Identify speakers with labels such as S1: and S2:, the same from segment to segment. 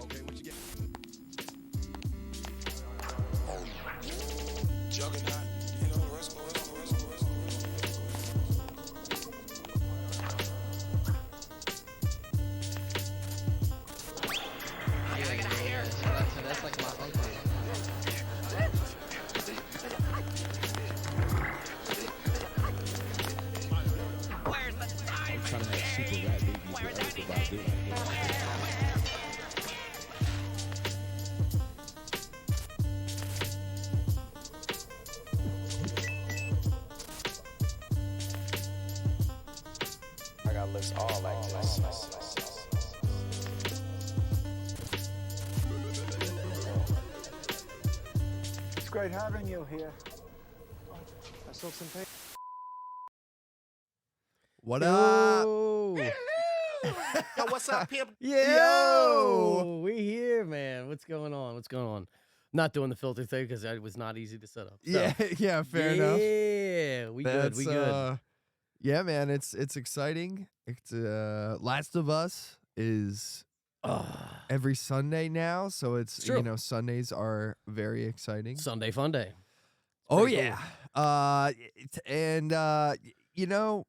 S1: Okay, what you get? Juggernaut. You know, the rest of the rest of the rest of the rest of the rest
S2: So that's like my uncle.
S3: Where's the time?
S4: Trying to have super rap babies
S3: Where's
S4: with
S3: the
S4: Erykah Badu.
S1: I got lips all like this.
S5: It's great having you here. I saw some people.
S6: What up?
S1: Yo, what's up, pimp?
S2: Yo, we here, man. What's going on? What's going on? Not doing the filter thing because it was not easy to set up. So,
S6: Yeah, fair enough.
S2: Yeah, we good. We good.
S6: Yeah, man, it's exciting. It's Last of Us is every Sunday now, so it's
S2: true.
S6: you know, Sundays are very exciting.
S2: Sunday fun day.
S6: Oh
S2: pretty
S6: yeah. You know,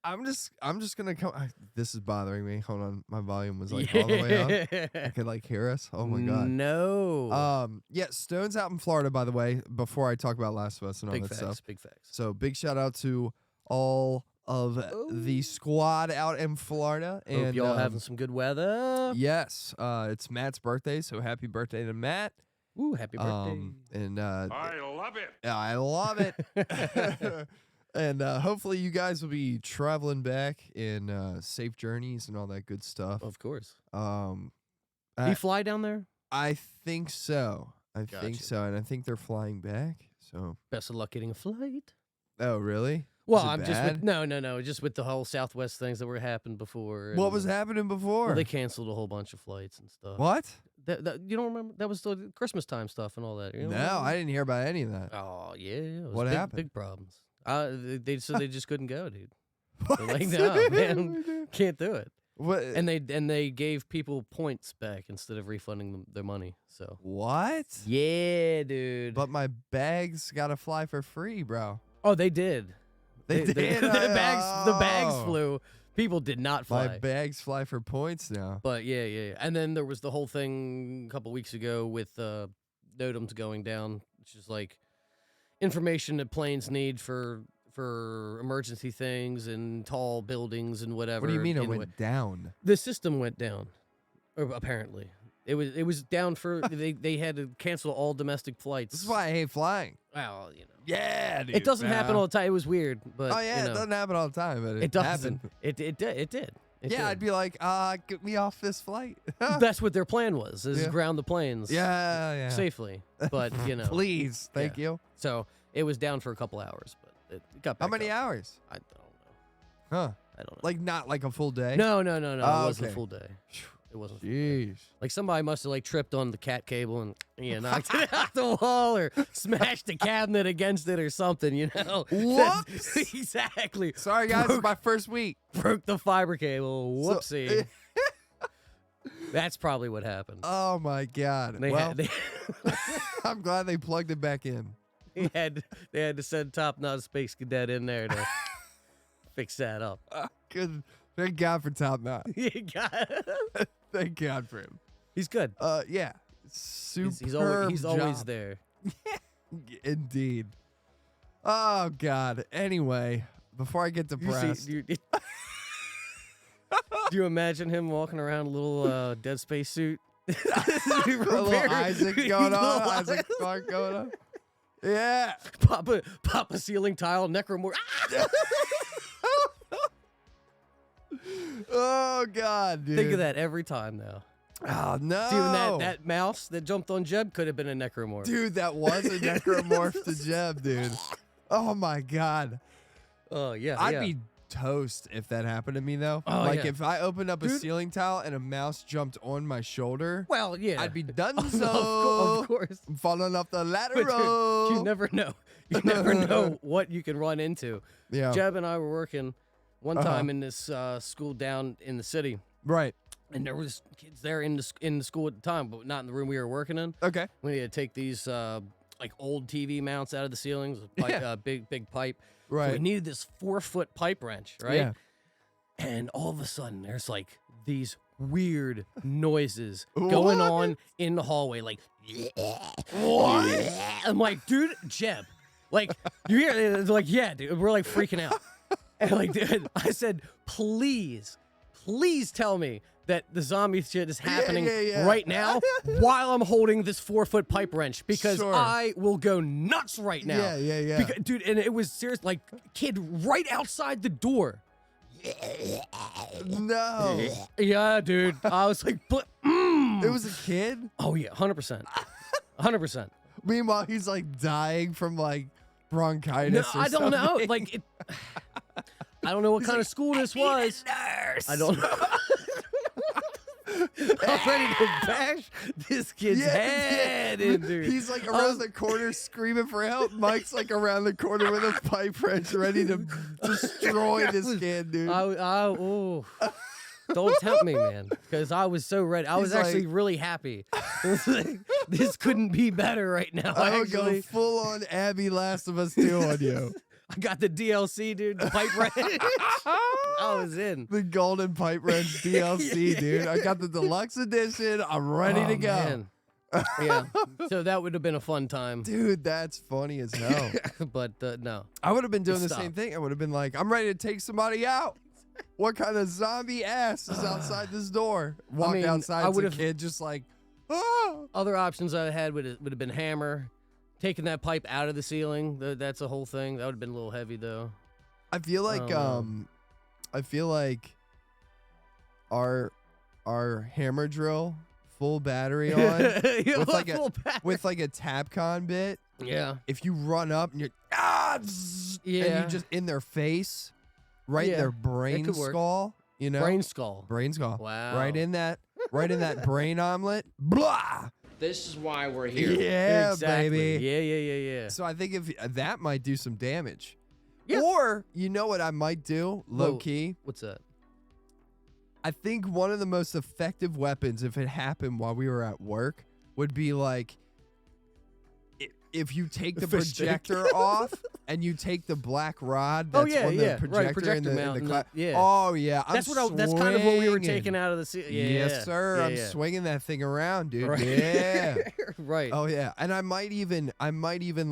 S6: I'm just gonna come. This is bothering me. Hold on, my volume was like all the way up. I could like hear us. Oh my god.
S2: No.
S6: Yeah, Stone's out in Florida, by the way. Before I talk about Last of Us and all
S2: Big
S6: that
S2: facts.
S6: stuff.
S2: Big facts.
S6: So big shout out to all of the squad out in Florida.
S2: Hope
S6: And
S2: y'all having some good weather.
S6: yes, it's Matt's birthday, so happy birthday to Matt.
S2: Ooh, happy birthday.
S6: And
S1: I love it.
S6: yeah, I love it. And hopefully you guys will be traveling back in safe journeys and all that good stuff.
S2: Of course.
S6: Um,
S2: You fly down there?
S6: I think so. I think
S2: Gotcha.
S6: so, and I think they're flying back. So,
S2: Best of luck getting a flight.
S6: oh really?
S2: Well,
S6: Was it
S2: I'm just
S6: bad?
S2: with no, just with the whole Southwest things that were happened before.
S6: What
S2: and-
S6: was happening before?
S2: Well, they canceled a whole bunch of flights and stuff.
S6: What?
S2: That you don't remember? That was the Christmas time stuff and all that. You don't
S6: No,
S2: remember?
S6: I didn't hear about any of that.
S2: Oh yeah, it was
S6: What
S2: big,
S6: happened?
S2: Big problems. They said they just couldn't go, dude.
S6: What?
S2: They're like, no, man, can't do it.
S6: What?
S2: And they gave people points back instead of refunding them their money. So
S6: What?
S2: yeah, dude.
S6: But my bags gotta fly for free, bro.
S2: Oh, they did.
S6: They did.
S2: The bags
S6: Oh.
S2: flew. People did not fly.
S6: My bags fly for points now.
S2: But yeah. And then there was the whole thing a couple weeks ago with NOTAMs going down, which is like information that planes need for emergency things and tall buildings and whatever.
S6: What do you mean it
S2: Anyway,
S6: went down?
S2: the system went down, or apparently. It was down for they had to cancel all domestic flights.
S6: This is why I hate flying.
S2: Well, you know.
S6: Yeah, dude.
S2: It doesn't happen all the time. It was weird, but
S6: Oh yeah,
S2: you know,
S6: it doesn't happen all the time, but
S2: it doesn't.
S6: happened.
S2: It did. It did. It
S6: Yeah,
S2: did.
S6: I'd be like, get me off this flight.
S2: That's what their plan was: is
S6: Yeah.
S2: ground the planes
S6: yeah.
S2: safely. But you know,
S6: Please, thank you.
S2: So it was down for a couple hours, but it got back
S6: How many
S2: up.
S6: hours?
S2: I don't know.
S6: Huh?
S2: I don't know.
S6: Like not like a full day?
S2: No.
S6: Oh,
S2: It wasn't
S6: okay.
S2: a full day. It wasn't. A full day.
S6: Jeez.
S2: Like somebody must have like tripped on the cat cable and knocked it out the wall or smashed the cabinet against it or something. You know.
S6: Whoops.
S2: Exactly.
S6: Sorry guys, it's my first week.
S2: Broke the fiber cable.
S6: So-
S2: Whoopsie. That's probably what happened.
S6: Oh my god.
S2: They
S6: Well,
S2: had they,
S6: I'm glad they plugged it back in.
S2: they had to send Top Knot Space Cadet in there to fix that up.
S6: Good. Thank God for Top Knot.
S2: You got it.
S6: Thank God for him.
S2: He's good.
S6: Yeah. Superb
S2: He's always
S6: job.
S2: there.
S6: Indeed. Oh God. Anyway, before I get depressed,
S2: Do you imagine him walking around a little Dead Space suit?
S6: a little Isaac going on, Isaac Clarke going on. Yeah.
S2: Papa ceiling tile, necromorph. Ah!
S6: Oh God, dude.
S2: Think of that every time now.
S6: Oh no.
S2: See, when that mouse that jumped on Jeb could have been a necromorph.
S6: Dude, that was a necromorph to Jeb, dude. Oh my God.
S2: Oh yeah.
S6: I'd
S2: yeah.
S6: be toast if that happened to me though.
S2: Oh,
S6: like
S2: yeah.
S6: if I opened up a
S2: Dude.
S6: ceiling tile and a mouse jumped on my shoulder,
S2: Well, yeah.
S6: I'd be done.
S2: Of
S6: So
S2: course.
S6: I'm falling off the ladder.
S2: But dude, you never know. You never know what you can run into.
S6: Yeah.
S2: Jeb and I were working one
S6: Uh-huh.
S2: time in this school down in the city,
S6: Right.
S2: and there was kids there in the school at the time, but not in the room we were working in.
S6: Okay.
S2: We had to take these like old TV mounts out of the ceilings, a pipe,
S6: Yeah.
S2: big pipe. So
S6: Right.
S2: we needed this 4-foot pipe wrench, right?
S6: Yeah.
S2: And all of a sudden, there's like these weird noises
S6: What?
S2: going on in the hallway, like what? I'm like, dude, Jeb, like you hear? It's like, yeah, dude, we're like freaking out. And like, dude, I said, please tell me that the zombie shit is happening
S6: yeah.
S2: right now while I'm holding this 4-foot pipe wrench because
S6: Sure.
S2: I will go nuts right now.
S6: Yeah.
S2: Dude, and it was serious, like kid right outside the door.
S6: No.
S2: Yeah, dude. I was like,
S6: It was a kid.
S2: oh yeah, 100%, 100%.
S6: Meanwhile, he's like dying from like bronchitis.
S2: No,
S6: or
S2: I don't know.
S6: something.
S2: Like, I don't know what kind of school this was. I don't know. I'm ready to bash this kid's head in, dude.
S6: He's like around the corner screaming for help. Mike's like around the corner with a pipe wrench ready to destroy this kid, dude.
S2: Oh, don't tempt me, man, because I was so ready. I was
S6: He's like-
S2: actually really happy. It was like, this couldn't be better right now.
S6: I would go
S2: Actually,
S6: full on Abby Last of Us 2 on you.
S2: I got the DLC, dude. The pipe wrench. I was in.
S6: The golden pipe wrench DLC, dude. I got the deluxe edition. I'm ready to go.
S2: Man. Yeah. So that would have been a fun time.
S6: Dude, that's funny as hell.
S2: But no.
S6: I would have been doing the
S2: Stop.
S6: same thing. I would have been like, I'm ready to take somebody out. What kind of zombie ass is outside this door? Walk
S2: mean,
S6: outside,
S2: I
S6: it's a
S2: would've-
S6: kid just like, oh.
S2: Other options I had would have been hammer, taking that pipe out of the ceiling. That's a whole thing. That would have been a little heavy though.
S6: I feel like
S2: Oh,
S6: I feel like our hammer drill full battery on with like a with like a Tapcon bit.
S2: yeah.
S6: If you run up and you're and
S2: Yeah.
S6: you just in their face, right in
S2: Yeah,
S6: their brain
S2: could work.
S6: skull, you know,
S2: Brain skull.
S6: brain skull,
S2: Wow.
S6: right in that brain omelet, blah.
S3: This is why we're here.
S6: Yeah,
S2: Exactly.
S6: baby.
S2: Yeah.
S6: So I think if that might do some damage.
S2: Yeah.
S6: Or you know what I might do, low
S2: Whoa.
S6: key.
S2: What's that?
S6: I think one of the most effective weapons, if it happened while we were at work, would be like if you take the
S2: Fish stick.
S6: projector off and you take the black rod
S2: Oh,
S6: that's
S2: yeah,
S6: on the
S2: yeah, right,
S6: projector,
S2: projector
S6: in
S2: mount
S6: the
S2: and
S6: cla-
S2: the- yeah.
S6: Oh yeah,
S2: That's that's kind of what we were
S6: swinging.
S2: taking out of the ceiling. Yeah.
S6: Yes, sir.
S2: Yeah,
S6: I'm
S2: yeah.
S6: swinging that thing around, dude.
S2: Right.
S6: Yeah.
S2: Right.
S6: Oh yeah, and I might even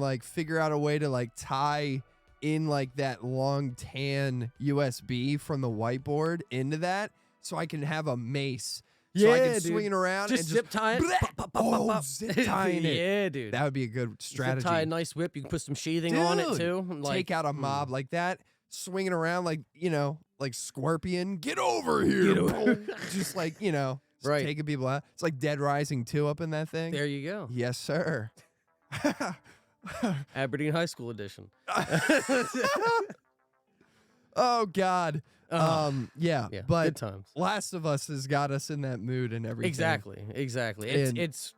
S6: like figure out a way to like tie in like that long tan USB from the whiteboard into that, so I can have a mace. So I
S2: Yeah,
S6: can
S2: dude.
S6: swing it around
S2: Just
S6: and
S2: zip tie it.
S6: Bleh!
S2: Pop, pop, pop,
S6: Oh,
S2: pop, pop.
S6: zip tying it.
S2: Yeah, dude.
S6: That would be a good strategy.
S2: Zip tie a nice whip. You can put some sheathing on it
S6: Dude,
S2: too. Like,
S6: Take out a mob like that, swinging around like like Scorpion. Get over here,
S2: Get over-
S6: bro. Just like just
S2: Right.
S6: taking people out. It's like Dead Rising 2 up in that thing.
S2: There you go.
S6: Yes, sir.
S2: Aberdeen High School edition.
S6: Oh God. Yeah,
S2: Yeah.
S6: but
S2: good times.
S6: Last of Us has got us in that mood and everything.
S2: Exactly.
S6: And-
S2: It's.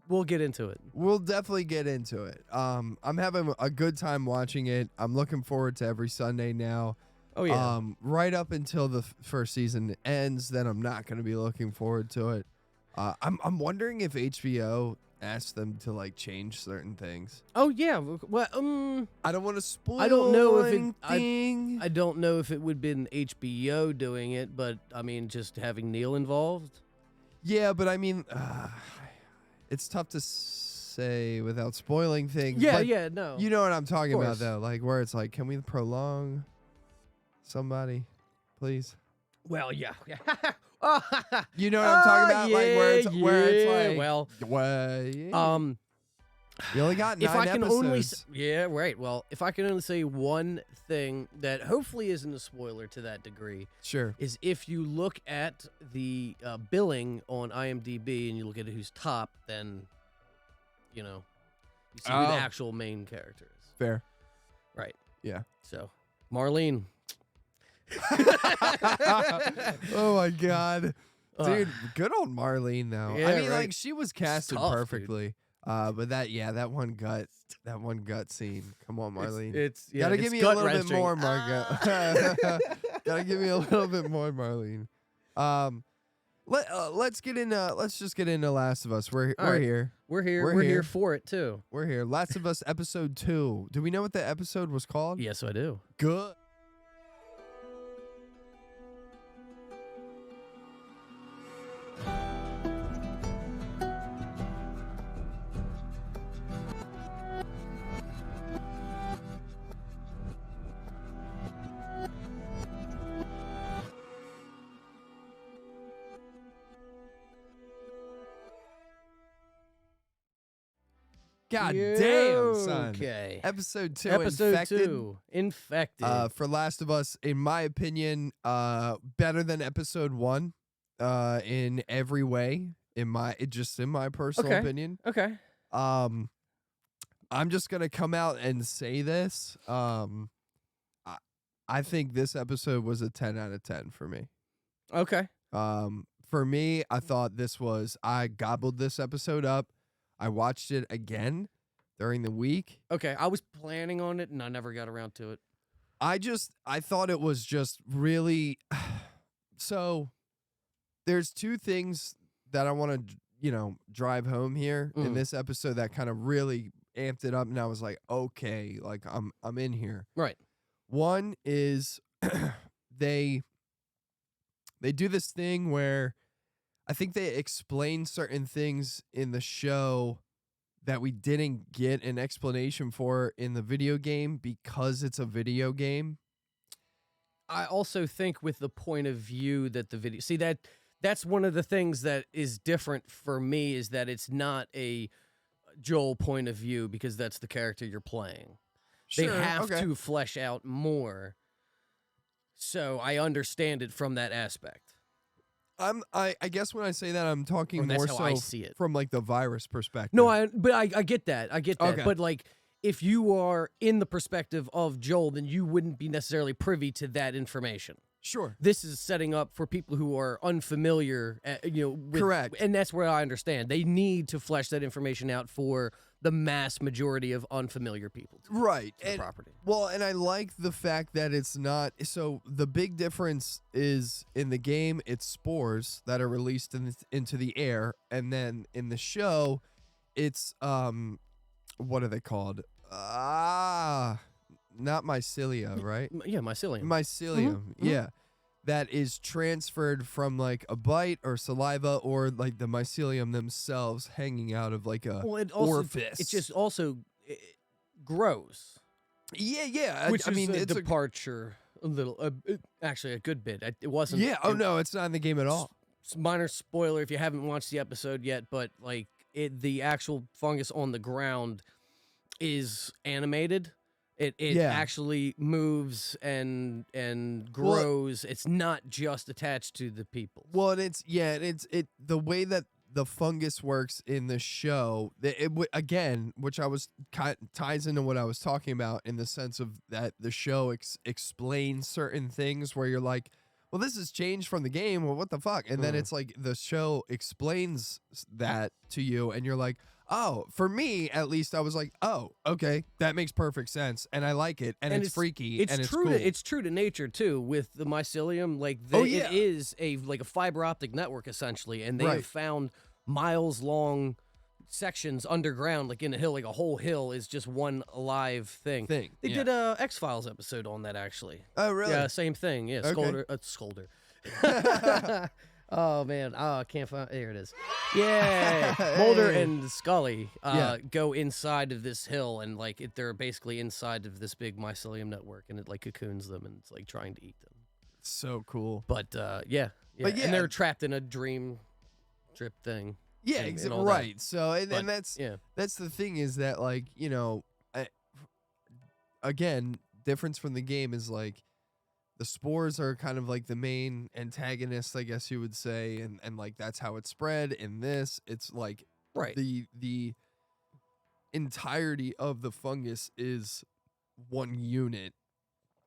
S2: We'll get into it.
S6: We'll definitely get into it. I'm having a good time watching it. I'm looking forward to every Sunday now.
S2: Oh yeah.
S6: Right up until the first season ends, then I'm not going to be looking forward to it. I'm wondering if HBO asked them to like change certain things.
S2: Oh yeah. Well,
S6: I don't want to spoil.
S2: I don't know if it-
S6: anything.
S2: I don't know if it would have been HBO doing it, but I mean, just having Neil involved.
S6: Yeah, but I mean, it's tough to say without spoiling things.
S2: Yeah,
S6: but
S2: yeah, no.
S6: You know what I'm talking about,
S2: course.
S6: though. Like where it's like, can we prolong? Somebody, please.
S2: Well, yeah.
S6: You know what I'm talking about? Like where it's
S2: yeah,
S6: like,
S2: well,
S6: yeah. You only got 9
S2: if I can only
S6: episodes.
S2: yeah, right. Well, if I can only say one thing that hopefully isn't a spoiler to that degree,
S6: Sure.
S2: is if you look at the billing on IMDb and you look at who's top, then you see who the
S6: Oh.
S2: actual main character is.
S6: Fair.
S2: Right.
S6: Yeah.
S2: So Marlene,
S6: Oh my god,
S2: Uh,
S6: dude, good old Marlene though.
S2: Yeah,
S6: I mean,
S2: right.
S6: like she was casted
S2: tough, dude.
S6: perfectly. But that one gut scene. Come on, Marlene.
S2: It's yeah,
S6: Gotta
S2: it's
S6: give me a little bit
S2: gut-wrenching.
S6: more, Margot. Gotta give me a little bit more, Marlene. Let's just get into Last of Us. We're
S2: All right.
S6: here.
S2: We're here.
S6: We're
S2: We're
S6: here.
S2: here for it too.
S6: We're here. Last of Us episode 2. Do we know what the episode was called?
S2: Yes, I do.
S6: Good. God damn, son.
S2: Okay.
S6: Episode 2.
S2: Episode
S6: Infected.
S2: 2. Infected.
S6: For Last of Us, in my opinion, better than episode 1, in every way. In my personal
S2: Okay.
S6: opinion.
S2: Okay.
S6: I'm just gonna come out and say this. I think this episode was a 10 out of 10 for me.
S2: Okay.
S6: For me, I thought I gobbled this episode up. I watched it again during the week.
S2: Okay. I was planning on it and I never got around to it.
S6: I thought it was just really. So there's two things that I want to, drive home here in this episode that kind of really amped it up. And I was like, okay, like I'm in here.
S2: Right.
S6: One is they do this thing where I think they explain certain things in the show that we didn't get an explanation for in the video game because it's a video game.
S2: I also think with the point of view that the video that's one of the things that is different for me is that it's not a Joel point of view because that's the character you're playing. They have to flesh out more. So I understand it from that aspect.
S6: I guess when I say that, I'm talking
S2: Or that's
S6: more
S2: how I
S6: so
S2: see it.
S6: from like the virus perspective.
S2: No, I get that. I get that.
S6: Okay.
S2: But like if you are in the perspective of Joel, then you wouldn't be necessarily privy to that information.
S6: Sure.
S2: This is setting up for people who are unfamiliar, with,
S6: Correct.
S2: And that's where I understand. They need to flesh that information out for the mass majority of unfamiliar people.
S6: Right.
S2: To the property.
S6: Well, and I like the fact that it's not. So the big difference is in the game, it's spores that are released into the air, and then in the show, it's what are they called? Not mycelia, right?
S2: Yeah, mycelium.
S6: Mycelium, yeah. That is transferred from like a bite or saliva or like the mycelium themselves hanging out of like a orifice.
S2: It just also grows.
S6: Yeah.
S2: Which
S6: I mean,
S2: is a
S6: it's
S2: departure a little. Actually, a good bit. It wasn't.
S6: Yeah. Oh no, it's not in the game at all.
S2: Minor spoiler if you haven't watched the episode yet, but like the actual fungus on the ground is animated. It actually moves and grows. It's not just attached to the people.
S6: Well, and it's the way that the fungus works in the show. Again, which ties into what I was talking about in the sense of that the show explains certain things where you're like, well, this has changed from the game. Well, what the fuck? And then it's like the show explains that to you, and you're like, oh, for me at least, I was like, oh, okay, that makes perfect sense, and I like it, and it's freaky, and it's
S2: true.
S6: cool.
S2: It's true to nature too with the mycelium. Like, it is a fiber optic network essentially, and they have found miles long sections underground, like in a hill, like a whole hill is just one alive thing. They did a X-Files episode on that actually.
S6: Oh, really?
S2: Yeah, same thing. Yeah,
S6: Okay.
S2: Scolder. Oh man, I can't find. There it is. Yeah, Mulder and Scully go inside of this hill, and like they're basically inside of this big mycelium network, and it like cocoons them, and it's like trying to eat them.
S6: So cool.
S2: But yeah, and they're trapped in a dream trip thing.
S6: Yeah,
S2: and all
S6: right.
S2: that.
S6: So and
S2: But,
S6: that's the thing is that like again, difference from the game is like the spores are kind of like the main antagonists, I guess you would say, and like that's how it's spread. In this, it's like the entirety of the fungus is one unit,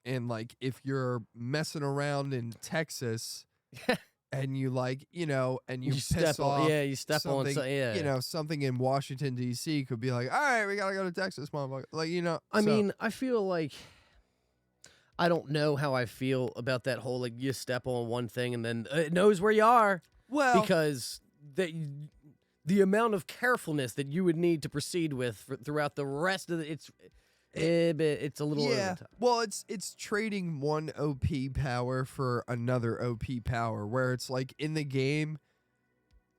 S6: and like if you're messing around in Texas and you like, and you piss
S2: step
S6: off
S2: on, you step on,
S6: something, something in Washington D.C. could be like, all right, we gotta go to Texas, motherfucker. Like,
S2: I mean, I feel like I don't know how I feel about that whole like you step on one thing and then it knows where you are.
S6: well,
S2: Because the amount of carefulness that you would need to proceed with throughout the rest of it's a little over
S6: yeah.
S2: the top.
S6: Well, it's trading one OP power for another OP power, where it's like in the game,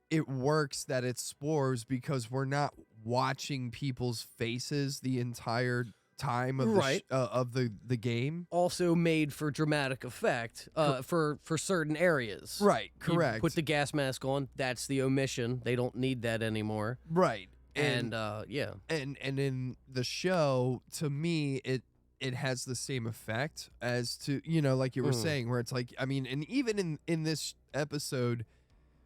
S6: it works that it's spores because we're not watching people's faces the entire time of
S2: Right.
S6: the game.
S2: Also made for dramatic effect for certain areas.
S6: Right.
S2: You
S6: Correct.
S2: put the gas mask on. That's the omission. They don't need that anymore.
S6: right.
S2: And yeah.
S6: And in the show, to me, it has the same effect as to, like you were saying, where it's like, I mean, and even in this episode,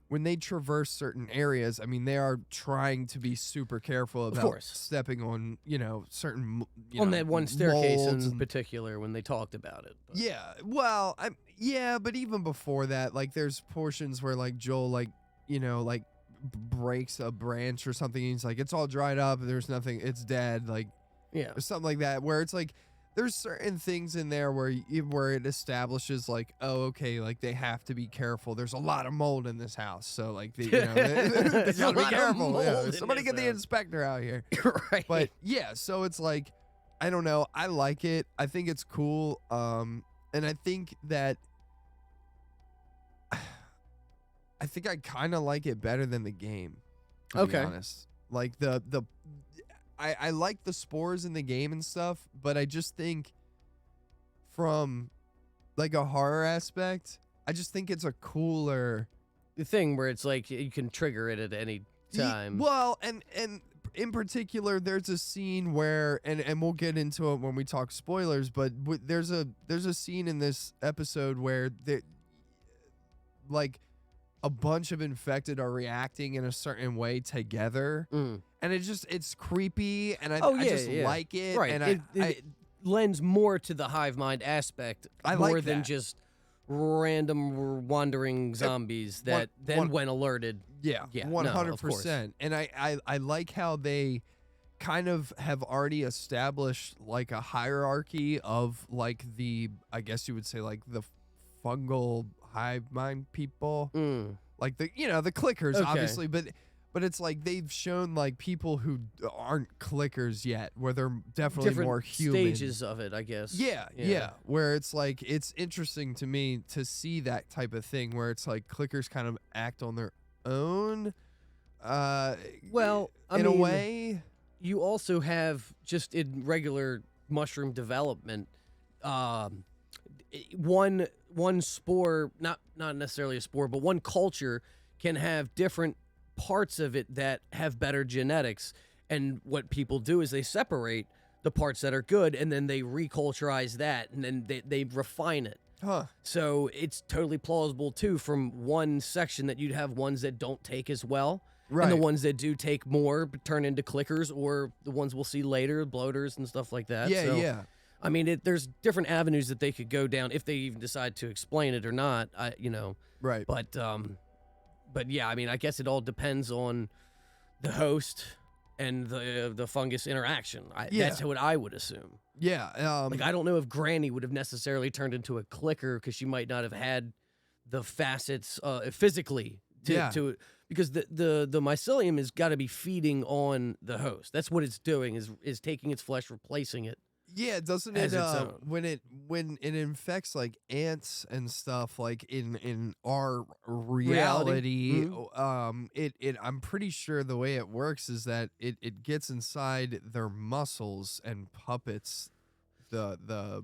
S6: when they traverse certain areas, I mean, they are trying to be super careful about
S2: course.
S6: stepping on, certain,
S2: On that one staircase
S6: molds
S2: in
S6: and-
S2: particular when they talked about it. But-
S6: Yeah, well, but even before that, like, there's portions where, like, Joel, like, breaks a branch or something, and he's like, it's all dried up, there's nothing, it's dead, like,
S2: Yeah.
S6: or something like that, where it's like, there's certain things in there where it establishes like, oh, okay, like they have to be careful. There's a lot of mold in this house, so like they
S2: There's a
S6: gotta be
S2: lot of
S6: careful.
S2: mold
S6: Yeah,
S2: in
S6: somebody
S2: this
S6: get the
S2: house.
S6: inspector out here.
S2: Right.
S6: But yeah, so it's like, I don't know. I like it. I think it's cool. And I think that I kind of like it better than the game. To
S2: Okay.
S6: be honest, like I like the spores in the game and stuff, but I just think from like a horror aspect, I just think it's a cooler
S2: the thing where it's like you can trigger it at any time.
S6: Well, and in particular, there's a scene where, and we'll get into it when we talk spoilers, but there's a scene in this episode where like a bunch of infected are reacting in a certain way together. And it's creepy, and I just like it.
S2: Right.
S6: And
S2: it lends more to the hive mind aspect
S6: I
S2: more
S6: like
S2: than
S6: that.
S2: just random wandering zombies that when alerted.
S6: Yeah,
S2: Yeah,
S6: 100%. And I like how they kind of have already established like a hierarchy of like I guess you would say like the fungal hive mind people. Like the clickers,
S2: Okay.
S6: obviously, but it's like they've shown like people who aren't clickers yet, where they're definitely
S2: Different
S6: more human.
S2: stages of it, I guess.
S6: Yeah. Where it's like, it's interesting to me to see that type of thing where it's like clickers kind of act on their own.
S2: Well, I
S6: in a
S2: mean,
S6: way.
S2: you also have just in regular mushroom development, one spore, not necessarily a spore, but one culture can have different parts of it that have better genetics. And what people do is they separate the parts that are good and then they reculturize that and then they refine it.
S6: Huh.
S2: So it's totally plausible too from one section that you'd have ones that don't take as well. And the
S6: Right.
S2: ones that do take more but turn into clickers, or the ones we'll see later, bloaters and stuff like that.
S6: Yeah,
S2: So,
S6: yeah.
S2: I mean, there's different avenues that they could go down if they even decide to explain it or not.
S6: Right.
S2: But yeah, I mean, I guess it all depends on the host and the fungus interaction.
S6: Yeah.
S2: That's what I would assume.
S6: Yeah.
S2: Like, I don't know if Granny would have necessarily turned into a clicker because she might not have had the facets physically to because the mycelium has got to be feeding on the host. That's what it's doing is taking its flesh, replacing it.
S6: Yeah, doesn't
S2: as
S6: it
S2: its own.
S6: when it infects like ants and stuff like in our reality, it I'm pretty sure the way it works is that it gets inside their muscles and puppets the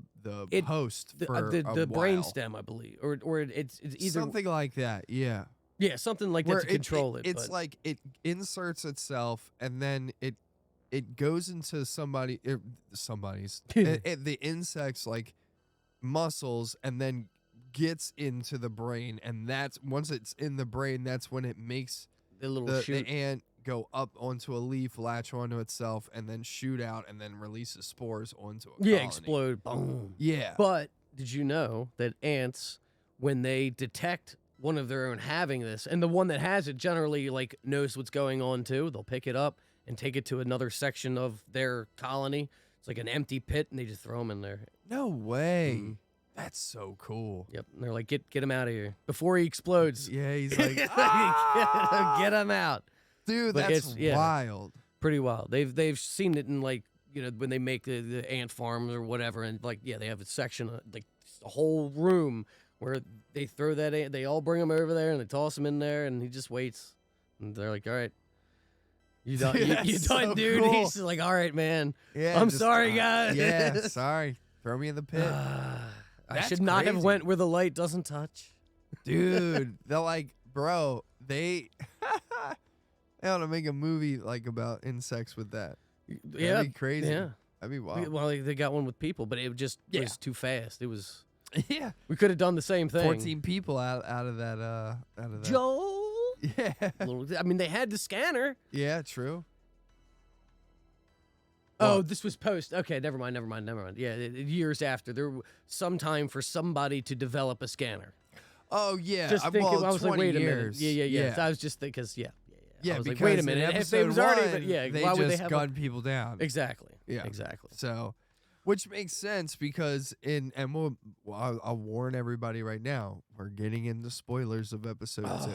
S6: host for
S2: the
S6: a
S2: brain
S6: while.
S2: stem, I believe, or it's either
S6: Something like that, yeah.
S2: yeah, something like
S6: Where
S2: that to control it.
S6: It's
S2: but-
S6: like it inserts itself and then it goes into somebody's the insect's like muscles and then gets into the brain, and that's once it's in the brain, that's when it makes
S2: the little
S6: the
S2: shoot.
S6: ant go up onto a leaf, latch onto itself, and then shoot out, and then releases spores onto a
S2: Yeah,
S6: colony.
S2: explode. Boom.
S6: Yeah.
S2: But did you know that ants, when they detect one of their own having this, and the one that has it generally like knows what's going on too, they'll pick it up and take it to another section of their colony. It's like an empty pit, and they just throw them in there.
S6: No way.
S2: Mhm.
S6: That's so cool.
S2: Yep. And they're like, get him out of here before he explodes.
S6: Yeah, he's like,
S2: Get him out.
S6: dude,
S2: Like,
S6: that's
S2: it's- yeah.
S6: wild.
S2: Pretty wild. They've seen it in like, you know, when they make the ant farms or whatever, and like, yeah, they have a section like a whole room where they throw that ant. They all bring him over there and they toss him in there, and he just waits. And they're like, all right. You done, you
S6: That's
S2: done,
S6: so
S2: dude?
S6: cool.
S2: He's just like, all right, man.
S6: Yeah,
S2: I'm
S6: just,
S2: sorry, guys.
S6: Yeah, sorry. Throw me in the pit.
S2: I
S6: That's
S2: should not have
S6: crazy.
S2: went where the light doesn't touch.
S6: Dude, they're like, bro, they want to make a movie like about insects with that.
S2: Yeah,
S6: That'd be crazy.
S2: Yeah.
S6: That'd be wild.
S2: Well, they got one with people, but it just
S6: Yeah.
S2: was too fast. It was.
S6: Yeah.
S2: We could have done the same thing.
S6: 14 people out of that
S2: Joel.
S6: Yeah.
S2: I mean, they had the scanner.
S6: Yeah, true.
S2: Oh,
S6: What?
S2: this was post. Okay, never mind. Yeah, years after, there some time for somebody to develop a scanner.
S6: Oh yeah.
S2: Just thinking,
S6: well,
S2: I was like,
S6: 20
S2: wait a minute.
S6: years.
S2: Yeah. I was just thinking, because
S6: Yeah,
S2: I was like,
S6: because
S2: wait a
S6: in
S2: minute. If
S6: episode
S2: they was already,
S6: one, they
S2: why
S6: just
S2: would they have
S6: gun people down.
S2: Exactly.
S6: Yeah.
S2: Exactly.
S6: So, which makes sense because I'll warn everybody right now. We're getting into spoilers of episode 2.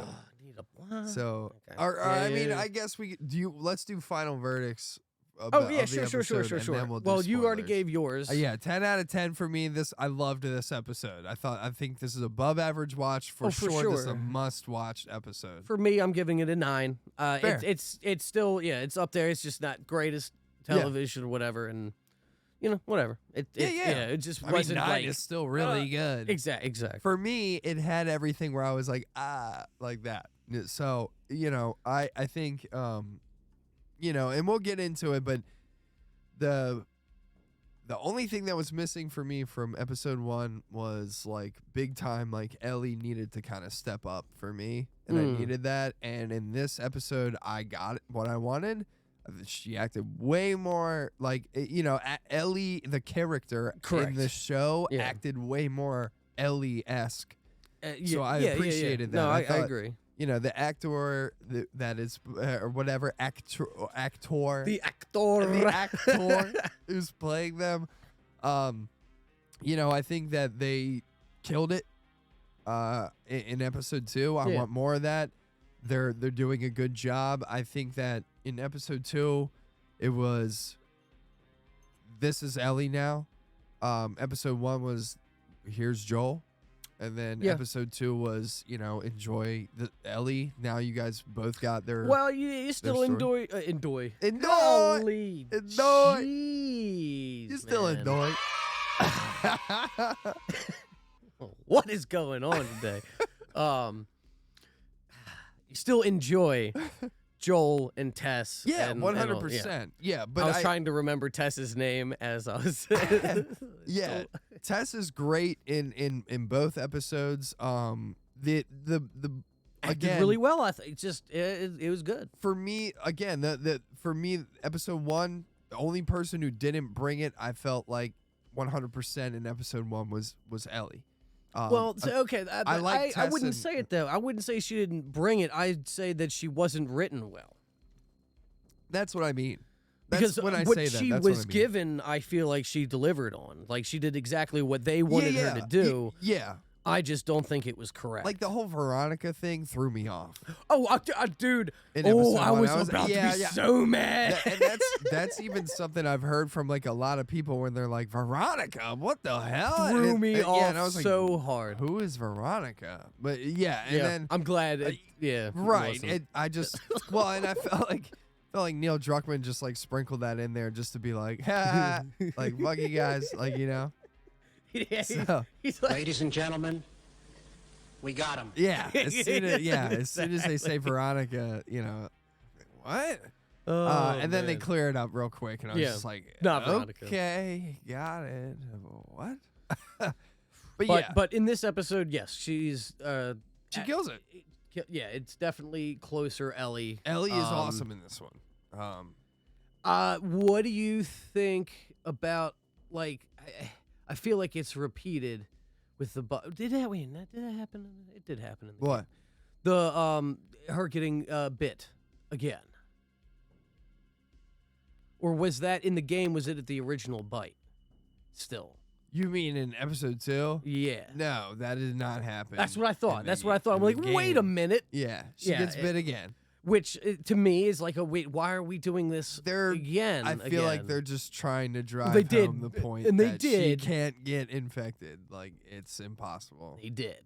S2: Need a what?
S6: So,
S2: Okay.
S6: I mean,
S2: Yeah.
S6: I guess let's do final verdicts.
S2: Oh yeah,
S6: of the
S2: sure.
S6: episode, and then we'll do
S2: Well, you already
S6: spoilers.
S2: gave yours.
S6: Yeah, 10 out of 10 for me. I loved this episode. I think this is above average watch for
S2: Oh, for
S6: sure. This is a
S2: sure.
S6: must watch episode.
S2: For me, I'm giving it a 9.
S6: Fair.
S2: It's still it's up there. It's just not greatest television or whatever, and whatever. It it just
S6: I mean,
S2: wasn't
S6: 9
S2: like
S6: is still really good.
S2: exactly.
S6: For me, it had everything where I was like, like that. So, I think, and we'll get into it, but the only thing that was missing for me from episode 1 was like big time, like Ellie needed to kind of step up for me, and I needed that. And in this episode, I got what I wanted. She acted way more like, Ellie, the character
S2: Correct.
S6: in the show,
S2: Yeah.
S6: acted way more Ellie-esque. So I
S2: yeah.
S6: appreciated that.
S2: No,
S6: I
S2: I
S6: thought-
S2: agree.
S6: The actor that is, or whatever, actor.
S2: The
S6: The
S2: actor.
S6: actor who's playing them. I think that they killed it in episode 2. I
S2: Yeah.
S6: want more of that. They're doing a good job. I think that in episode 2, it was this is Ellie now. Episode 1 was here's Joel. And then
S2: Yeah.
S6: episode 2 was, enjoy the Ellie. Now you guys both got their
S2: Well, you still
S6: story.
S2: enjoy.
S6: Enjoy.
S2: Holy
S6: Enjoy.
S2: jeez,
S6: You still
S2: man.
S6: annoyed.
S2: What is going on today? You still enjoy Joel and Tess.
S6: Yeah,
S2: and
S6: 100%. Yeah, but
S2: I was trying to remember Tess's name as I was.
S6: yeah, Tess is great in both episodes. The
S2: Acted
S6: again
S2: really well. I think it was good.
S6: for me again. For me, episode 1, the only person who didn't bring it, I felt like 100% in episode 1 was Ellie.
S2: Okay.
S6: I like
S2: I
S6: Tess
S2: wouldn't
S6: and-
S2: say it though. I wouldn't say she didn't bring it. I'd say that she wasn't written well.
S6: That's what I mean. That's
S2: Because
S6: when I
S2: what
S6: say that.
S2: she
S6: That's
S2: was
S6: what I mean.
S2: given, I feel like she delivered on. Like she did exactly what they wanted her to do.
S6: Yeah.
S2: I just don't think it was correct.
S6: Like the whole Veronica thing threw me off.
S2: Dude.
S6: In
S2: Oh,
S6: episode
S2: I
S6: 1,
S2: was about to be so mad.
S6: And that's even something I've heard from like a lot of people when they're like, Veronica, what the hell?
S2: Threw
S6: And
S2: me off
S6: yeah, and I was like,
S2: so hard.
S6: who is Veronica? But yeah, and
S2: Yeah,
S6: then
S2: I'm glad. It
S6: right,
S2: wasn't.
S6: and I just and I felt like Neil Druckmann just like sprinkled that in there just to be like, ha, like fuck you guys, like
S2: Yeah,
S6: So-
S2: he's like,
S7: Ladies and gentlemen, we got him.
S6: yeah. As soon as they say Veronica, what?
S2: oh,
S6: And then they
S2: man.
S6: clear it up real quick, and I was
S2: Yeah,
S6: just like,
S2: not Veronica.
S6: okay, got it. What? but
S2: But
S6: yeah,
S2: but in this episode, yes, she's
S6: she kills it.
S2: Yeah, it's definitely closer Ellie.
S6: Ellie is awesome in this one.
S2: What do you think about, like, I feel like it's repeated with the did that happen? It did happen in the
S6: What?
S2: game. The her getting bit again. Or was that in the game? Was it at the original bite? Still.
S6: You mean in episode 2?
S2: Yeah.
S6: No, that did not happen.
S2: That's what I thought.
S6: in
S2: That's
S6: the-
S2: what I thought. I'm
S6: in
S2: like,
S6: the
S2: wait a
S6: game.
S2: minute.
S6: Yeah, she
S2: Yeah,
S6: gets bit again.
S2: Which to me is like, wait, why are we doing this
S6: They're
S2: again?
S6: I feel like
S2: again?
S6: they're just trying to drive
S2: They did,
S6: home the point
S2: and they
S6: that
S2: did.
S6: she can't get infected. Like, it's impossible.
S2: They did.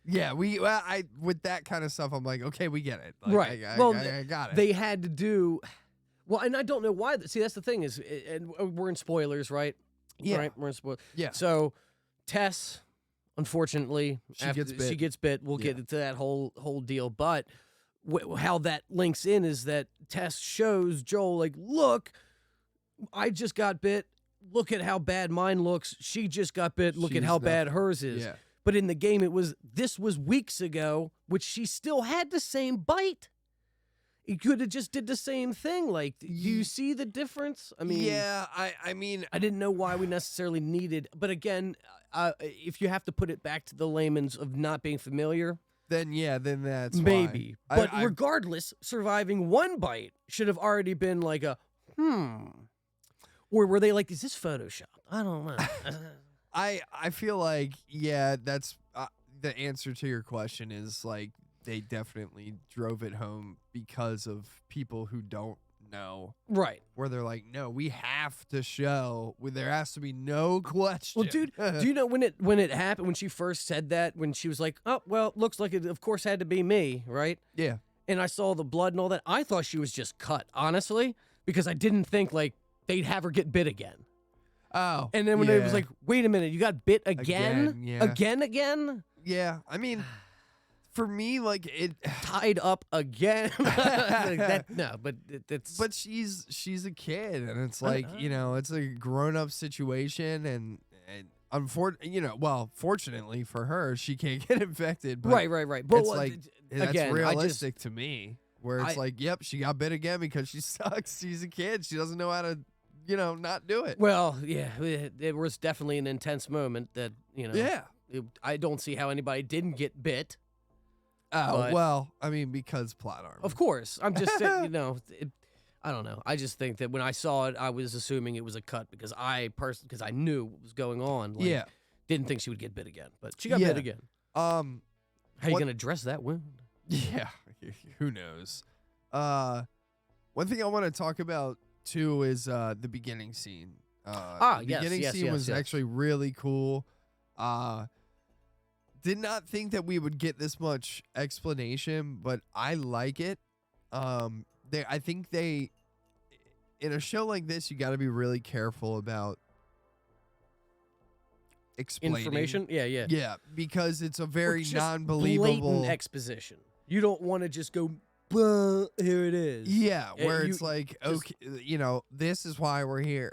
S6: Yeah, I with that kind of stuff, I'm like, okay, we get it. Like,
S2: Right.
S6: I got it.
S2: They had to do. Well, and I don't know why. See, that's the thing is, and we're in spoilers, right?
S6: Yeah.
S2: Right? We're in spoilers.
S6: Yeah.
S2: So, Tess, unfortunately,
S6: She gets bit.
S2: She gets bit. We'll get into that whole deal. But how that links in is that Tess shows Joel, like, look, I just got bit. Look at how bad mine looks. She just got bit. Look at
S6: She's
S2: how
S6: not-
S2: bad hers is.
S6: Yeah.
S2: But in the game, this was weeks ago, which she still had the same bite. He could have just did the same thing. Like, do you see the difference? I mean,
S6: yeah, I mean,
S2: I didn't know why we necessarily needed. But again, if you have to put it back to the layman's of not being familiar,
S6: then that's
S2: maybe.
S6: why.
S2: But regardless, surviving one bite should have already been like a Or were they like, is this Photoshop? I don't know.
S6: I feel like, yeah, that's the answer to your question is like they definitely drove it home because of people who don't know.
S2: Right.
S6: Where they're like, no, we have to show. There has to be no question.
S2: Well, dude, do you know when it happened, when she first said that, when she was like, oh, well, it looks like it, of course, had to be me, right?
S6: Yeah.
S2: And I saw the blood and all that. I thought she was just cut, honestly, because I didn't think, like, they'd have her get bit again.
S6: Oh.
S2: And then when it was like, wait a minute, you got bit again?
S6: Again, yeah.
S2: Again?
S6: Yeah. I mean, for me, like, it.
S2: Tied up again?
S6: But she's a kid, and it's like, you know, it's a grown-up situation, and fortunately for her, she can't get infected. But
S2: Right. But
S6: it's like, that's
S2: again,
S6: realistic to me, where it's like, yep, she got bit again because she sucks. She's a kid. She doesn't know how to, not do it.
S2: Well, yeah, it was definitely an intense moment that,
S6: Yeah.
S2: I don't see how anybody didn't get bit.
S6: Oh,
S2: but-
S6: well, I mean, because plot armor.
S2: Of course. I'm just saying, I don't know. I just think that when I saw it, I was assuming it was a cut because I knew what was going on. Like,
S6: Yeah.
S2: Didn't think she would get bit again, but she got
S6: Yeah.
S2: bit again. How you
S6: what-
S2: going to address that wound?
S6: Yeah, who knows? One thing I want to talk about too is the beginning scene. The
S2: yes,
S6: beginning scene was
S2: yes.
S6: actually really cool. Did not think that we would get this much explanation, but I like it. I think in a show like this, you got to be really careful about explaining
S2: Information? Yeah.
S6: Yeah, because it's a
S2: Or
S6: very
S2: just
S6: non-believable
S2: blatant exposition. You don't want to just go, "Bah, here it is."
S6: Yeah, where
S2: you
S6: it's like,
S2: just-
S6: okay, this is why we're here.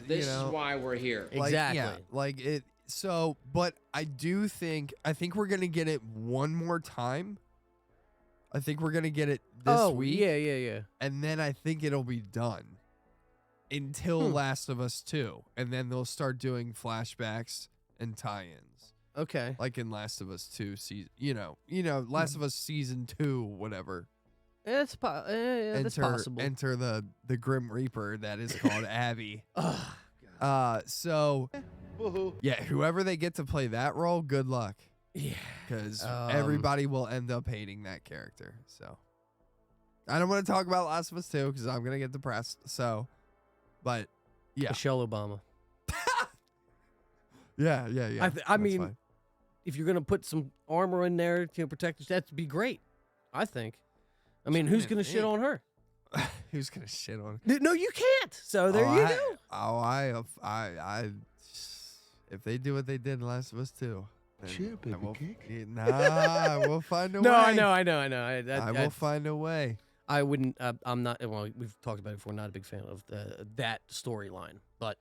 S7: This is why we're here.
S6: like,
S2: Exactly.
S6: Yeah, like it. So, but I think we're gonna get it one more time. I think we're gonna get it this week.
S2: Yeah.
S6: And then I think it'll be done until Last of Us 2, and then they'll start doing flashbacks and tie-ins,
S2: Okay.
S6: like in Last of Us 2 season. Last of Us season 2, whatever.
S2: That's that's possible.
S6: Enter the Grim Reaper that is called Abby.
S2: Ugh.
S6: So yeah, whoever they get to play that role, good luck,
S2: Yeah.
S6: because everybody will end up hating that character. So I don't want to talk about Last of Us 2 because I'm gonna get depressed. So, but yeah,
S2: Michelle Obama.
S6: yeah.
S2: I
S6: that's
S2: mean,
S6: fine.
S2: if you're gonna put some armor in there to protect us, that'd be great. I think. I mean, who's gonna shit on her?
S6: Who's gonna shit on?
S2: No, you can't. So there you go.
S6: I if they do what they did in Last of Us 2, then
S5: Shit, baby
S6: I will,
S5: cake.
S6: nah, we'll find a way.
S2: No, I know.
S6: I will find a way.
S2: I wouldn't. I'm not. Well, we've talked about it before. Not a big fan of that storyline, but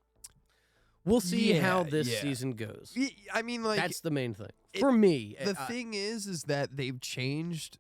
S2: we'll see how this season goes.
S6: I mean, like,
S2: That's the main thing for me.
S6: The thing is that they've changed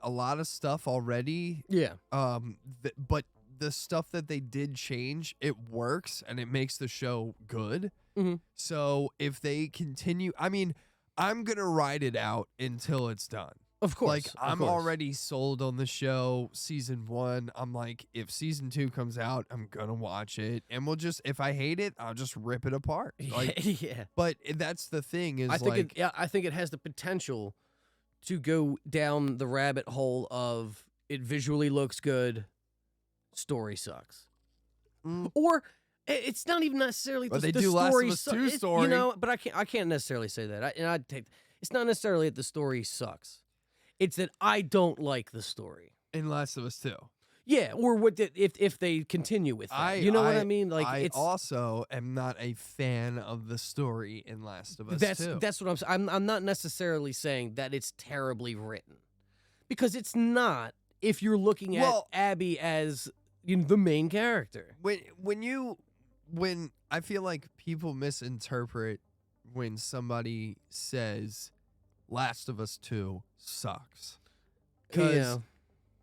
S6: a lot of stuff already.
S2: Yeah.
S6: But the stuff that they did change, it works and it makes the show good.
S2: Mhm.
S6: So if they continue, I mean, I'm gonna ride it out until it's done.
S2: Of course.
S6: Like,
S2: of
S6: I'm
S2: course.
S6: already sold on the show. Season 1, I'm like, if season 2 comes out, I'm gonna watch it, and we'll just, if I hate it, I'll just rip it apart. Like,
S2: yeah.
S6: but that's the thing is,
S2: I think
S6: like,
S2: I think it has the potential to go down the rabbit hole of it visually looks good, story sucks, or it's not even necessarily
S6: But
S2: the,
S6: they
S2: the
S6: do Last of
S2: story
S6: Us 2
S2: You
S6: story.
S2: know, but I can't necessarily say that. I'd take it's not necessarily that the story sucks. It's that I don't like the story.
S6: in Last of Us 2.
S2: Yeah, or if they continue with that. You know what I mean? Like
S6: I
S2: it's
S6: also am not a fan of the story in Last of Us 2.
S2: that's what I'm saying. I'm not necessarily saying that it's terribly written, because it's not. If you're looking at Abby as the main character,
S6: when I feel like people misinterpret when somebody says Last of Us 2 sucks.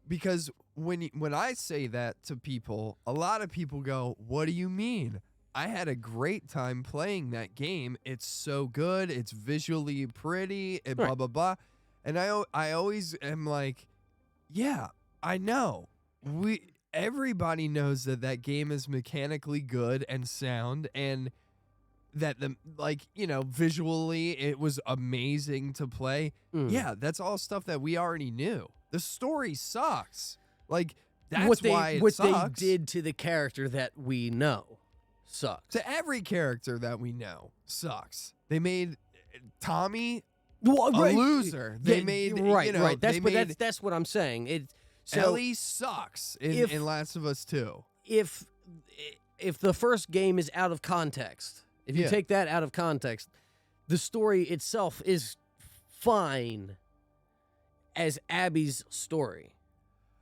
S6: Because when I say that to people, a lot of people go, "What do you mean? I had a great time playing that game. It's so good. It's visually pretty, and blah blah blah." And I always am like, "Yeah, I know. Everybody knows that game is mechanically good and sound, and that visually it was amazing to play. Yeah, that's all stuff that we already knew. The story sucks. Like, that's why it sucks.
S2: What they did to the character that we know sucks.
S6: To every character that we know sucks. They made Tommy a loser. They made
S2: right.
S6: That's
S2: That's what I'm saying.
S6: Ellie sucks in Last of Us 2.
S2: If the first game is out of context, if you take that out of context, the story itself is fine as Abby's story.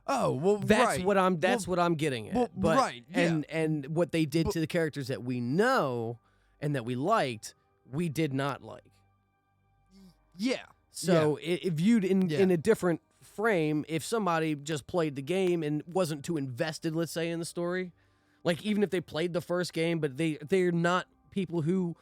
S6: Oh, well,
S2: that's what I'm getting at.
S6: Well,
S2: but,
S6: right, yeah.
S2: And what they did to the characters that we know and that we liked, we did not like.
S6: Yeah.
S2: So if viewed in a different frame, if somebody just played the game and wasn't too invested, let's say, in the story, like even if they played the first game, but they're not people who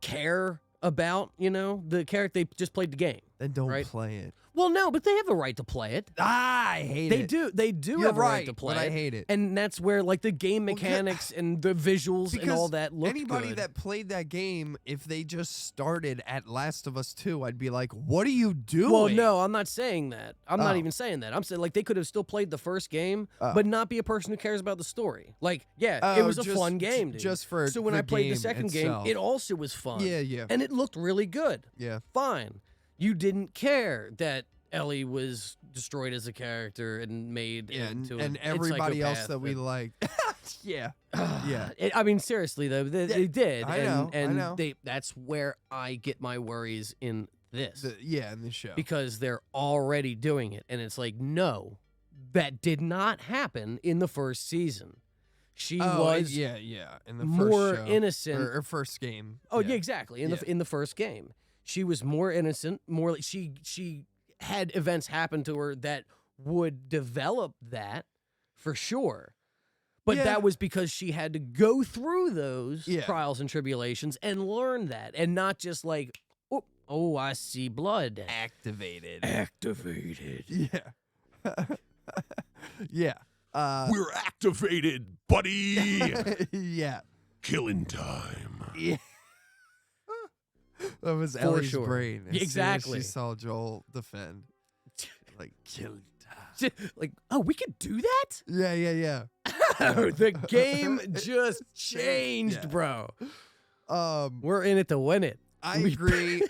S2: care about the character, they just played the game.
S6: Then don't play it.
S2: Well, no, but they have a right to play it.
S6: I hate it.
S2: They do
S6: You're
S2: have a
S6: right,
S2: right to play
S6: but
S2: it.
S6: I hate it.
S2: And that's where like the game mechanics and the visuals and all that look
S6: anybody
S2: good.
S6: that played that game, if they just started at Last of Us 2, I'd be like, what are you doing?
S2: Well, no, I'm not saying that. I'm not even saying that. I'm saying like they could have still played the first game, but not be a person who cares about the story. Like, it was a fun game, dude.
S6: Just for
S2: so when
S6: the
S2: I played the
S6: game
S2: second
S6: itself.
S2: game, it also was fun.
S6: Yeah.
S2: And it looked really good.
S6: Yeah.
S2: Fine. You didn't care that Ellie was destroyed as a character and made into
S6: and
S2: a
S6: everybody else
S2: psychopath
S6: that we liked. Yeah.
S2: I mean, seriously though, they did.
S6: I
S2: and
S6: know.
S2: That's where I get my worries in this.
S6: In the show.
S2: Because they're already doing it, and it's like, no, that did not happen in the first season. She was
S6: in the
S2: more
S6: first show.
S2: innocent
S6: or first game.
S2: Oh yeah, exactly. In the first game, she was more innocent. More like she had events happen to her that would develop that for sure. But that was because she had to go through those trials and tribulations and learn that, and not just like, oh, I see blood.
S6: Activated.
S2: Yeah.
S6: Yeah.
S8: We're activated, buddy.
S6: Yeah.
S8: Killing time.
S6: Yeah. That was
S2: For
S6: Ellie's
S2: sure.
S6: brain. As
S2: Exactly.
S6: soon as she saw Joel defend. Like, killing time.
S2: Like, oh, we could do that?
S6: Yeah.
S2: The game just changed, bro. We're in it to win it.
S6: I agree.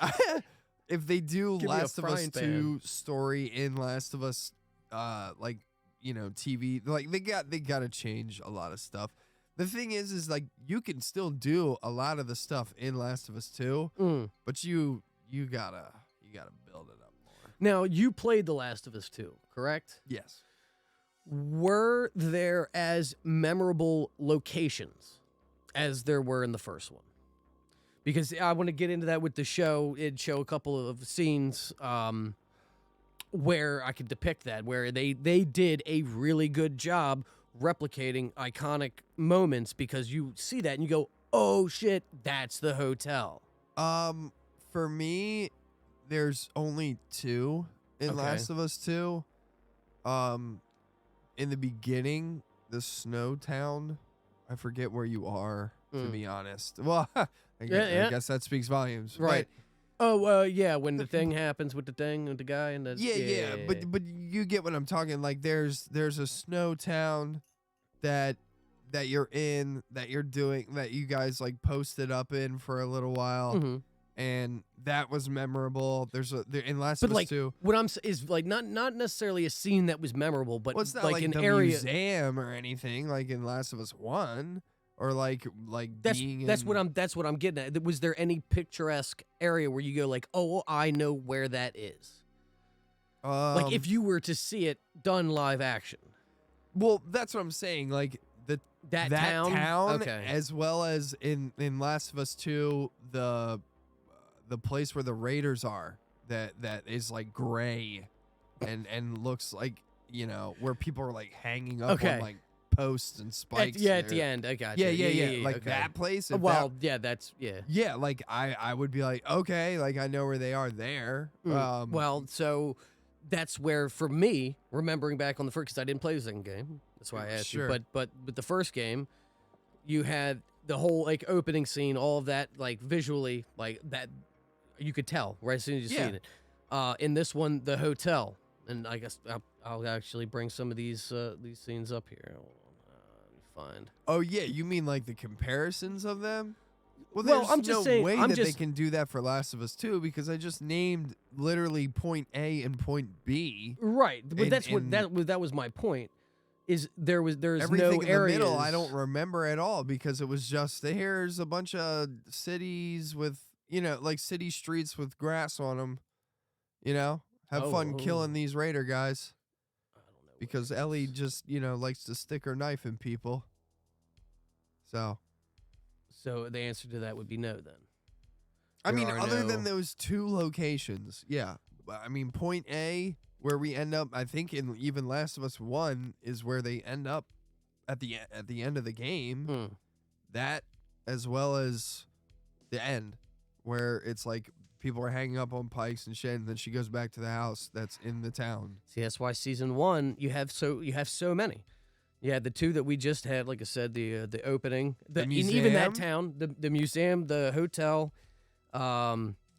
S6: If they do
S2: Give me a
S6: Last of Us
S2: frying
S6: 2 story in Last of Us, TV, like they got to change a lot of stuff. The thing is like you can still do a lot of the stuff in Last of Us 2, but you gotta build it up more.
S2: Now, you played The Last of Us 2, correct?
S6: Yes.
S2: Were there as memorable locations as there were in the first one? Because I want to get into that with the show. It'd show a couple of scenes where I could depict that, where they did a really good job replicating iconic moments, because you see that and you go, oh shit, that's the hotel.
S6: For me, there's only 2 in
S2: Okay.
S6: Last of Us 2. In the beginning, the snow town, I forget where you are, to be honest. Well, I guess that speaks volumes.
S2: Right. Oh, yeah, when the thing happens with the thing, with the guy and the...
S6: Yeah. But you get what I'm talking. Like, there's a snow town that you're in, that you're doing, that you guys, like, posted up in for a little while.
S2: Mhm.
S6: And that was memorable. In Last
S2: But
S6: of Us
S2: like,
S6: 2.
S2: what I'm is like not necessarily a scene that was memorable, but
S6: Well, it's not
S2: like
S6: like
S2: an
S6: the
S2: area.
S6: museum or anything like in Last of Us 1, or like
S2: That's
S6: being
S2: what I'm getting at. Was there any picturesque area where you go like, oh, I know where that is? Like if you were to see it done live action.
S6: Well, that's what I'm saying. Like that town,
S2: Okay.
S6: as well as in Last of Us 2, the place where the Raiders are, that is like gray and looks like, you know, where people are like hanging up on like posts and spikes.
S2: At the end, I got
S6: Yeah,
S2: you.
S6: yeah. Like
S2: okay.
S6: that place.
S2: Well, that's
S6: Yeah, like I would be like, okay, like I know where they are there.
S2: Well, so that's where, for me, remembering back on the first, because I didn't play the second game, that's why I asked
S6: Sure.
S2: you. But with the first game, you had the whole like opening scene, all of that, like visually, like that, you could tell right as soon as you seen it. In this one, the hotel, and I guess I'll actually bring some of these scenes up here. Hold on, let me find.
S6: Oh yeah, you mean like the comparisons of them? Well,
S2: Well,
S6: there's
S2: I'm just
S6: no
S2: saying-
S6: way
S2: I'm
S6: that they
S2: just-
S6: can do that for Last of Us 2, because I just named literally point A and point B.
S2: Right, but
S6: And-
S2: that was my point. Is there's
S6: Everything
S2: no
S6: in
S2: areas.
S6: the middle I don't remember at all, because it was just here's a bunch of cities with, you know, like city streets with grass on them. You know, have fun killing these raider guys.
S2: I don't know.
S6: Because Ellie just, you know, likes to stick her knife in people. So
S2: the answer to that would be no then.
S6: I
S2: There
S6: mean,
S2: are
S6: other than
S2: no-
S6: those 2 locations, yeah. I mean, point A, where we end up, I think in even Last of Us 1 is where they end up at the end of the game. That, as well as the end, where it's like people are hanging up on pikes and shit, and then she goes back to the house that's in the town.
S2: See, that's why season 1 you have so many. You had the 2 that we just had, like I said, the opening, and even that
S6: museum?
S2: town, the museum, the hotel,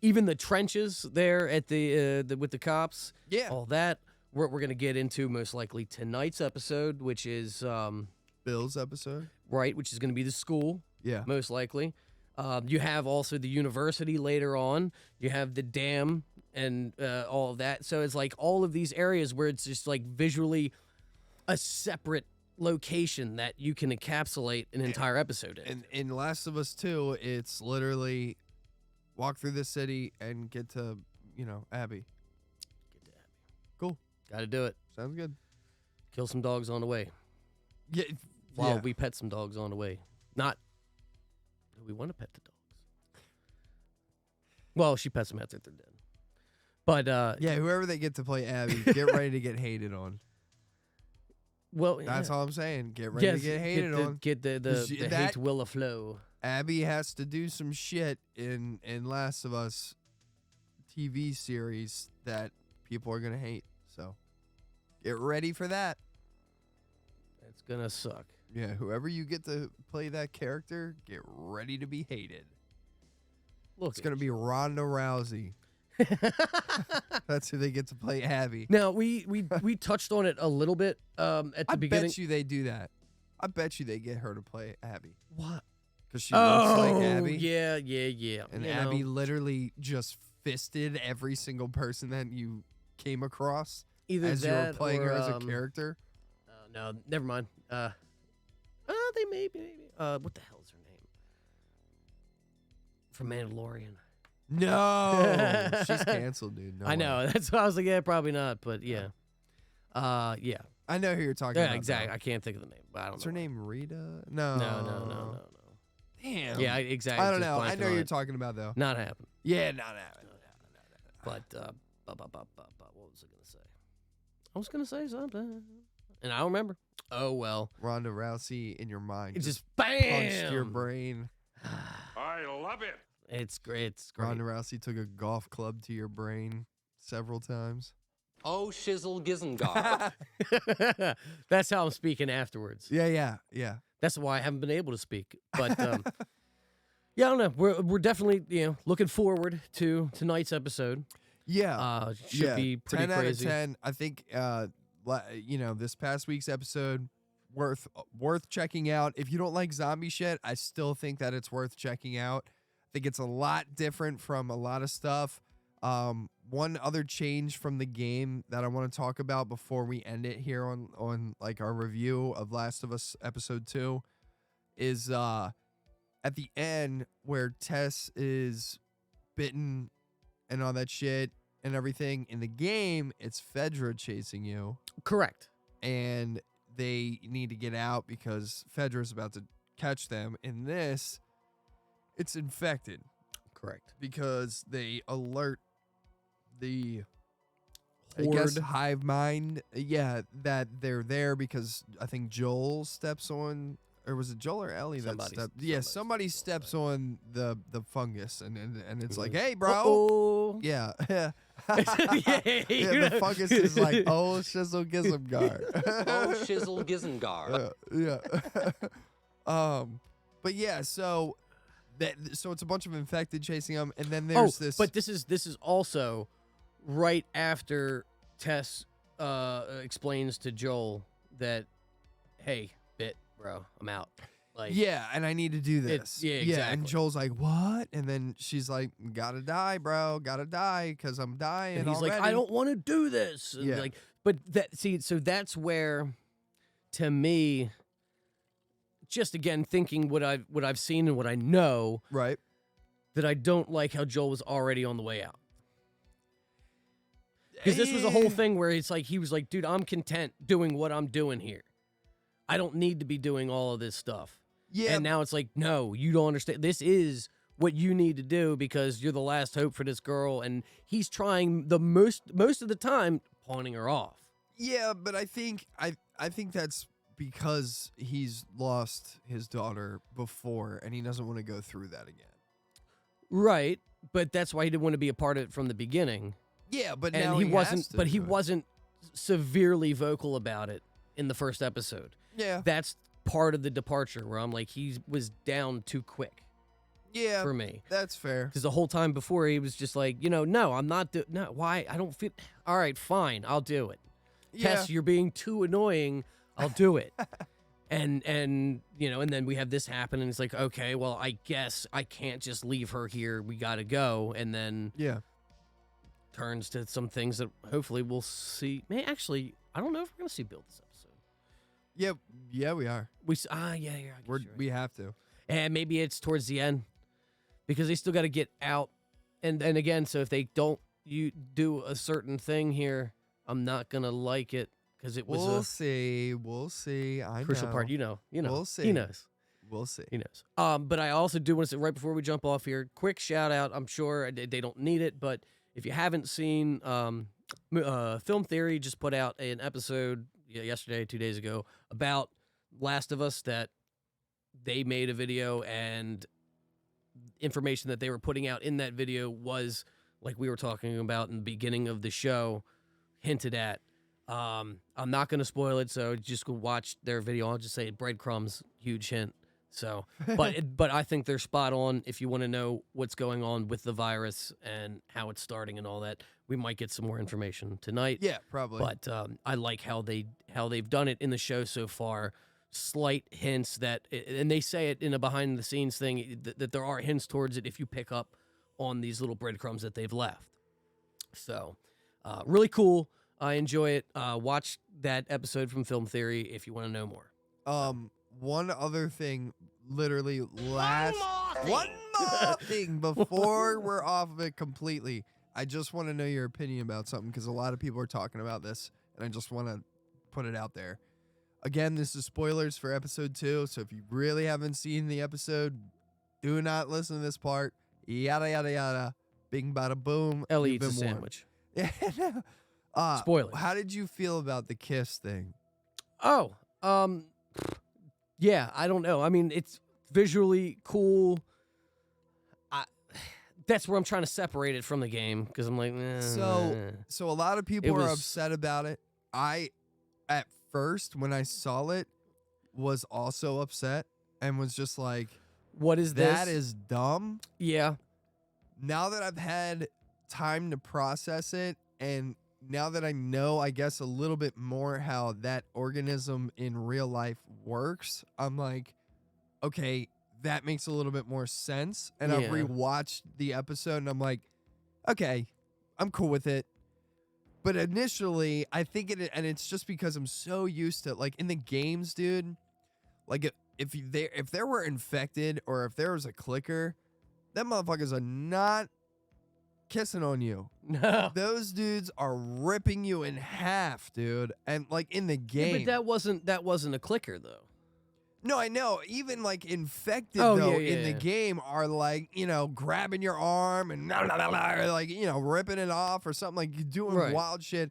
S2: even the trenches there at the with the cops.
S6: Yeah.
S2: All that we're gonna get into most likely tonight's episode, which is
S6: Bill's episode.
S2: right, which is gonna be the school.
S6: Yeah.
S2: Most likely. You have also the university later on. You have the dam and all of that. So it's like all of these areas where it's just like visually a separate location that you can encapsulate an entire episode in.
S6: And in Last of Us 2, it's literally walk through the city and get to, you know, Abby.
S2: Get to Abby.
S6: Cool.
S2: Got to do it.
S6: Sounds good.
S2: Kill some dogs on the way.
S6: Yeah.
S2: Well, we pet some dogs on the way. Not we want to pet the dogs. Well, she pets them after they're dead. But
S6: yeah, whoever they get to play Abby, get ready to get hated on.
S2: well,
S6: That's
S2: yeah.
S6: all I'm saying. Get ready to get hated on.
S2: Get the
S6: 'Cause
S2: hate
S6: that-
S2: will flow.
S6: Abby has to do some shit in Last of Us TV series that people are gonna hate. So get ready for that.
S2: It's gonna suck.
S6: Yeah, whoever you get to play that character, get ready to be hated.
S2: Look,
S6: It's gonna be Ronda Rousey. That's who they get to play Abby.
S2: Now we touched on it a little bit at the
S6: I
S2: beginning.
S6: bet you they do that. I bet you they get her to play Abby.
S2: What?
S6: Because she looks like
S2: Oh,
S6: Abby.
S2: yeah.
S6: And
S2: You
S6: Abby
S2: know,
S6: literally just fisted every single person that you came across
S2: either
S6: as you were
S2: that
S6: playing
S2: or,
S6: her as a character.
S2: No, never mind. They maybe. What the hell is her name? From Mandalorian.
S6: No, she's canceled, dude. No
S2: I
S6: way.
S2: know. That's why I was like, yeah, probably not. But yeah. Yeah.
S6: I know who you're talking
S2: Yeah,
S6: about.
S2: exactly.
S6: though.
S2: I can't think of the name. But I don't
S6: What's
S2: know.
S6: her name? Rita? No.
S2: No.
S6: Damn.
S2: Yeah, exactly.
S6: I don't
S2: just
S6: know. I
S2: blanking
S6: know
S2: on
S6: you're
S2: it.
S6: talking about though.
S2: Not happening.
S6: Yeah, no.
S2: But was I gonna say? I was gonna say something, and I don't remember. Oh well.
S6: Ronda Rousey in your mind
S2: It just
S6: punched
S2: bam.
S6: your brain.
S8: I love it.
S2: It's great. It's great.
S6: Ronda Rousey took a golf club to your brain several times.
S7: Oh, shizzle gizengar.
S2: That's how I'm speaking afterwards.
S6: Yeah.
S2: That's why I haven't been able to speak. But yeah, I don't know. We're definitely looking forward to tonight's episode.
S6: Yeah.
S2: Should be pretty
S6: 10
S2: crazy.
S6: out of 10. I think this past week's episode worth checking out. If you don't like zombie shit, I still think that it's worth checking out. I think it's a lot different from a lot of stuff. One other change from the game that I want to talk about before we end it here on like our review of Last of Us episode 2 is at the end where Tess is bitten and all that shit and everything. In the game, it's Fedra chasing you.
S2: Correct.
S6: And they need to get out because Fedra's about to catch them. In this, it's infected.
S2: Correct.
S6: Because they alert the
S2: Horde.
S6: hive mind. Yeah, that they're there because I think Joel steps on, or was it Joel or Ellie
S2: Somebody-
S6: that stepped? Yeah, somebody steps on the fungus and it's like, hey, bro.
S2: Uh-oh.
S6: Yeah.
S2: Yeah,
S6: The fungus is like, oh, shizzle gizmgar.
S7: Oh, shizzle gizengar.
S6: But yeah, so it's a bunch of infected chasing them, and then there's this.
S2: But this is also right after Tess explains to Joel that, hey, bro, I'm out. Like,
S6: yeah, and I need to do this.
S2: yeah,
S6: And
S2: exactly.
S6: Joel's like, what? And then she's like, gotta die, bro, gotta die, because I'm dying.
S2: and he's
S6: already.
S2: like, I don't want to do this. And
S6: Yeah.
S2: but so that's where, to me, just again thinking what I've seen and what I know,
S6: Right.
S2: that I don't like how Joel was already on the way out. Because this was a whole thing where it's like he was like, dude, I'm content doing what I'm doing here. I don't need to be doing all of this stuff.
S6: Yeah.
S2: And now it's like, no, you don't understand. This is what you need to do because you're the last hope for this girl. And he's trying the most of the time pawning her off.
S6: Yeah, but I think that's because he's lost his daughter before and he doesn't want to go through that again.
S2: Right. But that's why he didn't want to be a part of it from the beginning.
S6: Yeah, but
S2: And
S6: now
S2: he
S6: has
S2: wasn't
S6: to
S2: but he
S6: do it.
S2: wasn't severely vocal about it in the first episode.
S6: Yeah.
S2: That's part of the departure where I'm like, he was down too quick
S6: Yeah.
S2: for me.
S6: That's fair.
S2: Because the whole time before he was just like, no, I'm not no, why? I don't feel all right, fine, I'll do it.
S6: Yeah.
S2: Tess, you're being too annoying. I'll do it. and and then we have this happen and it's like, okay, well, I guess I can't just leave her here. We gotta go. And then
S6: Yeah.
S2: turns to some things that hopefully we'll see. Actually, I don't know if we're gonna see Bill this episode.
S6: Yeah, we are.
S2: Yeah, I guess you're right.
S6: We have to.
S2: And maybe it's towards the end because they still got to get out. And again, so if they don't do a certain thing here, I'm not gonna like it because it was
S6: We'll
S2: a
S6: see. We'll see. I
S2: crucial
S6: know.
S2: part. You know.
S6: We'll see.
S2: He knows.
S6: We'll see.
S2: He knows. But I also do want to say right before we jump off here, quick shout out. I'm sure they don't need it, but if you haven't seen, Film Theory just put out an episode yesterday, 2 days ago, about Last of Us that they made a video, and information that they were putting out in that video was like we were talking about in the beginning of the show, hinted at. I'm not going to spoil it, so just go watch their video. I'll just say breadcrumbs, huge hint. So, but I think they're spot on. If you want to know what's going on with the virus and how it's starting and all that, we might get some more information tonight.
S6: Yeah, probably.
S2: But I like how they've done it in the show so far. Slight hints that, and they say it in a behind the scenes thing that there are hints towards it if you pick up on these little breadcrumbs that they've left. So, really cool. I enjoy it. Watch that episode from Film Theory if you want to know more.
S6: One other thing, literally one more thing before we're off of it completely. I just want to know your opinion about something because a lot of people are talking about this, and I just want to put it out there. Again, this is spoilers for episode 2, so if you really haven't seen the episode, do not listen to this part. Yada, yada, yada. Bing, bada, boom.
S2: Ellie
S6: You've
S2: eats a
S6: been warned.
S2: sandwich. Spoilers.
S6: How did you feel about the kiss thing?
S2: Oh, yeah, I don't know. I mean, it's visually cool. That's where I'm trying to separate it from the game because I'm like,
S6: So a lot of people
S2: It
S6: are
S2: was-
S6: upset about it. I, at first, when I saw it, was also upset and was just like,
S2: what is this?
S6: that is dumb.
S2: Yeah.
S6: Now that I've had time to process it, and now that I know, I guess, a little bit more how that organism in real life works, I'm like, okay, that makes a little bit more sense. And I've
S2: Yeah.
S6: rewatched the episode and I'm like, okay, I'm cool with it. But initially, I think and it's just because I'm so used to, like, in the games, dude, like, if there were infected or if there was a clicker, them motherfuckers are not kissing on you.
S2: No.
S6: Those dudes are ripping you in half, dude. And, like, in the
S2: Yeah,
S6: game.
S2: but that wasn't a clicker though.
S6: No, I know. Even like infected
S2: Oh,
S6: though
S2: yeah,
S6: in the
S2: yeah.
S6: game are like, grabbing your arm and or like, ripping it off or something, like doing
S2: Right.
S6: wild shit.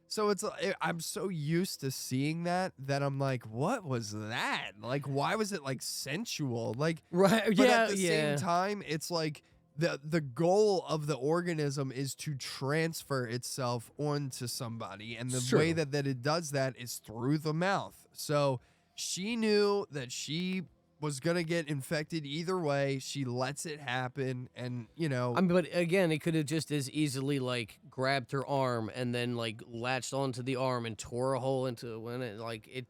S6: So it's I'm so used to seeing that I'm like, what was that? Like, why was it like sensual? Like,
S2: Right.
S6: but
S2: Yeah.
S6: at the same time, it's like the goal of the organism is to transfer itself onto somebody, and the
S2: It's
S6: way
S2: true.
S6: that it does that is through the mouth. So she knew that she was gonna get infected either way. She lets it happen, and
S2: I mean, but again, it could have just as easily like grabbed her arm and then like latched onto the arm and tore a hole into it. Like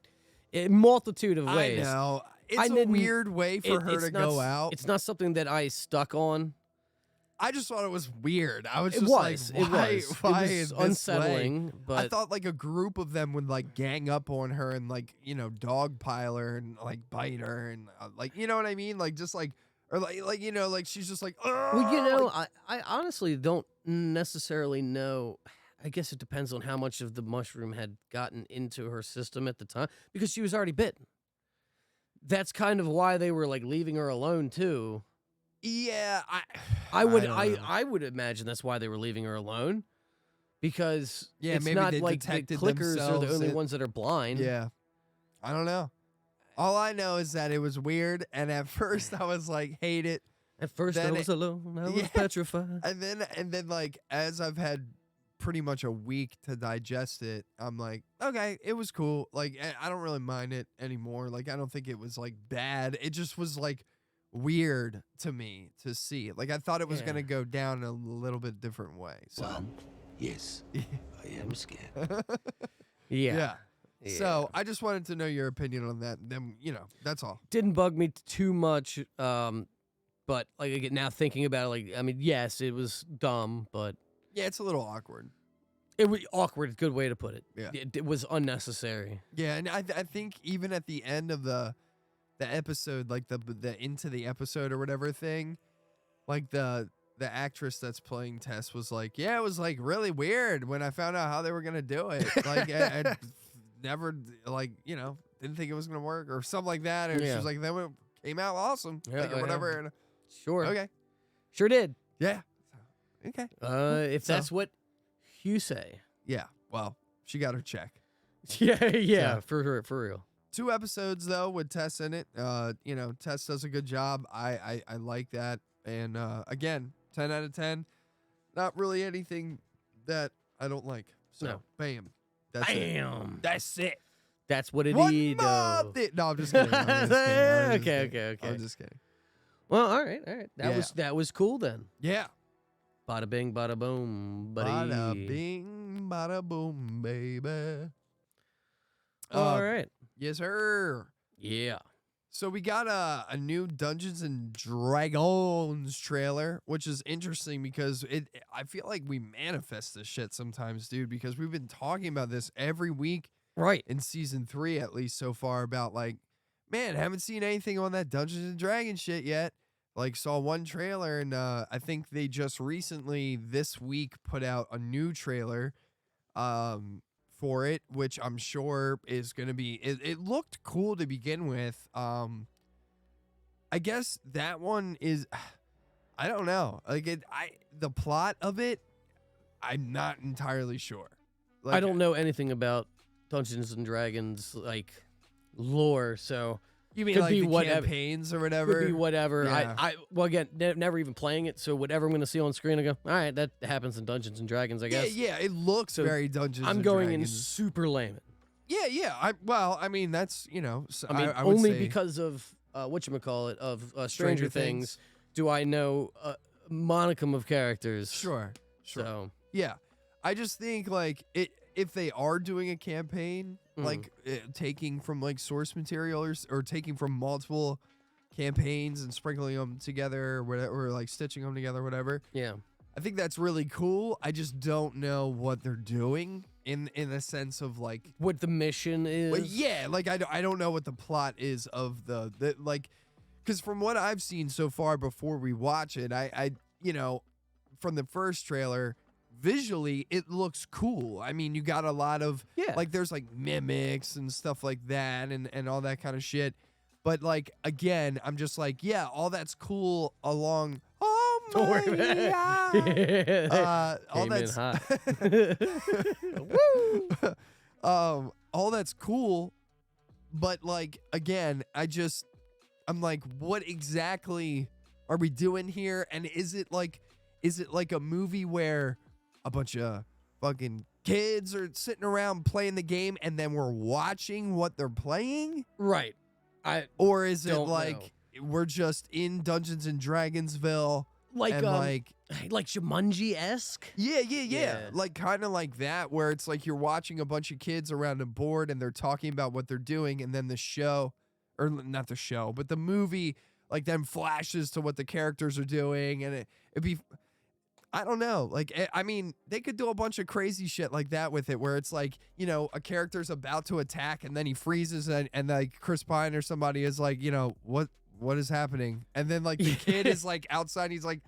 S2: it multitude of ways.
S6: I know it's
S2: I
S6: a
S2: didn't-
S6: weird way for her
S2: it's
S6: to
S2: not
S6: go
S2: s-
S6: out.
S2: It's not something that I stuck on.
S6: I just thought it was weird. I was
S2: It
S6: just
S2: was.
S6: like, why?
S2: It was.
S6: Why
S2: it
S6: in
S2: was
S6: this way?
S2: unsettling.
S6: I
S2: But
S6: thought like a group of them would like gang up on her and like dog pile her and like bite her and like you know what I mean, like just like or like she's just like
S2: well, I honestly don't necessarily know. I guess it depends on how much of the mushroom had gotten into her system at the time because she was already bitten. That's kind of why they were like leaving her alone too.
S6: yeah.
S2: I would
S6: don't know.
S2: I would imagine that's why they were leaving her alone because
S6: Yeah,
S2: it's
S6: maybe
S2: not
S6: they
S2: like the
S6: detected
S2: clickers are the
S6: themselves
S2: only
S6: and-
S2: ones that are blind.
S6: Yeah, I don't know. All I know is that it was weird, and at first I was like, hate it.
S2: At first I
S6: Then
S2: was alone. I was
S6: Yeah.
S2: petrified.
S6: And then like as I've had pretty much a week to digest it, I'm like, okay, it was cool. Like I don't really mind it anymore. Like I don't think it was like bad. It just was like weird to me to see. Like I thought it was
S2: Yeah.
S6: gonna go down a little bit different way. So
S4: Yes, I am scared.
S2: Yeah.
S6: So I just wanted to know your opinion on that. Then that's all.
S2: Didn't bug me too much. But like again, now thinking about it, like I mean, yes, it was dumb, but
S6: Yeah, it's a little awkward.
S2: it was awkward. Good way to put it.
S6: Yeah.
S2: It was unnecessary.
S6: Yeah, and I think even at the end of the episode, like the into the episode or whatever thing, like the actress that's playing Tess was like, yeah, it was like really weird when I found out how they were gonna do it. Like I never like didn't think it was gonna work or something like that. And she
S2: Yeah.
S6: was like, then it came out awesome,
S2: Yeah,
S6: like, or
S2: yeah.
S6: whatever. And,
S2: Sure.
S6: okay,
S2: Sure did.
S6: yeah, okay,
S2: If
S6: So-
S2: that's what you say.
S6: yeah. Well, she got her check.
S2: Yeah,
S6: So-
S2: for real.
S6: 2 episodes though with Tess in it. Tess does a good job. I like that. And again, 10 out of 10. Not really anything that I don't like. So
S2: No.
S6: bam. That's it.
S2: Bam.
S6: That's it.
S2: That's what it
S6: One
S2: is.
S6: more thing. No, I'm just kidding. I'm just kidding. I'm just
S2: Okay,
S6: kidding.
S2: okay.
S6: I'm just kidding.
S2: Well, all right.
S6: Yeah.
S2: That was cool then.
S6: Yeah.
S2: Bada bing, bada boom, buddy.
S6: Bada bing, bada boom, baby.
S2: All right.
S6: Yes, sir.
S2: Yeah.
S6: So we got a new Dungeons and Dragons trailer, which is interesting because I feel like we manifest this shit sometimes, dude, because we've been talking about this every week
S2: Right.
S6: in season 3 at least so far about like, man, haven't seen anything on that Dungeons and Dragons shit yet. Like saw one trailer and I think they just recently this week put out a new trailer for it, which I'm sure is going to be it looked cool to begin with. I guess that one is I don't know. Like the plot of it I'm not entirely sure.
S2: I don't know anything about Dungeons and Dragons like lore, so
S6: You mean
S2: could
S6: like
S2: be
S6: the
S2: whatever.
S6: campaigns or whatever?
S2: Could be whatever.
S6: Yeah.
S2: I well again, never even playing it, so whatever I'm gonna see on screen, I go, all right, that happens in Dungeons and Dragons, I guess.
S6: Yeah, it looks
S2: So
S6: very Dungeons
S2: I'm
S6: and
S2: going in
S6: Dragons.
S2: super layman.
S6: Yeah. I mean, that's,
S2: I mean,
S6: I would
S2: only
S6: say
S2: because of whatchamacallit, of Stranger Things do I know a monicum of characters.
S6: Sure.
S2: So
S6: Yeah. I just think, like, if they are doing a campaign, like, taking from, like, source material or taking from multiple campaigns and sprinkling them together or whatever, or, like, stitching them together or whatever,
S2: yeah.
S6: I think that's really cool. I just don't know what they're doing in the sense of, like,
S2: What the mission is.
S6: well, yeah, like I don't know what the plot is of the like, because from what I've seen so far before we watch it, I from the first trailer, visually it looks cool. I mean, you got a lot of like there's like mimics and stuff like that and all that kind of shit. But like again, I'm just like, yeah, all that's cool along. Oh
S2: Don't worry
S6: my
S2: about it.
S6: God. All
S2: Came in
S6: that's
S2: hot.
S6: all that's cool, but like again, I'm like, what exactly are we doing here? And is it like a movie where a bunch of fucking kids are sitting around playing the game and then we're watching what they're playing?
S2: Right.
S6: Or is it
S2: don't
S6: like we're just in Dungeons and Dragonsville
S2: Like
S6: and
S2: like Jumanji-esque?
S6: Yeah. Like kind of like that, where it's like you're watching a bunch of kids around a board and they're talking about what they're doing, and then the show, or not the show, but the movie, like then flashes to what the characters are doing, and it'd be, I don't know, like I mean, they could do a bunch of crazy shit like that with it, where it's like, you know, a character's about to attack and then he freezes and like Chris Pine or somebody is like, you know, what is happening, and then like the kid is like outside, he's like,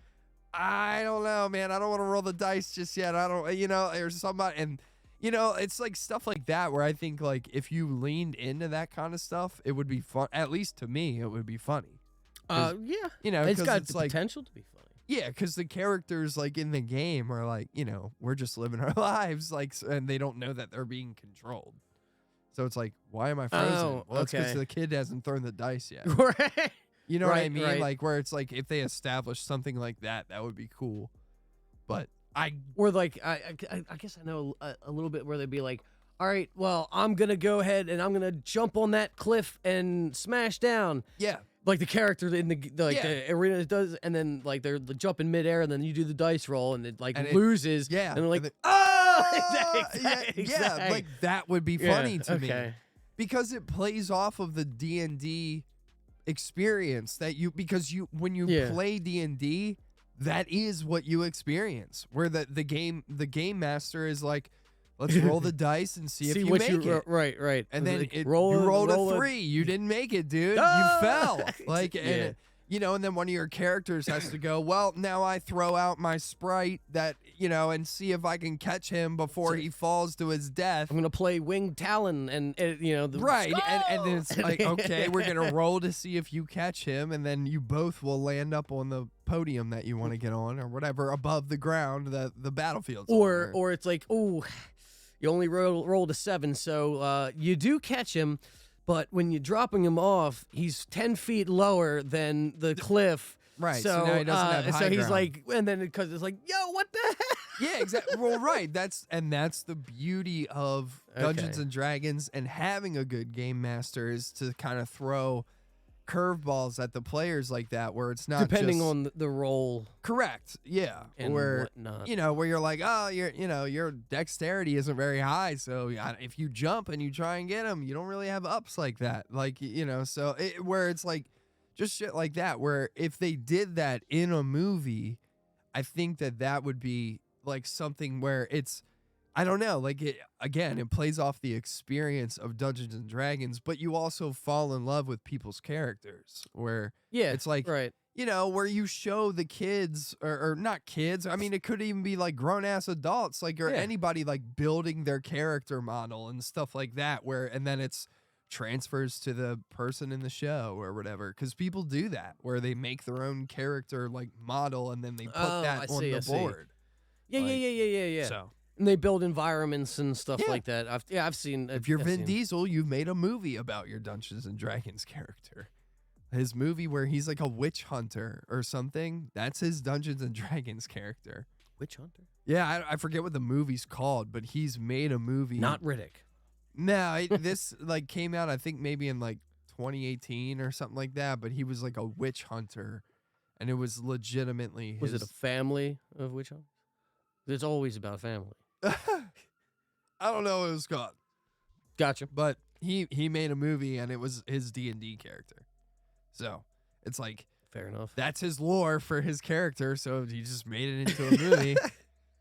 S6: I don't know, man. I don't want to roll the dice just yet. I don't, you know, or somebody, and you know, it's like stuff like that where I think like if you leaned into that kind of stuff, it would be fun. At least to me, it would be funny.
S2: Yeah.
S6: You know,
S2: It's got
S6: it's
S2: the
S6: like,
S2: potential to be funny.
S6: yeah, because the characters like in the game are like, you know, we're just living our lives, like, and they don't know that they're being controlled. So it's like, why am I frozen?
S2: Oh,
S6: Well, it's because
S2: okay.
S6: the kid hasn't thrown the dice yet.
S2: Right.
S6: You know what I
S2: Right,
S6: mean?
S2: right.
S6: Like where it's like if they establish something like that, that would be cool. But
S2: Or like I guess I know a little bit where they'd be like, all right, well, I'm gonna go ahead and I'm gonna jump on that cliff and smash down.
S6: yeah,
S2: Like the character in the
S6: Yeah.
S2: the arena does, and then like they're jump in midair, and then you do the dice roll, and it like
S6: And it-
S2: loses.
S6: yeah,
S2: and they're like,
S6: and
S2: oh,
S6: yeah, like that would be funny to me
S2: okay.
S6: because it plays off of the D&D experience that because when you
S2: Yeah.
S6: play D&D, that is what you experience. Where the game master is like, let's roll the dice and see if you
S2: what
S6: make it.
S2: right.
S6: And then
S2: Like,
S6: you
S2: roll
S6: rolled
S2: roll
S6: a 3. You didn't make it, dude.
S2: Ah!
S6: You fell. Like,
S2: Yeah.
S6: and you know, and then one of your characters has to go, well, now I throw out my sprite that, you know, and see if I can catch him before he falls to his death.
S2: I'm gonna play Winged Talon, and you know the
S6: Right. And then it's like, okay, we're going to roll to see if you catch him. And then you both will land up on the podium that you want to get on or whatever above the ground that the battlefield's on.
S2: or it's like, oh, you only rolled a 7, so you do catch him, but when you're dropping him off, he's 10 feet lower than the cliff.
S6: Right, so now he doesn't have high
S2: so he's
S6: ground.
S2: like, and then because it's like, yo, what the heck?
S6: Yeah, exactly. Well, right. That's the beauty of Dungeons
S2: Okay.
S6: and Dragons and having a good game master is to kind of throw curveballs at the players like that, where it's not
S2: Depending
S6: just,
S2: on the role
S6: correct. Yeah,
S2: and
S6: where
S2: whatnot.
S6: you know where you're like, oh, your dexterity isn't very high, so if you jump and you try and get them, you don't really have ups like that. Like so where it's like just shit like that. Where if they did that in a movie, I think that would be like something where it's, I don't know, like it plays off the experience of Dungeons and Dragons, but you also fall in love with people's characters where
S2: Yeah,
S6: it's like,
S2: right.
S6: where you show the kids or not kids. I mean, it could even be like grown ass adults, like, or
S2: Yeah.
S6: anybody like building their character model and stuff like that, and then it's transfers to the person in the show or whatever. Cause people do that where they make their own character like model and then they put
S2: Oh,
S6: that
S2: I
S6: on
S2: see,
S6: the
S2: I see.
S6: board.
S2: Yeah.
S6: So
S2: And they build environments and stuff
S6: Yeah.
S2: like that. I've seen.
S6: if you're
S2: I've
S6: Vin
S2: seen-
S6: Diesel, you've made a movie about your Dungeons and Dragons character. His movie where he's like a witch hunter or something. That's his Dungeons and Dragons character.
S2: Witch Hunter,
S6: Yeah, I forget what the movie's called, but he's made a movie.
S2: not Riddick.
S6: No, this like came out I think maybe in like 2018 or something like that. But he was like a witch hunter, and it was legitimately.
S2: Was it a family of witch hunters? It's always about family.
S6: I don't know what it was called,
S2: Gotcha.
S6: but he made a movie and it was his D&D character. So it's like
S2: Fair enough.
S6: that's his lore for his character. So he just made it into a movie.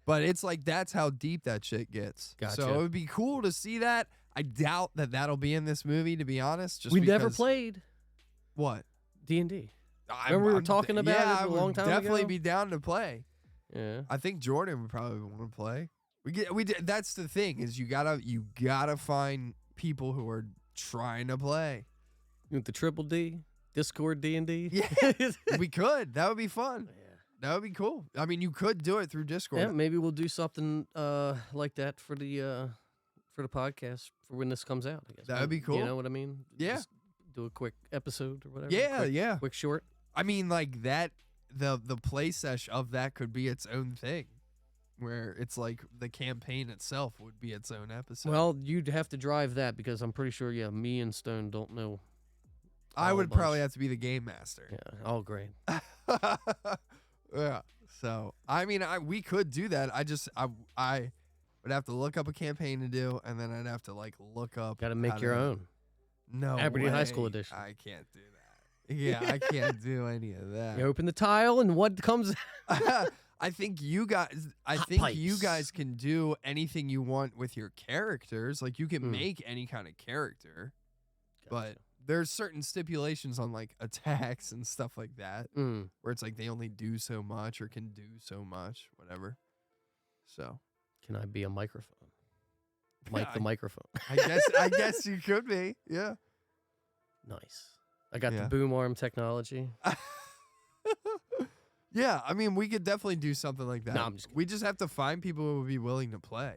S6: But it's like that's how deep that shit gets.
S2: Gotcha.
S6: So it would be cool to see that. I doubt that that'll be in this movie, to be honest. Just
S2: We never
S6: because-
S2: played
S6: What?
S2: D&D.
S6: I'm-
S2: Remember we were
S6: I'm-
S2: talking about
S6: yeah,
S2: it
S6: I
S2: a
S6: would
S2: long time
S6: definitely
S2: ago?
S6: be down to play.
S2: Yeah.
S6: I think Jordan would probably want to play. That's the thing is you gotta find people who are trying to play.
S2: You want the triple D? Discord D&D?
S6: Yeah. We could. That would be fun.
S2: Yeah.
S6: That would be cool. I mean, you could do it through Discord.
S2: Yeah, maybe we'll do something like that for the podcast for when this comes out, I guess.
S6: That would be cool.
S2: You know what I mean?
S6: Yeah.
S2: Just do a quick episode or whatever.
S6: Yeah,
S2: quick,
S6: yeah.
S2: Quick short.
S6: I mean, like that. The play sesh of that could be its own thing, where it's like the campaign itself would be its own episode.
S2: Well, you'd have to drive that because I'm pretty sure, me and Stone don't know.
S6: I
S2: all
S6: would
S2: a bunch.
S6: probably have to be the game master.
S2: Yeah, all great.
S6: Yeah. So I mean, we could do that. I would have to look up a campaign to do, and then I'd have to like look up.
S2: Got to make
S6: how
S2: your
S6: to-
S2: own.
S6: No,
S2: Aberdeen High
S6: way.
S2: School edition.
S6: I can't do that. Yeah, I can't do any of that.
S2: You open the tile and what comes?
S6: I think you guys. I
S2: Hot
S6: think you
S2: pipes.
S6: guys can do anything you want with your characters. Like you can
S2: Mm.
S6: make any kind of character, but there's certain stipulations on like attacks and stuff like that,
S2: Mm.
S6: where it's like they only do so much or can do so much, whatever. So
S2: Can I be a microphone? Mic the microphone.
S6: I guess you could be. Yeah.
S2: Nice. I got
S6: Yeah.
S2: the boom arm technology.
S6: Yeah, I mean, we could definitely do something like that.
S2: No, I'm just kidding.
S6: We just have to find people who would be willing to play.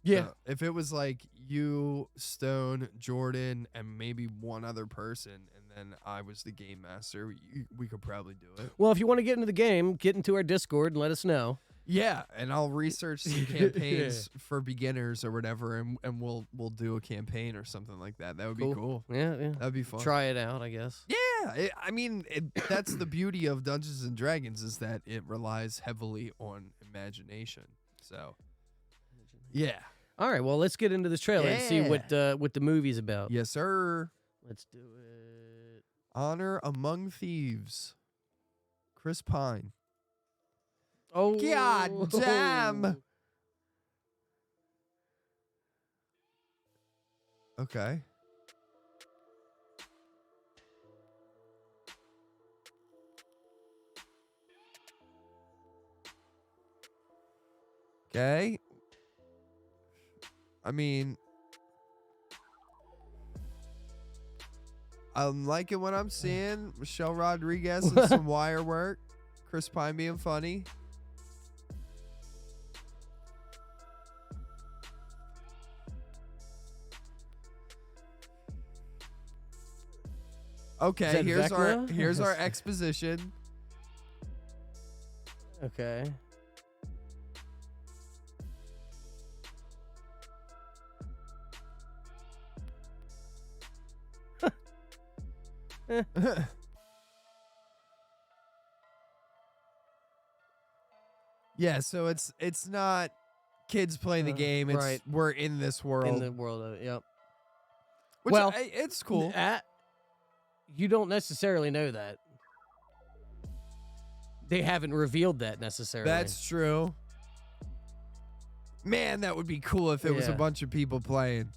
S2: Yeah.
S6: So if it was like you, Stone, Jordan, and maybe one other person, and then I was the game master, we could probably do it.
S2: Well, if you want to get into the game, get into our Discord and let us know.
S6: Yeah, and I'll research some campaigns for beginners or whatever, and we'll do a campaign or something like that. That would be cool.
S2: Yeah.
S6: That'd be fun.
S2: Try it out, I guess.
S6: Yeah, I mean, that's the beauty of Dungeons and Dragons is that it relies heavily on imagination. So, yeah.
S2: All right, well, let's get into this trailer and see what the movie's about.
S6: Yes, sir.
S2: Let's do it.
S6: Honor Among Thieves. Chris Pine.
S2: Oh,
S6: God damn. Okay. Okay. I mean, I'm liking what I'm seeing. Michelle Rodriguez and some wire work. Chris Pine being funny. Okay,
S2: that
S6: here's
S2: Vecna?
S6: our exposition.
S2: Okay.
S6: Yeah, so it's not kids playing the game. It's
S2: right.
S6: we're in this world.
S2: In the world of it, yep.
S6: Which
S2: well,
S6: it's cool.
S2: You don't necessarily know that. They haven't revealed that necessarily.
S6: That's true. Man, that would be cool if it was a
S2: Yeah.
S6: bunch of people playing.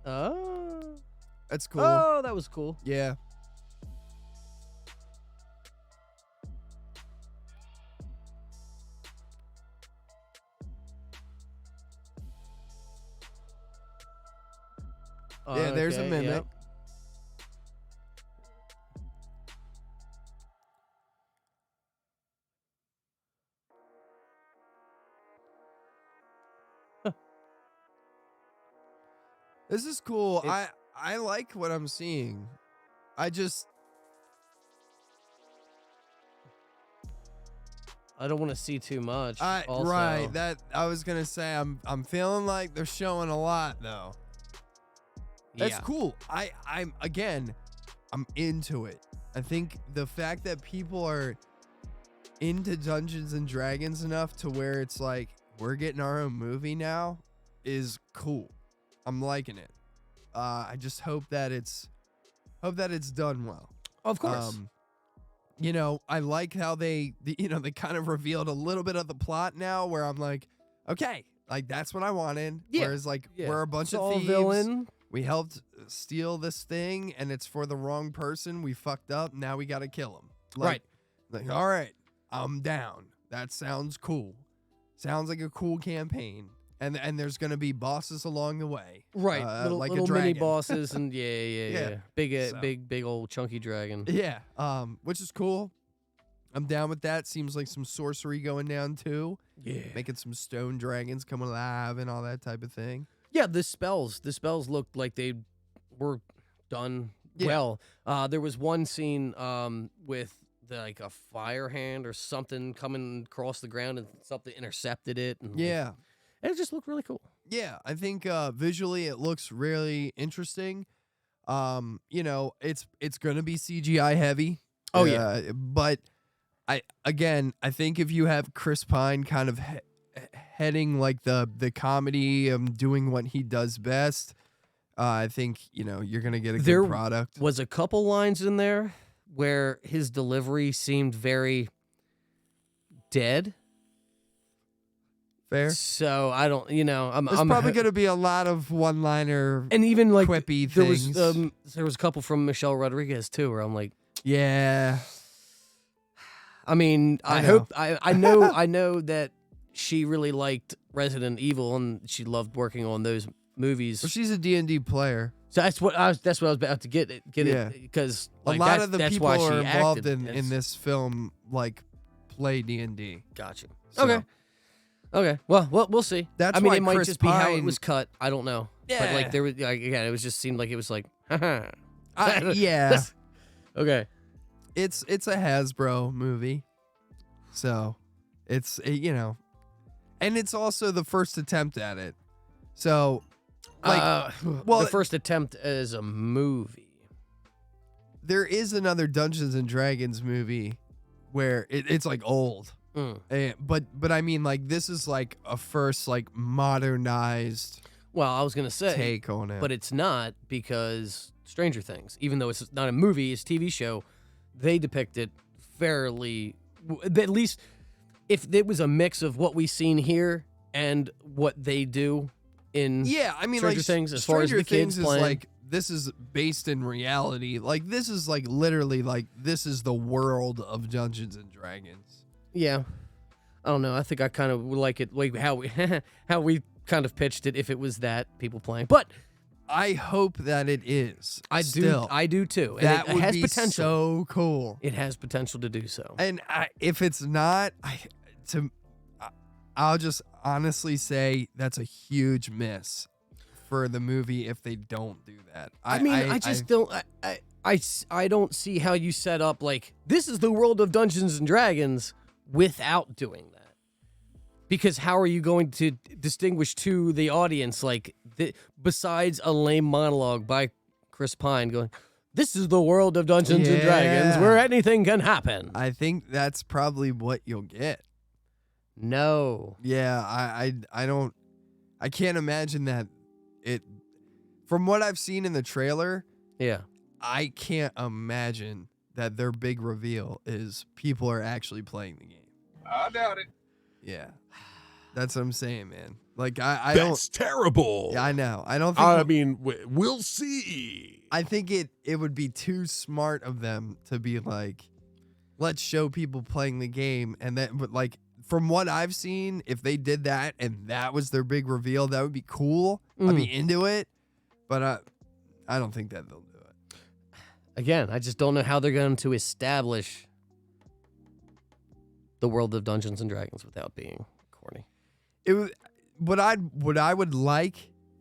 S2: Oh.
S6: That's cool.
S2: Oh, that was cool.
S6: Yeah. Yeah, there's a
S2: Okay,
S6: mimic.
S2: yep.
S6: This is cool. I like what I'm seeing. I
S2: don't want to see too much.
S6: right.
S2: also.
S6: That I was gonna say. I'm feeling like they're showing a lot though. That's
S2: Yeah.
S6: cool. I'm into it. I think the fact that people are into Dungeons and Dragons enough to where it's like we're getting our own movie now is cool. I'm liking it. I just hope that it's done well.
S2: Of course.
S6: I like how they kind of revealed a little bit of the plot now where I'm like, okay, like that's what I wanted.
S2: Yeah.
S6: Whereas like
S2: Yeah.
S6: we're a bunch
S2: It's
S6: of
S2: all
S6: thieves.
S2: villain.
S6: We helped steal this thing and it's for the wrong person. We fucked up. Now we got to kill him.
S2: Right.
S6: Like, all right, I'm down. That sounds cool. Sounds like a cool campaign. And there's going to be bosses along the way.
S2: Right.
S6: Like a
S2: little mini
S6: dragon.
S2: bosses and yeah. Big
S6: So.
S2: big old chunky dragon.
S6: Yeah. Which is cool. I'm down with that. Seems like some sorcery going down too.
S2: Yeah.
S6: Making some stone dragons come alive and all that type of thing.
S2: Yeah, the spells looked like they were done well. There was one scene with like a fire hand or something coming across the ground and something intercepted it. And
S6: Yeah.
S2: it just looked really cool.
S6: Yeah, I think visually it looks really interesting. It's going to be CGI heavy.
S2: Oh, yeah.
S6: But I think if you have Chris Pine kind of heading like the comedy, doing what he does best, I think, you're going to get a good product.
S2: Was a couple lines in there where his delivery seemed very dead.
S6: Fair.
S2: So I don't, I'm
S6: Probably going to be a lot of one-liner
S2: and even like
S6: quippy
S2: there
S6: things.
S2: was there was a couple from Michelle Rodriguez too, where I'm like,
S6: yeah.
S2: I mean,
S6: I
S2: I know that she really liked Resident Evil and she loved working on those movies.
S6: Well, she's a D&D player.
S2: So that's what I was about to get it because
S6: A lot of the
S2: that's
S6: people
S2: why
S6: who are
S2: she
S6: involved
S2: acted
S6: in this film like play D&D.
S2: Gotcha.
S6: So-
S2: Okay. Well, we'll see.
S6: That's
S2: I mean,
S6: why
S2: it might
S6: Chris
S2: just be how it
S6: Pine-
S2: was cut. I don't know. But
S6: Yeah.
S2: like there was again, it was just seemed like it was like, haha.
S6: Yeah.
S2: Okay.
S6: It's a Hasbro movie. So, it's and it's also the first attempt at it. So, like
S2: the first attempt as a movie.
S6: there is another Dungeons and Dragons movie where it's like old. But I mean, like, this is like a first like modernized
S2: Well, I was gonna say
S6: take on it.
S2: but it's not because Stranger Things, even though it's not a movie, it's a TV show, they depict it fairly. At least if it was a mix of what we've seen here and what they do in
S6: yeah, I mean,
S2: Stranger
S6: like
S2: Things, as far as
S6: Stranger
S2: the kids
S6: Things is
S2: playing.
S6: like this is based in reality. Like this is like literally like this is the world of Dungeons and Dragons.
S2: Yeah, I don't know. I think I kind of would like it, like how we how we kind of pitched it. If it was that people playing, but
S6: I hope that it is.
S2: I do too. And
S6: That
S2: it
S6: would
S2: has
S6: be
S2: potential.
S6: so cool.
S2: It has potential to do so.
S6: And if it's not, I'll just honestly say that's a huge miss for the movie if they don't do that.
S2: I don't see how you set up like this is the world of Dungeons and Dragons without doing that. Because how are you going to distinguish to the audience like besides a lame monologue by Chris Pine going, "This is the world of Dungeons and Dragons where anything can happen."
S6: I think that's probably what you'll get.
S2: No.
S6: Yeah, I can't imagine that it. From what I've seen in the trailer,
S2: Yeah.
S6: I can't imagine that their big reveal is people are actually playing the game.
S8: I doubt it.
S6: Yeah, that's what I'm saying, man. Like I don't.
S9: That's terrible.
S6: Yeah, I know. I don't think.
S9: I mean, we'll see.
S6: I think it would be too smart of them to be like, let's show people playing the game, and then, but like from what I've seen, if they did that and that was their big reveal, that would be cool. I'd be into it, but I don't think that they'll do it.
S2: Again, I just don't know how they're going to establish the world of Dungeons and Dragons without being corny.
S6: What I would like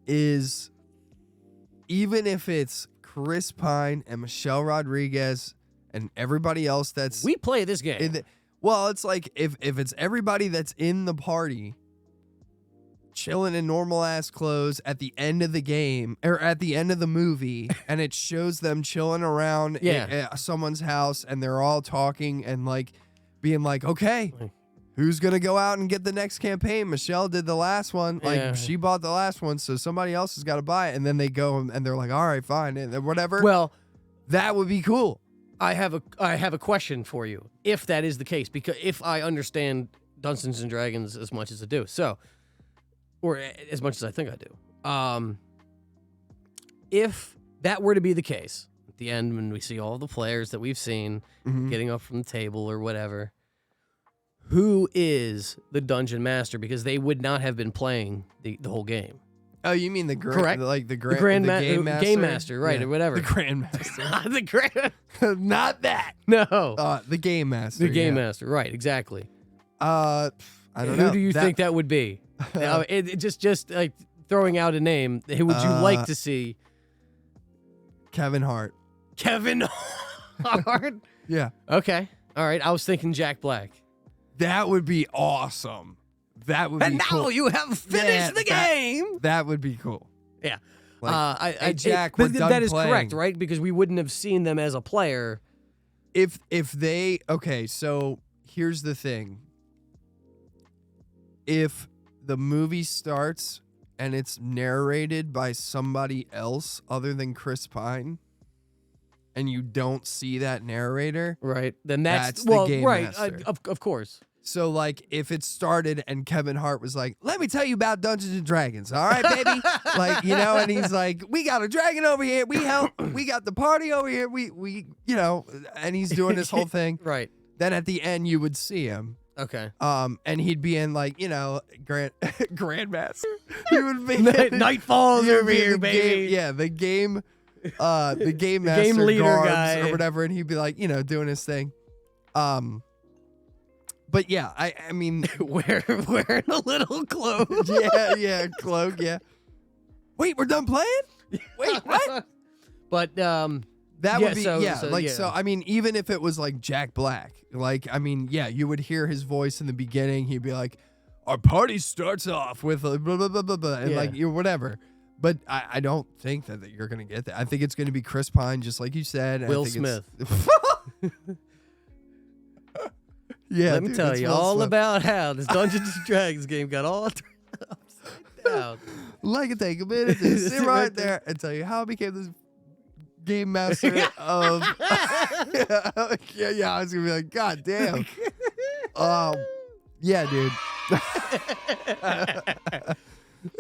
S6: is even if it's Chris Pine and Michelle Rodriguez and everybody else that's
S2: We play this game.
S6: well, it's like if it's everybody that's in the party chilling in normal ass clothes at the end of the game or at the end of the movie and it shows them chilling around at someone's house and they're all talking and like being like, okay, who's gonna go out and get the next campaign? Michelle did the last one, like she bought the last one, so somebody else has got to buy it. And then they go and they're like, all right, fine, and whatever.
S2: Well,
S6: that would be cool.
S2: I have a question for you, if that is the case, because if I understand Dungeons and Dragons as much as I do, or as much as I think I do, if that were to be the case, at the end when we see all the players that we've seen getting up from the table or whatever, who is the dungeon master? Because they would not have been playing the whole game.
S6: Oh, you mean the
S2: Correct.
S6: like the
S2: game
S6: master?
S2: master, right, or whatever.
S6: The grand master.
S2: The grand,
S6: Not that.
S2: no,
S6: The game master.
S2: the game master, right? Exactly.
S6: I don't know.
S2: Who do you think that would be? It just like throwing out a name. Who would you like to see?
S6: Kevin Hart.
S2: Kevin Hart.
S6: Yeah.
S2: Okay. All right. I was thinking Jack Black.
S6: That would be awesome. That would be cool.
S2: You have finished the game.
S6: That would be cool.
S2: Yeah.
S6: Like, hey, Jack,
S2: but
S6: we're done
S2: that is
S6: playing.
S2: correct, right? Because we wouldn't have seen them as a player.
S6: If they okay, so here's the thing. If the movie starts and it's narrated by somebody else other than Chris Pine, and you don't see that narrator,
S2: right? Then that's
S6: the game master.
S2: Of course.
S6: So, like, if it started and Kevin Hart was like, let me tell you about Dungeons and Dragons, all right, baby? Like, you know, and he's like, we got a dragon over here. We got the party over here. We you know, and he's doing this whole thing.
S2: Right.
S6: Then at the end, you would see him.
S2: Okay.
S6: And he'd be in, like, you know, Grandmaster. He would be
S2: Night Falls over here, baby.
S6: The game master
S2: game leader
S6: guards
S2: guy
S6: or whatever, and he'd be like, you know, doing his thing. But yeah, I mean,
S2: wearing a little cloak.
S6: Cloak, yeah. Wait, we're done playing? Wait, what?
S2: But
S6: that would be
S2: so,
S6: so. I mean, even if it was like Jack Black, like I mean, yeah, you would hear his voice in the beginning. He'd be like, "Our party starts off with a blah blah blah blah blah," and like you whatever. But I don't think that you're gonna get that. I think it's gonna be Chris Pine, just like you said.
S2: Will Smith.
S6: Yeah,
S2: let me tell you all about how this Dungeons and Dragons game got all upside down.
S6: Like it take a minute to sit right there and tell you how I became this game master of. I was gonna be like, God damn. Yeah, dude.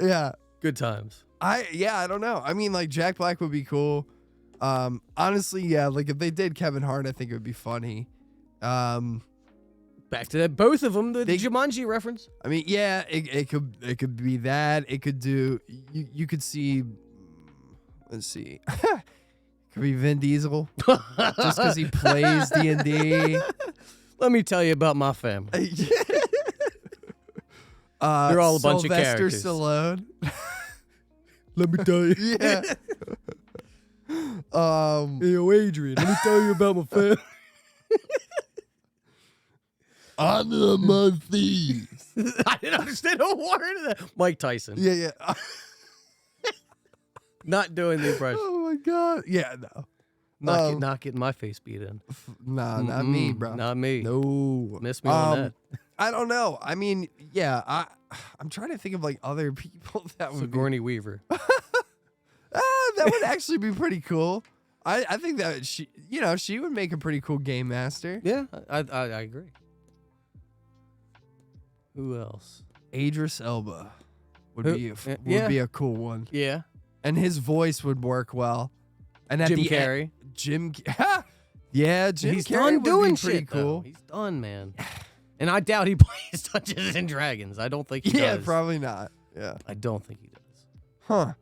S6: Yeah.
S2: Good times.
S6: I don't know. I mean, like Jack Black would be cool. Honestly, yeah. Like if they did Kevin Hart, I think it would be funny.
S2: Back to that, both of them, the Jumanji reference.
S6: I mean, yeah, it could be that. It could do. You could see. Let's see. Could be Vin Diesel, just because he plays D&D.
S2: Let me tell you about my family. They're all a bunch of characters.
S6: Sylvester Stallone.
S2: Let me tell you.
S6: Yeah.
S2: Hey, yo, Adrian, let me tell you about my family.
S9: Honor my thieves.
S2: I didn't understand a word of that. Mike Tyson.
S6: Yeah.
S2: Not doing the impression.
S6: Oh my God. Yeah, no.
S2: Not getting my face beat in.
S6: Nah, not me, bro.
S2: Not me.
S6: No.
S2: Miss me on that.
S6: I don't know. I mean, yeah, I'm trying to think of like other people that would
S2: Sigourney Weaver.
S6: That would actually be pretty cool. I think that she would make a pretty cool game master.
S2: Yeah, I agree. Who else?
S6: Idris Elba would be a cool one.
S2: Yeah.
S6: And his voice would work well. And at
S2: Jim
S6: the
S2: Carrey.
S6: Jim Carrey
S2: He's
S6: Carrey
S2: done
S6: would
S2: doing
S6: be pretty
S2: shit,
S6: cool.
S2: though. He's done, man. And I doubt he plays Dungeons and Dragons. I don't think he does.
S6: Yeah, probably not. Yeah.
S2: I don't think he does.
S6: Huh.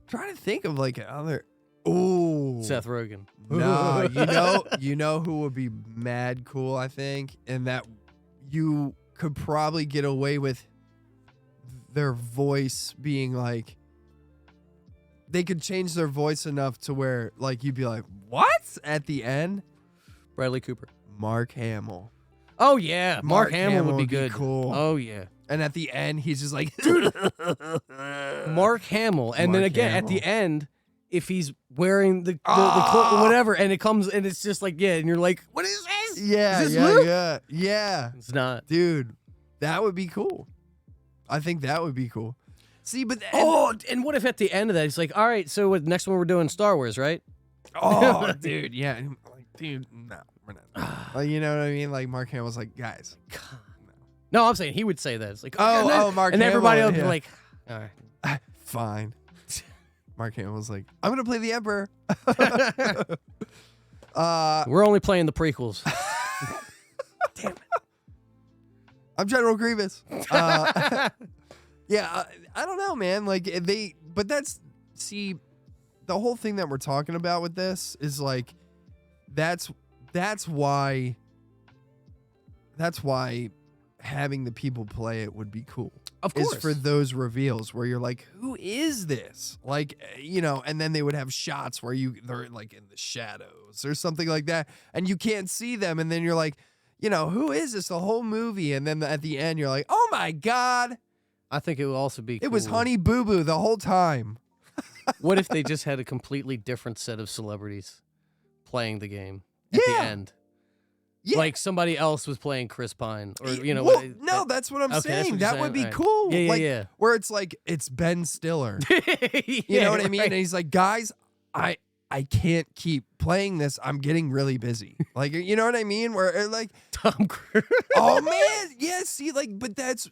S6: Trying to think of like other. Ooh.
S2: Seth Rogen.
S6: No, you know who would be mad cool, I think, and that you could probably get away with their voice being like they could change their voice enough to where like you'd be like, what? At the end,
S2: Bradley Cooper.
S6: Mark Hamill.
S2: Oh yeah, Mark Hamill would be
S6: would be
S2: good.
S6: cool.
S2: Oh yeah,
S6: And at the end, he's just like,
S2: Mark Hamill. And then
S6: Mark
S2: again at the
S6: Hamill.
S2: end, if he's wearing the clo- whatever, and it comes and it's just like and you're like, what is this?
S6: yeah,
S2: Is this
S6: yeah,
S2: Luke?
S6: yeah.
S2: It's not.
S6: Dude, that would be cool. I think that would be cool. See, but
S2: And what if at the end of that he's like, all right, so what, next one we're doing Star Wars, right?
S6: oh, dude, yeah, like, dude, no, we're not. Like, you know what I mean? Like Mark Hamill's like, guys,
S2: No, I'm saying he would say that. It's like,
S6: Oh,
S2: and then-
S6: oh, Mark
S2: and everybody
S6: Hamill,
S2: else would
S6: yeah.
S2: be like, all right.
S6: fine. Mark Hamill's like, I'm gonna play the Emperor.
S2: We're only playing the prequels.
S6: I'm General Grievous. Yeah, I don't know, man. Like but see, the whole thing that we're talking about with this is like, that's why having the people play it would be cool.
S2: Of course.
S6: Is for those reveals where you're like, who is this? Like, and then they would have shots where they're like in the shadows or something like that, and you can't see them, and then you're like, who is this the whole movie? And then at the end, you're like, oh my God,
S2: I think it would also be
S6: it was
S2: cool.
S6: Honey Boo Boo the whole time.
S2: What if they just had a completely different set of celebrities playing the game at the end?
S6: Yeah.
S2: Like somebody else was playing Chris Pine, or
S6: Well, no, that's what I'm
S2: Okay, that's
S6: saying.
S2: what
S6: That
S2: you're
S6: would be
S2: saying.
S6: cool.
S2: Yeah, yeah,
S6: like,
S2: yeah.
S6: Where it's like, it's Ben Stiller. You
S2: Yeah,
S6: know what I mean?
S2: right.
S6: And he's like, guys, I can't keep playing this. I'm getting really busy. Like, you know what I mean? Where like,
S2: Tom Cruise.
S6: oh man, yeah. See, like, but that's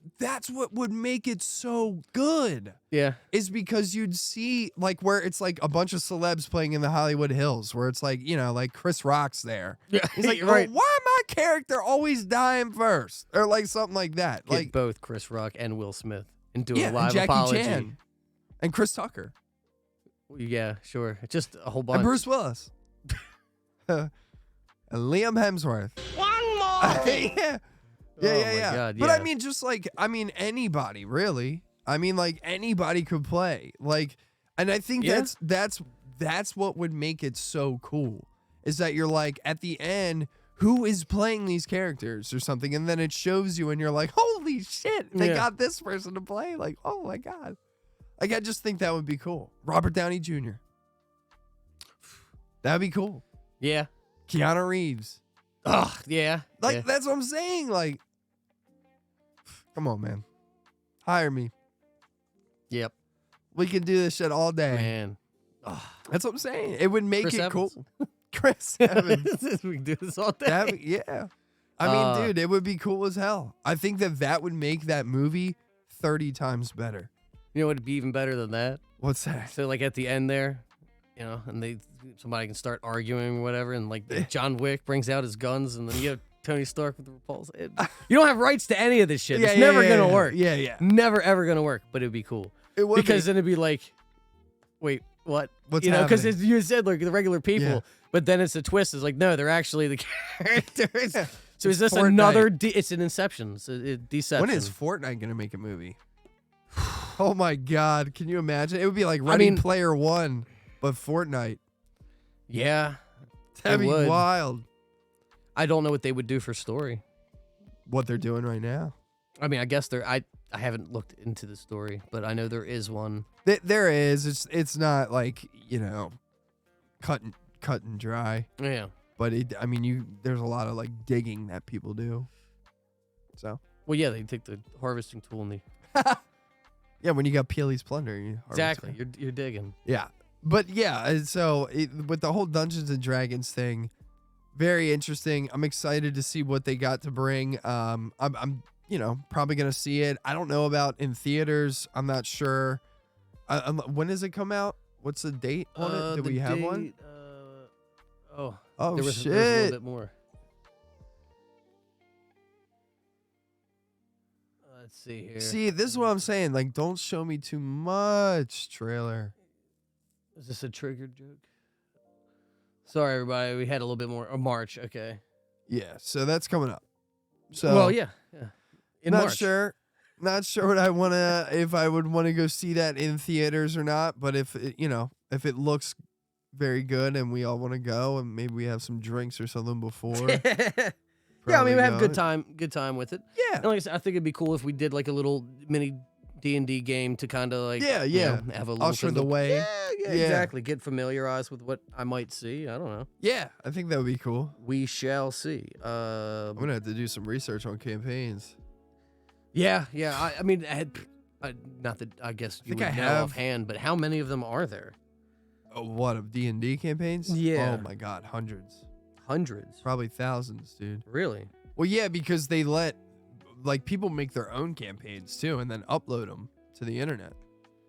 S6: what would make it so good.
S2: Yeah.
S6: Is because you'd see like where it's like a bunch of celebs playing in the Hollywood Hills, where it's like, like Chris Rock's there.
S2: Yeah.
S6: He's like,
S2: right.
S6: oh, why my character always dying first, or like something like that.
S2: Get
S6: Like,
S2: both Chris Rock and Will Smith and do
S6: yeah,
S2: a
S6: and
S2: live
S6: Jackie
S2: apology.
S6: Chan and Chris Tucker
S2: Yeah, sure. Just a whole bunch.
S6: and Bruce Willis and Liam Hemsworth.
S3: One more.
S6: yeah.
S2: Oh my
S6: Yeah.
S2: God,
S6: But I
S2: yeah.
S6: mean, just like, anybody really. I mean, like anybody could play. Like, and I think
S2: Yeah.
S6: that's what would make it so cool. Is that you're like at the end, who is playing these characters or something, and then it shows you, and you're like, holy shit, they
S2: Yeah.
S6: got this person to play. Like, oh my God. Like, I just think that would be cool. Robert Downey Jr. That'd be cool.
S2: Yeah.
S6: Keanu Reeves.
S2: Ugh. Yeah.
S6: Like,
S2: yeah.
S6: that's what I'm saying. Like, come on, man. Hire me.
S2: Yep.
S6: We can do this shit all day.
S2: Man.
S6: That's what I'm saying. It would make
S2: Chris
S6: it
S2: Evans.
S6: cool. Chris Evans.
S2: We can do this all day.
S6: Yeah. I mean, dude, it would be cool as hell. I think that would make that movie 30 times better.
S2: You know what would be even better than that?
S6: What's that?
S2: So like at the end there, and somebody can start arguing or whatever, and like John Wick brings out his guns, and then you have Tony Stark with the repulse. You don't have rights to any of this shit. It's never gonna work.
S6: Yeah.
S2: Never ever gonna work. But it'd be cool.
S6: It would
S2: because
S6: be.
S2: then it'd be like, wait, what?
S6: What's
S2: Because
S6: happening?
S2: you said like the regular people,
S6: Yeah.
S2: but then it's a twist. It's like no, they're actually the characters.
S6: Yeah.
S2: So is this
S6: Fortnite.
S2: another? It's an Inception. It's a deception.
S6: When is Fortnite gonna make a movie? Oh my God! Can you imagine? It would be like Ready
S2: mean-
S6: Player One, but Fortnite.
S2: Yeah,
S6: That'd be
S2: would.
S6: wild.
S2: I don't know what they would do for story.
S6: What they're doing right now.
S2: I mean, I guess I haven't looked into the story, but I know there is one.
S6: There is. It's not like cut and dry.
S2: Yeah.
S6: But there's a lot of like digging that people do. So
S2: Well, yeah, they take the harvesting tool and they
S6: yeah, when you got Peely's plunder, you harvest
S2: exactly.
S6: it.
S2: You're digging.
S6: Yeah, but yeah, and so with the whole Dungeons and Dragons thing, very interesting. I'm excited to see what they got to bring. I'm probably gonna see it. I don't know about in theaters. I'm not sure. When does it come out? What's the date on it? Do we have one?
S2: Oh
S6: Oh
S2: there was a
S6: shit!
S2: little bit more. Let's see here.
S6: See, this is what I'm saying. Like, don't show me too much trailer.
S2: Is this a triggered joke? Sorry, everybody. We had a little bit more. March. Okay.
S6: Yeah, so that's coming up. So
S2: Well, yeah. In
S6: not
S2: March.
S6: sure. Not sure what I wanna if I would want to go see that in theaters or not. But if it, if it looks very good and we all want to go and maybe we have some drinks or something before.
S2: Yeah, I mean, we have
S6: go.
S2: good time with it.
S6: Yeah.
S2: And like I said, I think it'd be cool if we did like a little mini D&D game to kind of like
S6: Yeah,
S2: you
S6: yeah.
S2: know, have a little
S6: Usher the way.
S2: Yeah,
S6: Yeah.
S2: exactly. Get familiarized with what I might see. I don't know.
S6: Yeah, I think that would be cool.
S2: We shall see.
S6: I'm gonna have to do some research on campaigns.
S2: Yeah. I mean, not that I guess you
S6: think
S2: would
S6: I
S2: know
S6: have-
S2: offhand, but how many of them are there?
S6: What, of D&D campaigns?
S2: Yeah.
S6: Oh my god, hundreds.
S2: Hundreds.
S6: Probably thousands, dude.
S2: Really?
S6: Well, yeah, because they let like people make their own campaigns too and then upload them to the internet.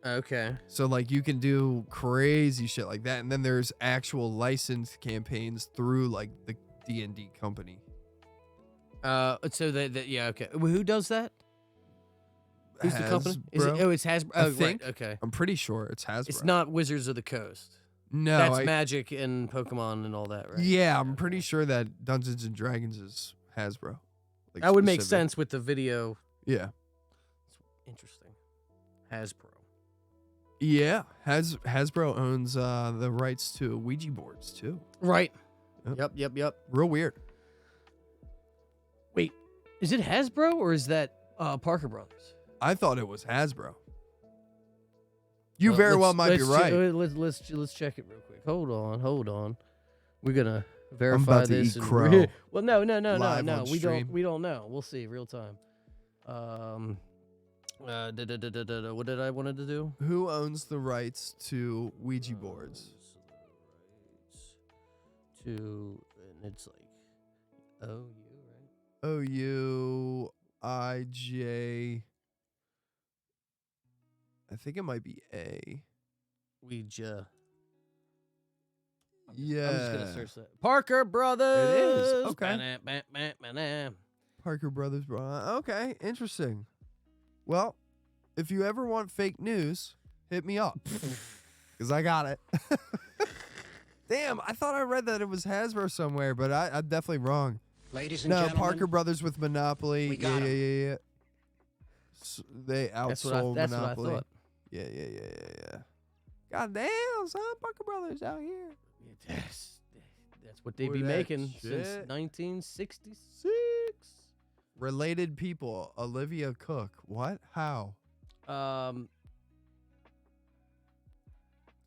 S2: Okay.
S6: So like you can do crazy shit like that, and then there's actual licensed campaigns through like the D&D company.
S2: So that yeah, okay. Well, who does that? Who's the company? Is it,
S6: Hasbro?
S2: oh, it's Hasbro.
S6: I
S2: Oh,
S6: think.
S2: right. Okay.
S6: I'm pretty sure it's Hasbro.
S2: It's not Wizards of the Coast.
S6: No,
S2: That's Magic and Pokemon and all that, right?
S6: Yeah, I'm pretty sure that Dungeons and Dragons is Hasbro. Like,
S2: That would make
S6: specific.
S2: sense with the video.
S6: Yeah.
S2: Interesting. Hasbro.
S6: Yeah, Hasbro owns the rights to Ouija boards too.
S2: Right.
S6: Yep.
S2: Yep.
S6: Real weird.
S2: Wait, is it Hasbro or is that Parker Brothers?
S6: I thought it was Hasbro. You
S2: Well,
S6: very well
S2: let's-
S6: might be
S2: let's
S6: right.
S2: Let's check it real quick. Hold on. We're gonna verify
S6: about to
S2: this.
S6: eat
S2: and-
S6: crow.
S2: Well, no.
S6: Live on
S2: We
S6: stream.
S2: don't know. We'll see real time. What did I wanted to do?
S6: Who owns the rights to Ouija boards?
S2: And it's like OU, right?
S6: OUIJ. I think it might be A.
S2: Ouija.
S6: Yeah.
S2: I'm just gonna search that. Parker Brothers.
S6: Okay. Parker Brothers. Okay, interesting. Well, if you ever want fake news, hit me up. Because I got it. Damn, I thought I read that it was Hasbro somewhere, but I'm definitely wrong.
S4: Ladies and
S6: No,
S4: gentlemen,
S6: Parker Brothers with Monopoly.
S4: We got 'em.
S6: Yeah. They outsold
S2: That's what I
S6: Monopoly.
S2: thought.
S6: Yeah. God damn, son, Parker Brothers out here.
S2: That's what they
S6: Boy,
S2: be
S6: that
S2: making
S6: shit.
S2: since 1966.
S6: Related people, Olivia Cook. What? How?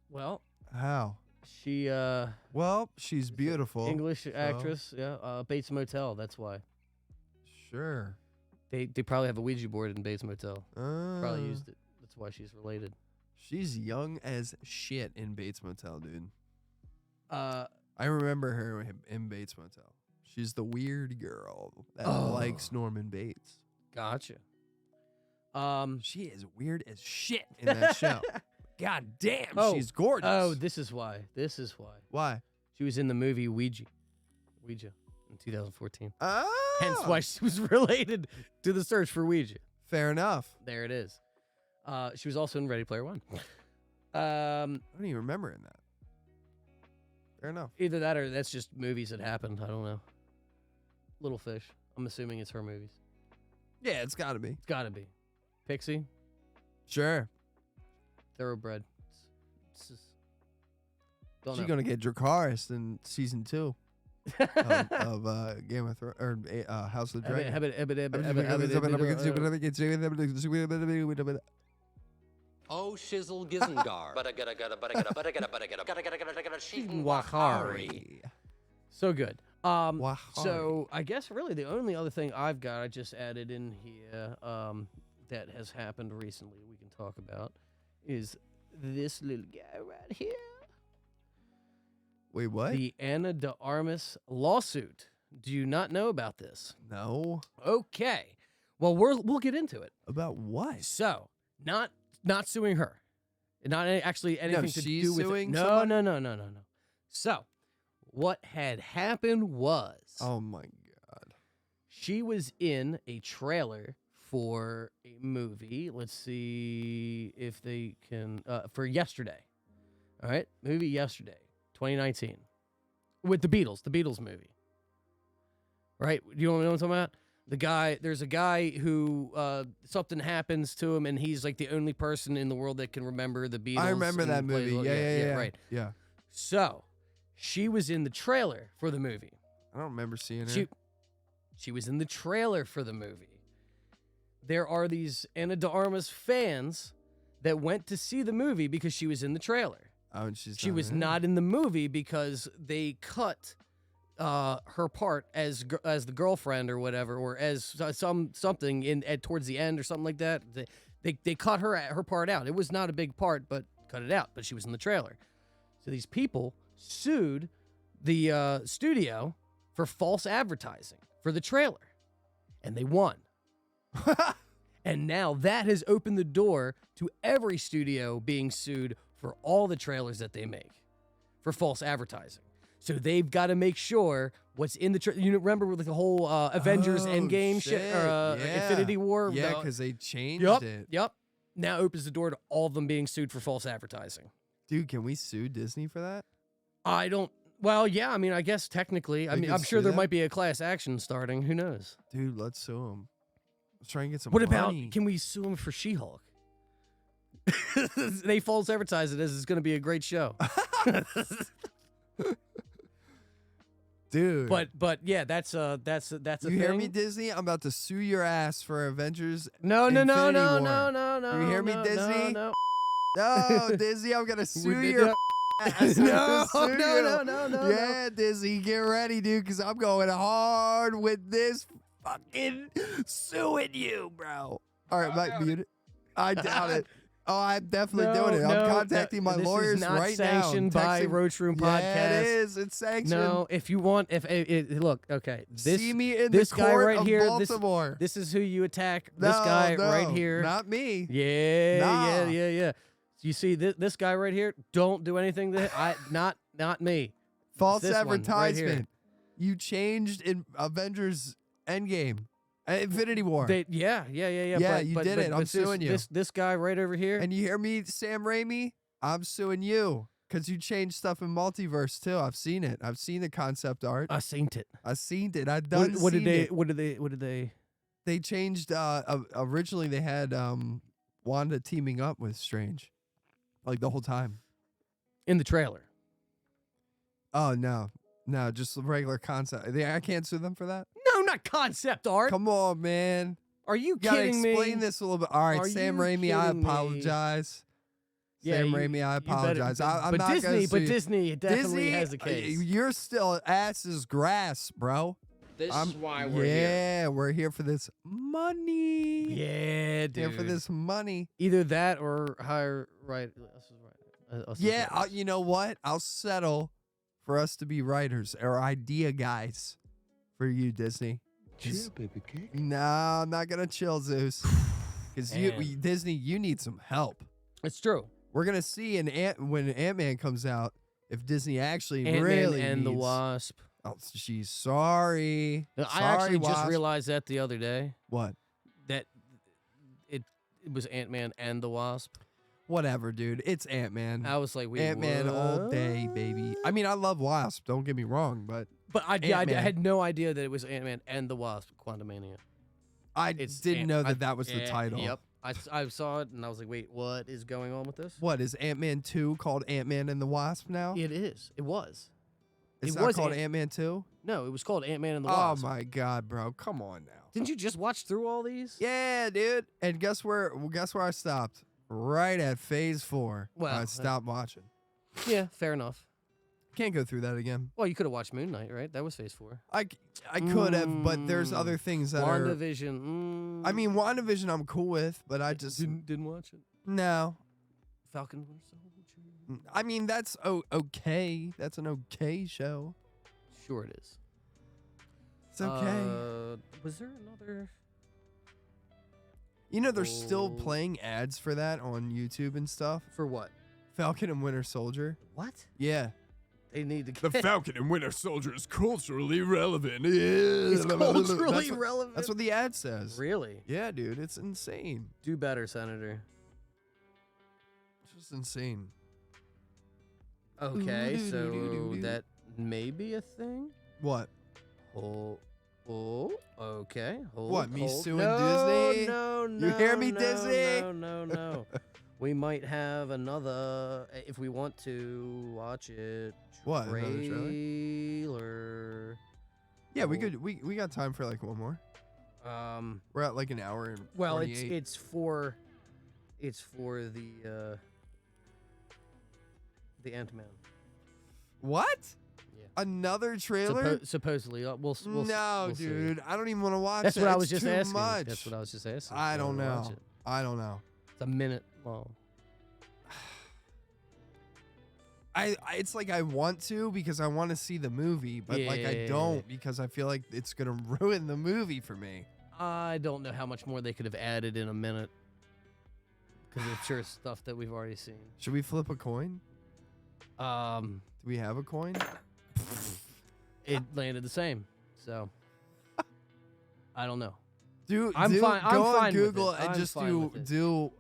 S2: Well,
S6: How?
S2: she
S6: Well, she's beautiful.
S2: English actress, yeah. Bates Motel. That's why
S6: Sure.
S2: they probably have a Ouija board in Bates Motel. Probably
S6: Uh,
S2: used it. That's why she's related.
S6: She's young as shit in Bates Motel, dude.
S2: Uh,
S6: I remember her in Bates Motel. She's the weird girl that
S2: Oh.
S6: likes Norman Bates.
S2: gotcha.
S6: She is weird as shit in that show. God damn,
S2: Oh.
S6: she's gorgeous.
S2: Oh, this is why.
S6: Why?
S2: She was in the movie Ouija in 2014.
S6: Oh,
S2: Hence why she was related to the search for Ouija.
S6: fair enough.
S2: There it is. She was also in Ready Player One.
S6: I don't even remember in that. Fair enough.
S2: Either that or that's just movies that happened. I don't know. Little Fish. I'm assuming it's her movies.
S6: Yeah, it's got to be.
S2: It's got to be. Pixie.
S6: Sure.
S2: Thoroughbred. It's just, don't
S6: She's
S2: know.
S6: gonna get Dracarys in season 2 of Game of Thrones or House of the Dragon.
S7: Oh, shizzle gizengar.
S2: Wakari. So good.
S6: Wahari.
S2: So I guess really the only other thing I've got, I just added in here, that has happened recently we can talk about is this little guy right here.
S6: Wait, what?
S2: The Ana de Armas lawsuit. Do you not know about this?
S6: No.
S2: Okay. Well, we'll get into it.
S6: About what?
S2: So, not suing her. Not actually anything to
S6: she's
S2: do with
S6: suing
S2: it. No,
S6: someone?
S2: no. So, what had happened was
S6: Oh my god.
S2: she was in a trailer for a movie. Let's see if they can for Yesterday. All right? Movie Yesterday, 2019. With the Beatles movie. Right? Do you know what I'm talking about? There's a guy who something happens to him, and he's like the only person in the world that can remember the Beatles.
S6: I remember
S2: and
S6: that
S2: plays-
S6: movie. Yeah,
S2: right.
S6: Yeah.
S2: So, she was in the trailer for the movie.
S6: I don't remember seeing her.
S2: She was in the trailer for the movie. There are these Ana de Armas fans that went to see the movie because she was in the trailer.
S6: Oh, and
S2: She was not in the movie because they cut her part as the girlfriend or whatever, or as something towards the end or something like that. They cut her part out. It was not a big part, but cut it out. But she was in the trailer. So these people sued the studio for false advertising for the trailer, and they won. And now that has opened the door to every studio being sued for all the trailers that they make for false advertising. So they've got to make sure what's in the trailer. You remember with the whole Avengers Endgame shit, or Infinity War?
S6: Yeah, because they changed it.
S2: Yep. Now opens the door to all of them being sued for false advertising.
S6: Dude, can we sue Disney for that?
S2: I don't. Well, yeah. I mean, I guess technically. I mean, I'm sure there might be a class action starting. Who knows?
S6: Dude, let's sue them. Let's try and get some
S2: What
S6: money.
S2: about? Can we sue them for She-Hulk? They false advertise it as it's going to be a great show.
S6: Dude.
S2: But yeah, that's a
S6: You
S2: thing.
S6: hear me, Disney? I'm about to sue your ass for Avengers.
S2: No.
S6: Infinity War.
S2: You
S6: hear me, Disney?
S2: No.
S6: No, Disney, I'm gonna sue
S2: did
S6: your
S2: not-
S6: ass.
S2: No,
S6: Sue you.
S2: no.
S6: Yeah, Disney, get ready, dude, because I'm going hard with this fucking suing you, bro. All right, Mike, mute it. I doubt it. Oh, I'm definitely doing it. I'm contacting my lawyers
S2: this is not
S6: right now.
S2: sanctioned by Roach Room
S6: Yeah,
S2: Podcast.
S6: it is. It's sanctioned.
S2: No, if you want, look, okay.
S6: See me in
S2: this
S6: the
S2: guy
S6: court
S2: right
S6: of
S2: here.
S6: Baltimore.
S2: This is who you attack.
S6: No,
S2: This guy
S6: no,
S2: right here.
S6: Not me.
S2: Yeah,
S6: Nah.
S2: yeah. You see this guy right here? Don't do anything to him. Not me.
S6: False
S2: This one right
S6: advertisement.
S2: here.
S6: You changed in Avengers Endgame. Infinity War.
S2: Yeah.
S6: Yeah, you did it. I'm suing you.
S2: This guy right over here.
S6: And you hear me, Sam Raimi? I'm suing you. Because you changed stuff in multiverse too. I've seen it. I've seen the concept art.
S2: I seen it.
S6: I've seen it. I've done
S2: What did
S6: seen
S2: they?
S6: it.
S2: What did they?
S6: They changed originally they had Wanda teaming up with Strange. Like the whole time.
S2: In the trailer.
S6: Oh no. No, just the regular concept. I can't sue them for that?
S2: No, not concept art.
S6: Come on, man.
S2: Are you
S6: You gotta
S2: kidding me?
S6: explain this a little bit. All right,
S2: Are
S6: Sam
S2: you
S6: Raimi, I
S2: kidding me?
S6: apologize.
S2: Yeah,
S6: Sam
S2: you-
S6: Raimi, I
S2: you better-
S6: apologize. I'm
S2: but
S6: not
S2: Disney,
S6: gonna sue you.
S2: Disney definitely
S6: Disney,
S2: has a case.
S6: You're still ass is grass, bro.
S7: This
S6: I'm-
S7: is why we're here.
S6: Yeah, we're here for this money.
S2: Yeah, dude.
S6: Here for this money.
S2: Either that or hire right.
S6: Yeah, you know what? I'll settle for us to be writers or idea guys for you, Disney.
S4: Chill, baby cake.
S6: No, I'm not gonna chill, Zeus. Because
S2: Man.
S6: Disney, you need some help.
S2: It's true.
S6: We're gonna see when Ant-Man comes out if Disney actually
S2: Ant-Man
S6: really
S2: and the
S6: needs-
S2: Wasp.
S6: Oh, geez, sorry.
S2: I actually just
S6: Wasp.
S2: realized that the other day
S6: What?
S2: that it was Ant-Man and the Wasp.
S6: Whatever, dude. It's Ant-Man.
S2: I was like, wait,
S6: Ant-Man all
S2: what?
S6: day, baby. I mean, I love Wasp. Don't get me wrong, but
S2: But I
S6: Ant-Man.
S2: had no idea that it was Ant-Man and the Wasp. Quantumania.
S6: I
S2: It's
S6: didn't know that was the
S2: yeah,
S6: title.
S2: Yep. I saw it and I was like, wait, what is going on with this?
S6: What is Ant-Man 2 called Ant-Man and the Wasp now?
S2: It is. It was.
S6: It's
S2: it
S6: not
S2: was
S6: called Ant-Man 2?
S2: No, it was called Ant-Man and the
S6: Oh
S2: Wasp.
S6: my god, bro. Come on now.
S2: Didn't you just watch through all these?
S6: Yeah, dude. And guess where I stopped? Right at phase 4.
S2: Well,
S6: I stopped watching.
S2: Yeah, fair enough.
S6: Can't go through that again.
S2: Well, you could have watched Moon Knight, right? That was Phase 4.
S6: I could have, but there's other things that are.
S2: WandaVision.
S6: I mean, WandaVision I'm cool with, but I just
S2: didn't watch it.
S6: no.
S2: Falcon Winter Soldier.
S6: I mean, that's okay. That's an okay show.
S2: Sure, it is.
S6: It's okay.
S2: Was there another?
S6: You know, they're still
S2: Oh.
S6: playing ads for that on YouTube and stuff.
S2: For what?
S6: Falcon and Winter Soldier.
S2: What?
S6: Yeah.
S2: They need to.
S9: The Falcon and Winter Soldier is culturally relevant.
S2: It's culturally
S6: That's what-
S2: relevant.
S6: That's what the ad says.
S2: Really?
S6: Yeah, dude, it's insane.
S2: Do better, Senator.
S6: It's just insane.
S2: Okay, so
S6: Ooh-doo-doo-doo-doo-doo.
S2: that may be a thing.
S6: What?
S2: Oh. Okay. Hold,
S6: What, me
S2: hold.
S6: suing
S2: no,
S6: Disney?
S2: No, no,
S6: You hear me,
S2: no,
S6: Disney?
S2: No. We might have another, if we want to watch it.
S6: What, another trailer?
S2: Trailer.
S6: Yeah, we could. We got time for like one more. We're at like an hour and
S2: Well,
S6: 48.
S2: it's for the Ant-Man.
S6: What?
S2: Yeah.
S6: Another trailer?
S2: Supposedly, we'll
S6: no,
S2: we'll see.
S6: dude. I don't even want to watch
S2: That's
S6: that.
S2: what I
S6: It's
S2: was just
S6: too
S2: asking.
S6: much.
S2: That's what I was just asking.
S6: I
S2: So
S6: don't
S2: we'll watch
S6: know.
S2: it.
S6: I don't know.
S2: It's a minute long.
S6: It's like I want to because I want to see the movie, but like I
S2: Yeah.
S6: don't because I feel like it's gonna ruin the movie for me.
S2: I don't know how much more they could have added in a minute. Because I'm sure it's stuff that we've already seen.
S6: Should we flip a coin?
S2: Do
S6: Do we have a coin?
S2: It landed the same. So I don't know.
S6: I'm
S2: fine-
S6: Go
S2: I'm
S6: on
S2: fine with
S6: Google
S2: it.
S6: and
S2: I'm
S6: just
S2: fine with it.
S6: do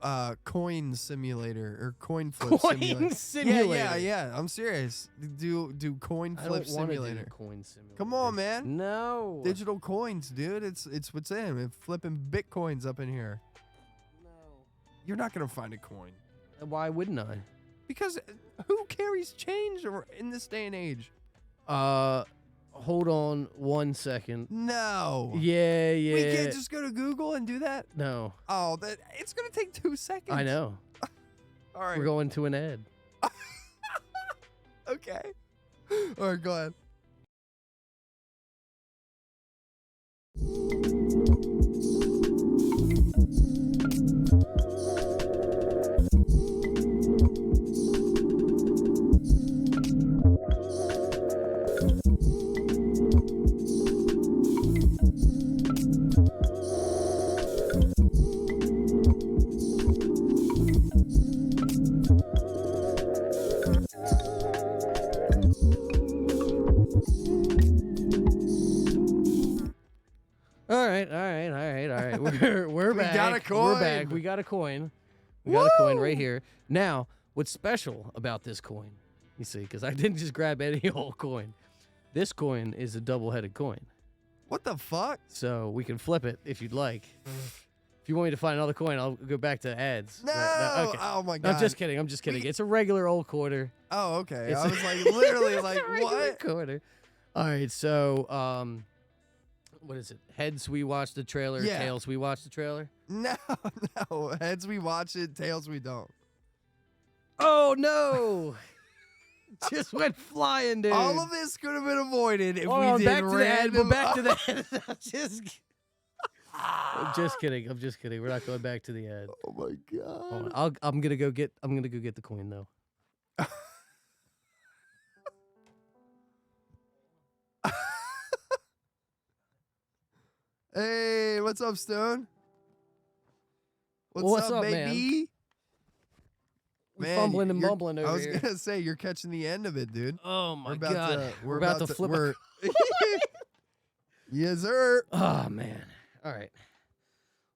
S6: coin simulator or coin flip
S2: Coin
S6: simulator.
S2: simulator.
S6: Yeah. I'm serious. Do coin
S2: I
S6: flip
S2: don't want to do
S6: simulator.
S2: coin simulator.
S6: Come on, man.
S2: No.
S6: Digital coins, dude. It's what's in. It's flipping bitcoins up in here.
S2: No.
S6: You're not gonna find a coin
S2: Why wouldn't I?
S6: because who carries change in this day and age?
S2: Hold on 1 second.
S6: No.
S2: Yeah.
S6: We can't just go to Google and do that.
S2: No.
S6: Oh, it's gonna take 2 seconds.
S2: I know.
S6: All right.
S2: We're going to an ad.
S6: Okay. All right, go ahead.
S2: All right. We're
S6: We
S2: back.
S6: got a
S2: We're
S6: coin.
S2: back. We got a coin. We got a coin right here. Now, what's special about this coin? You see, because I didn't just grab any old coin. This coin is a double-headed coin,
S6: What the fuck?
S2: so we can flip it if you'd like. If you want me to find another coin, I'll go back to ads.
S6: No.
S2: Okay.
S6: Oh my
S2: No,
S6: god.
S2: I'm just kidding. I'm just kidding. It's a regular old quarter.
S6: Oh, okay.
S2: It's
S6: I was like literally
S2: It's
S6: like
S2: a regular
S6: what?
S2: quarter. All right, so what is it? Heads, we watched the trailer.
S6: Yeah.
S2: Tails, we watched the trailer.
S6: No. Heads we watch it, tails we don't.
S2: Oh no! Just went flying, dude.
S6: All of this could have been avoided if
S2: Hold
S6: we
S2: on,
S6: did
S2: back to the ad.
S6: random.
S2: We're back to the ad. I'm just kidding. I'm just kidding. We're not going back to the ad.
S6: Oh my
S2: Hold
S6: god.
S2: on. I'm gonna go get the coin though.
S6: Hey, what's up, Stone?
S2: What's up, man?
S6: baby?
S2: We're fumbling and
S6: you're-
S2: mumbling over
S6: I was
S2: here.
S6: gonna say you're catching the end of it, dude.
S2: Oh my
S6: We're about
S2: god.
S6: to.
S2: We're about to flip.
S6: We're, yes, sir.
S2: Oh man. All right.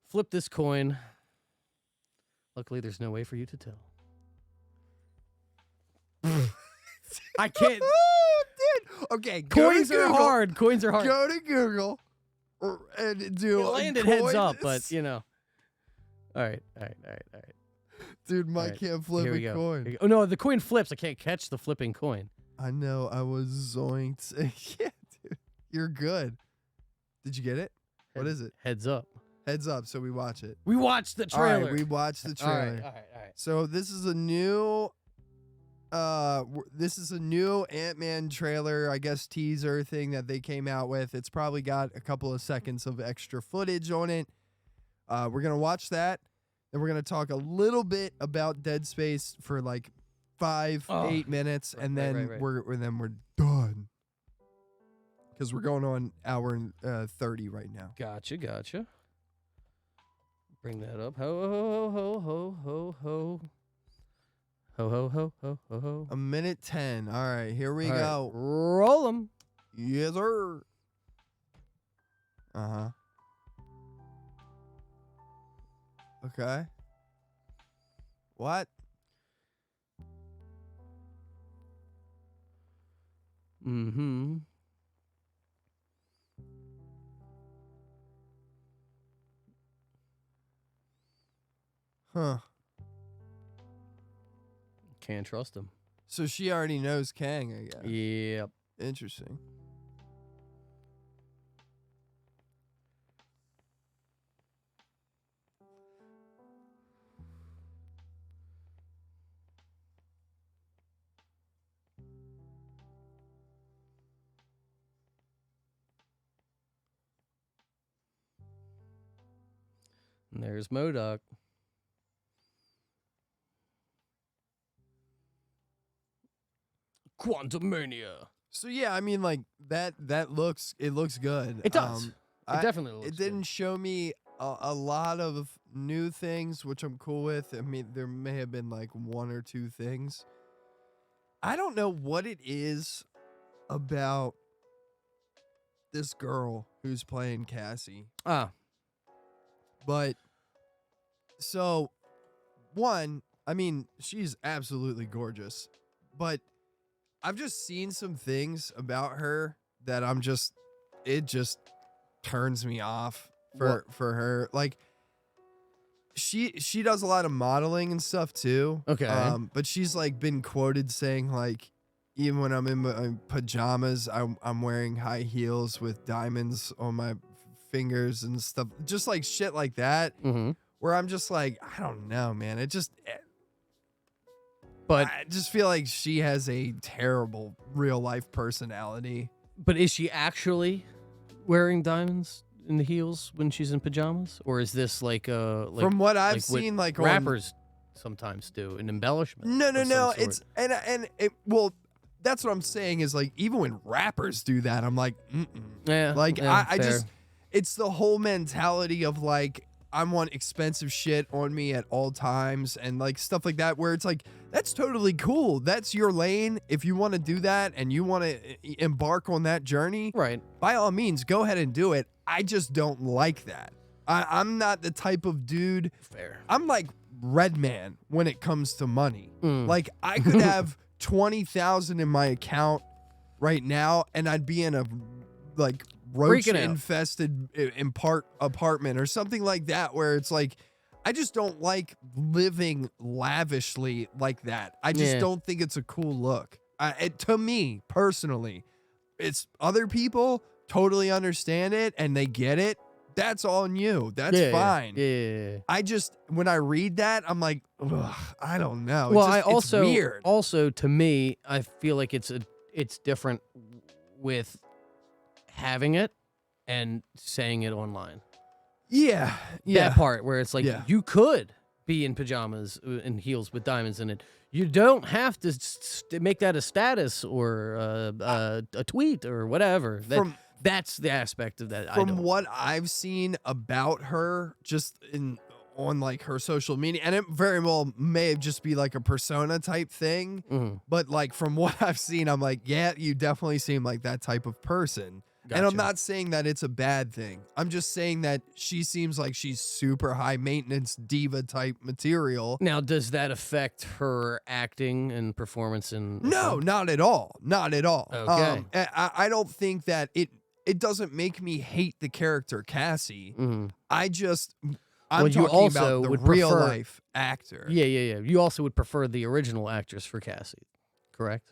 S2: Flip this coin. Luckily, there's no way for you to tell. I can't.
S6: Dude. Okay. go to
S2: Coins are
S6: Google.
S2: hard. Coins are hard.
S6: Go to Google and do.
S2: It landed heads up, but you know. All right.
S6: Dude, Mike
S2: Alright,
S6: can't flip
S2: Here
S6: a
S2: we go.
S6: coin.
S2: Here we go. Oh no, the coin flips. I can't catch the flipping coin.
S6: I know. I was zoinked. Yeah, dude. You're good. Did you get it? What is it?
S2: Heads up.
S6: Heads up. So we watch it.
S2: We watched the
S6: All
S2: trailer.
S6: right, we watched the
S2: All
S6: trailer.
S2: right.
S6: So this is a new Ant-Man trailer, I guess teaser thing that they came out with. It's probably got a couple of seconds of extra footage on it. We're going to watch that. Then we're going to talk a little bit about Dead Space for like 8 minutes and then
S2: right.
S6: we're done. Cuz we're going on hour and 30 right now.
S2: Gotcha. Bring that up. Ho ho ho ho ho. Ho ho ho ho ho ho.
S6: A minute 10. All right, here we
S2: All right,
S6: go.
S2: Roll them.
S6: Yes, sir. Uh-huh. Okay. What?
S2: Mm-hmm.
S6: Huh.
S2: Can't trust him.
S6: So she already knows Kang, I guess.
S2: Yep.
S6: Interesting.
S2: And there's MODOK. Quantum Mania.
S6: So yeah, I mean, like that looks good.
S2: It does. It definitely looks
S6: It didn't show me a lot of new things, which I'm cool with. I mean, there may have been like one or two things. I don't know what it is about this girl who's playing Cassie. But so one, I mean, she's absolutely gorgeous, but I've just seen some things about her that it just turns me off for her. Like she does a lot of modeling and stuff too.
S2: Okay.
S6: But she's like been quoted saying like, even when I'm in my pajamas, I'm wearing high heels with diamonds on my fingers and stuff, just like shit like that.
S2: Mm-hmm.
S6: Where I'm just like, I don't know, man.
S2: But
S6: I just feel like she has a terrible real life personality.
S2: But is she actually wearing diamonds in the heels when she's in pajamas, or is this like
S6: From what I've seen, like on-
S2: rappers sometimes do an embellishment?
S6: No.
S2: of some sort?
S6: It's well, that's what I'm saying is like even when rappers do that, I'm like,
S2: Yeah.
S6: like
S2: yeah,
S6: I
S2: fair.
S6: just, it's the whole mentality of like I want expensive shit on me at all times and like stuff like that, where it's like that's totally cool. That's your lane. If you want to do that and you want to embark on that journey,
S2: right?
S6: By all means, go ahead and do it. I just don't like that. I'm not the type of dude.
S2: Fair.
S6: I'm like Redman when it comes to money.
S2: Mm.
S6: Like I could have 20,000 in my account right now, and I'd be in a like roach
S2: Freaking out.
S6: infested apartment or something like that, where it's like I just don't like living lavishly like that. I just
S2: Yeah.
S6: don't think it's a cool look. To me personally, it's other people totally understand it and they get it. That's on you. That's fine.
S2: Yeah.
S6: I just, when I read that, I'm like, ugh, I don't know.
S2: Well,
S6: it's
S2: I
S6: just,
S2: also
S6: it's weird.
S2: also to me, I feel like it's different with having it and saying it online.
S6: Yeah.
S2: That part where it's like
S6: Yeah.
S2: you could be in pajamas and heels with diamonds in it. You don't have to make that a status or a tweet or whatever. That's the aspect of that.
S6: From what I've seen about her, just on like her social media, and it very well may just be like a persona type thing, but like from what I've seen, I'm like, yeah, you definitely seem like that type of person. And I'm
S2: Gotcha.
S6: not saying that it's a bad thing. I'm just saying that she seems like she's super high maintenance diva type material.
S2: Now, does that affect her acting and performance in?
S6: No, not at all. Not at all.
S2: Okay.
S6: I don't think that it doesn't make me hate the character Cassie. I'm
S2: Well,
S6: talking
S2: you also
S6: about the
S2: would
S6: real
S2: prefer-
S6: life actor.
S2: Yeah. You also would prefer the original actress for Cassie, correct?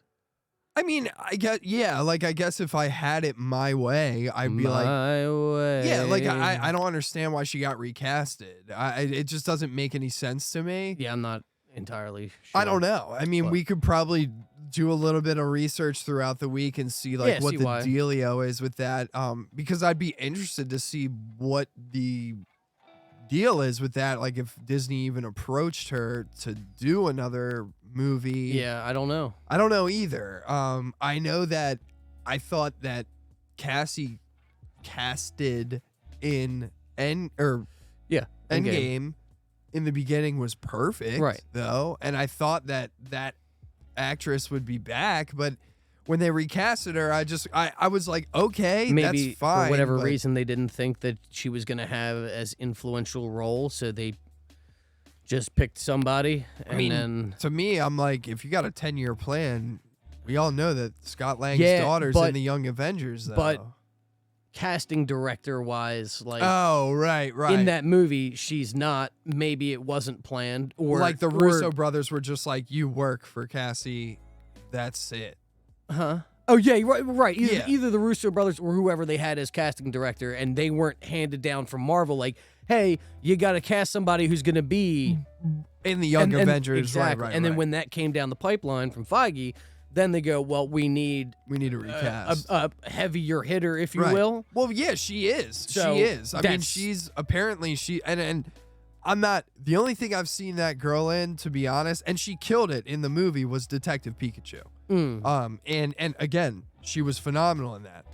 S6: I mean, I guess if I had it my way, I'd be like,
S2: way.
S6: yeah, like I don't understand why she got recasted. It just doesn't make any sense to me.
S2: Yeah, I'm not entirely sure.
S6: I don't know. I mean, we could probably do a little bit of research throughout the week and see like what
S2: see
S6: the
S2: why.
S6: dealio is with that. Because I'd be interested to see what the deal is with that. Like if Disney even approached her to do another movie.
S2: Yeah, I don't know.
S6: I don't know either. I know that I thought that Cassie casted in Endgame in the beginning was perfect,
S2: Right.
S6: though, and I thought that actress would be back, but when they recasted her, I was like, okay,
S2: Maybe
S6: that's fine.
S2: for whatever
S6: but
S2: reason they didn't think that she was going to have as influential role, so they just picked somebody. And
S6: I mean,
S2: then
S6: to me, I'm like, if you got a 10-year plan, we all know that Scott Lang's
S2: Yeah,
S6: daughter's
S2: but-
S6: in the Young Avengers, though.
S2: but casting director wise, like
S6: Oh, right.
S2: in that movie, she's not. Maybe it wasn't planned, or
S6: Like the
S2: or-
S6: Russo brothers were just like, you work for Cassie. That's it.
S2: Huh? Oh yeah, right.
S6: Yeah.
S2: Either the Russo brothers or whoever they had as casting director, and they weren't handed down from Marvel. Like, hey, you got to cast somebody who's going to be
S6: In the Young Avengers,
S2: exactly.
S6: right.
S2: And then when that came down the pipeline from Feige, then they go, well, we need
S6: to recast
S2: a heavier hitter, if you
S6: Right.
S2: will.
S6: Well, yeah, she is.
S2: So
S6: she is. I mean,
S2: that's-
S6: she's apparently and I'm not the only thing I've seen that girl in, to be honest, and she killed it in the movie, was Detective Pikachu. And again, she was phenomenal in that.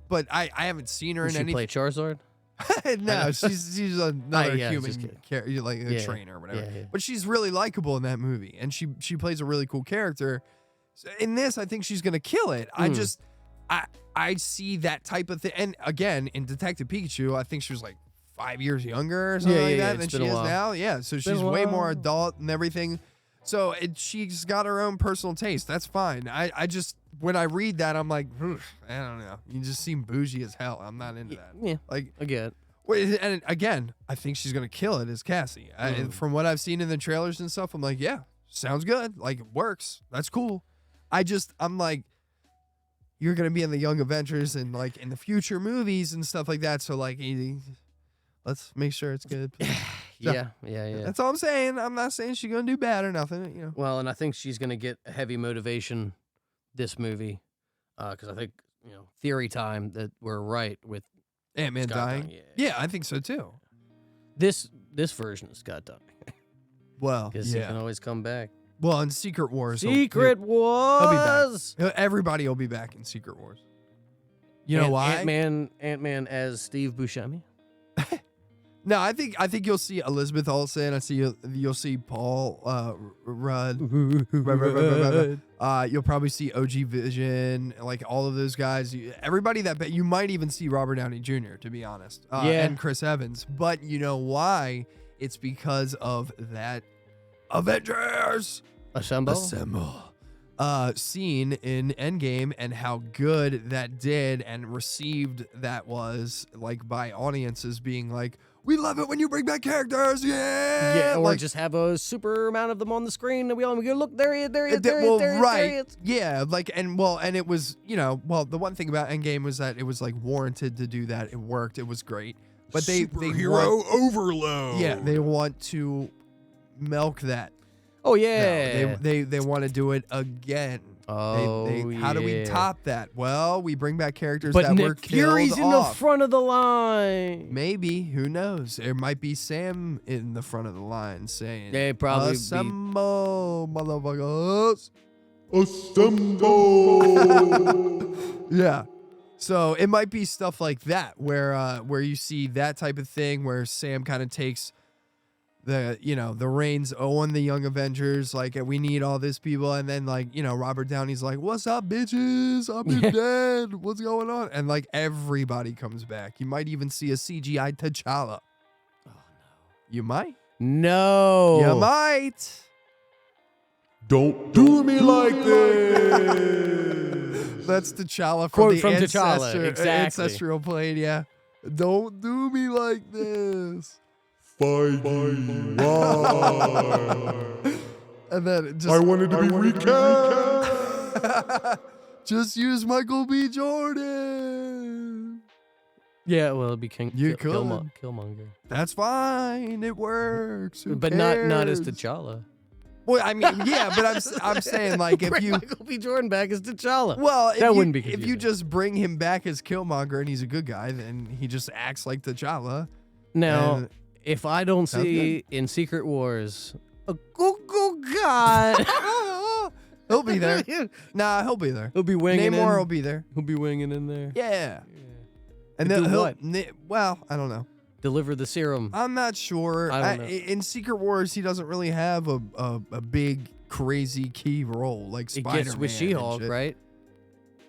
S6: But I haven't seen her
S2: Did
S6: in
S2: she
S6: anything.
S2: play Charizard?
S6: No, she's another
S2: yeah,
S6: human
S2: just kidding.
S6: like a
S2: Yeah,
S6: trainer or whatever.
S2: yeah.
S6: But she's really likable in that movie, and she plays a really cool character. So in this, I think she's gonna kill it. I see that type of thing. And again, in Detective Pikachu, I think she was like 5 years younger or something like that than
S2: it's
S6: she
S2: been a
S6: is
S2: while.
S6: now. Yeah, so she's way more adult and everything. So she's got her own personal taste. That's fine. I just when I read that, I'm like, I don't know. You just seem bougie as hell. I'm not into that.
S2: Yeah,
S6: Like
S2: I get it.
S6: Wait, and again, I think she's gonna kill it as Cassie. From what I've seen in the trailers and stuff, I'm like, yeah, sounds good. Like it works. That's cool. I'm like, you're gonna be in the Young Avengers and like in the future movies and stuff like that. So like, let's make sure it's good.
S2: Yeah.
S6: That's all I'm saying. I'm not saying she's gonna do bad or nothing. You know.
S2: Well, and I think she's going to get a heavy motivation this movie, because I think theory time that we're right with
S6: Ant-Man
S2: Scott
S6: dying.
S2: dying,
S6: Yeah, I think so too.
S2: this version of Scott dying,
S6: Well,
S2: because he can always come back.
S6: Well, in Secret Wars,
S2: Secret Wars.
S6: he'll be back. Everybody will be back in Secret Wars. You know why?
S2: Ant-Man as Steve Buscemi.
S6: No, I think you'll see Elizabeth Olsen. You'll see Paul Rudd. You'll probably see OG Vision, like all of those guys. Everybody that you might even see Robert Downey Jr. To be honest, and Chris Evans. But you know why? It's because of that Avengers
S2: Assemble.
S6: Scene in Endgame and how good that did and received that was, like, by audiences being like, we love it when you bring back characters, yeah.
S2: Or
S6: like,
S2: just have a super amount of them on the screen, and we go, look, there he is.
S6: Yeah, like, and it was, the one thing about Endgame was that it was like warranted to do that. It worked. It was great. But they
S9: Superhero overload.
S6: Yeah, they want to milk that.
S2: Oh yeah,
S6: They want to do it again.
S2: Oh,
S6: how do we top that? Well, we bring back characters
S2: but
S6: that
S2: Nick
S6: were
S2: Fury's
S6: killed
S2: in the
S6: off.
S2: front of the line.
S6: Maybe, who knows? There might be Sam in the front of the line saying,
S2: They probably
S6: "Assemble, motherfuckers!"
S9: Assemble.
S6: Yeah. So it might be stuff like that where you see that type of thing where Sam kind of takes the reins on the Young Avengers, like, we need all these people, and then, like, Robert Downey's like, what's up, bitches? I'm dead. What's going on? And, like, everybody comes back. You might even see a CGI T'Challa. Oh, no. You might.
S2: No.
S6: You might.
S9: Don't do me like this.
S6: That's T'Challa
S2: Quote
S6: from the
S2: T'Challa, exactly.
S6: ancestral plane, yeah. Don't do me like this.
S9: Feige, why?
S6: And then just,
S9: I wanted to be recast.
S6: just use Michael B. Jordan.
S2: Yeah, well, it'd be
S6: Killmonger. That's fine. It works. Who
S2: But not as
S6: cares?
S2: T'Challa.
S6: Well, I mean, yeah, but I'm saying, like, if
S2: Bring
S6: you
S2: Michael B. Jordan back as T'Challa.
S6: well, if
S2: that
S6: you,
S2: wouldn't be
S6: if you
S2: confusing.
S6: just bring him back as Killmonger and he's a good guy, then he just acts like T'Challa.
S2: Now,
S6: and-
S2: if I don't
S6: Sounds
S2: see in Secret Wars a Google God,
S6: He'll be there. Nah, he'll be there.
S2: he'll be winging
S6: Namor
S2: in.
S6: will be there.
S2: He'll be winging in there.
S6: Yeah. And
S2: To
S6: then
S2: do
S6: he'll.
S2: what?
S6: Well, I don't know.
S2: Deliver the serum.
S6: I'm not sure.
S2: I don't know.
S6: In Secret Wars, he doesn't really have a big, crazy key role like
S2: It
S6: Spider-Man.
S2: gets with
S6: and
S2: She-Hulk,
S6: shit.
S2: right?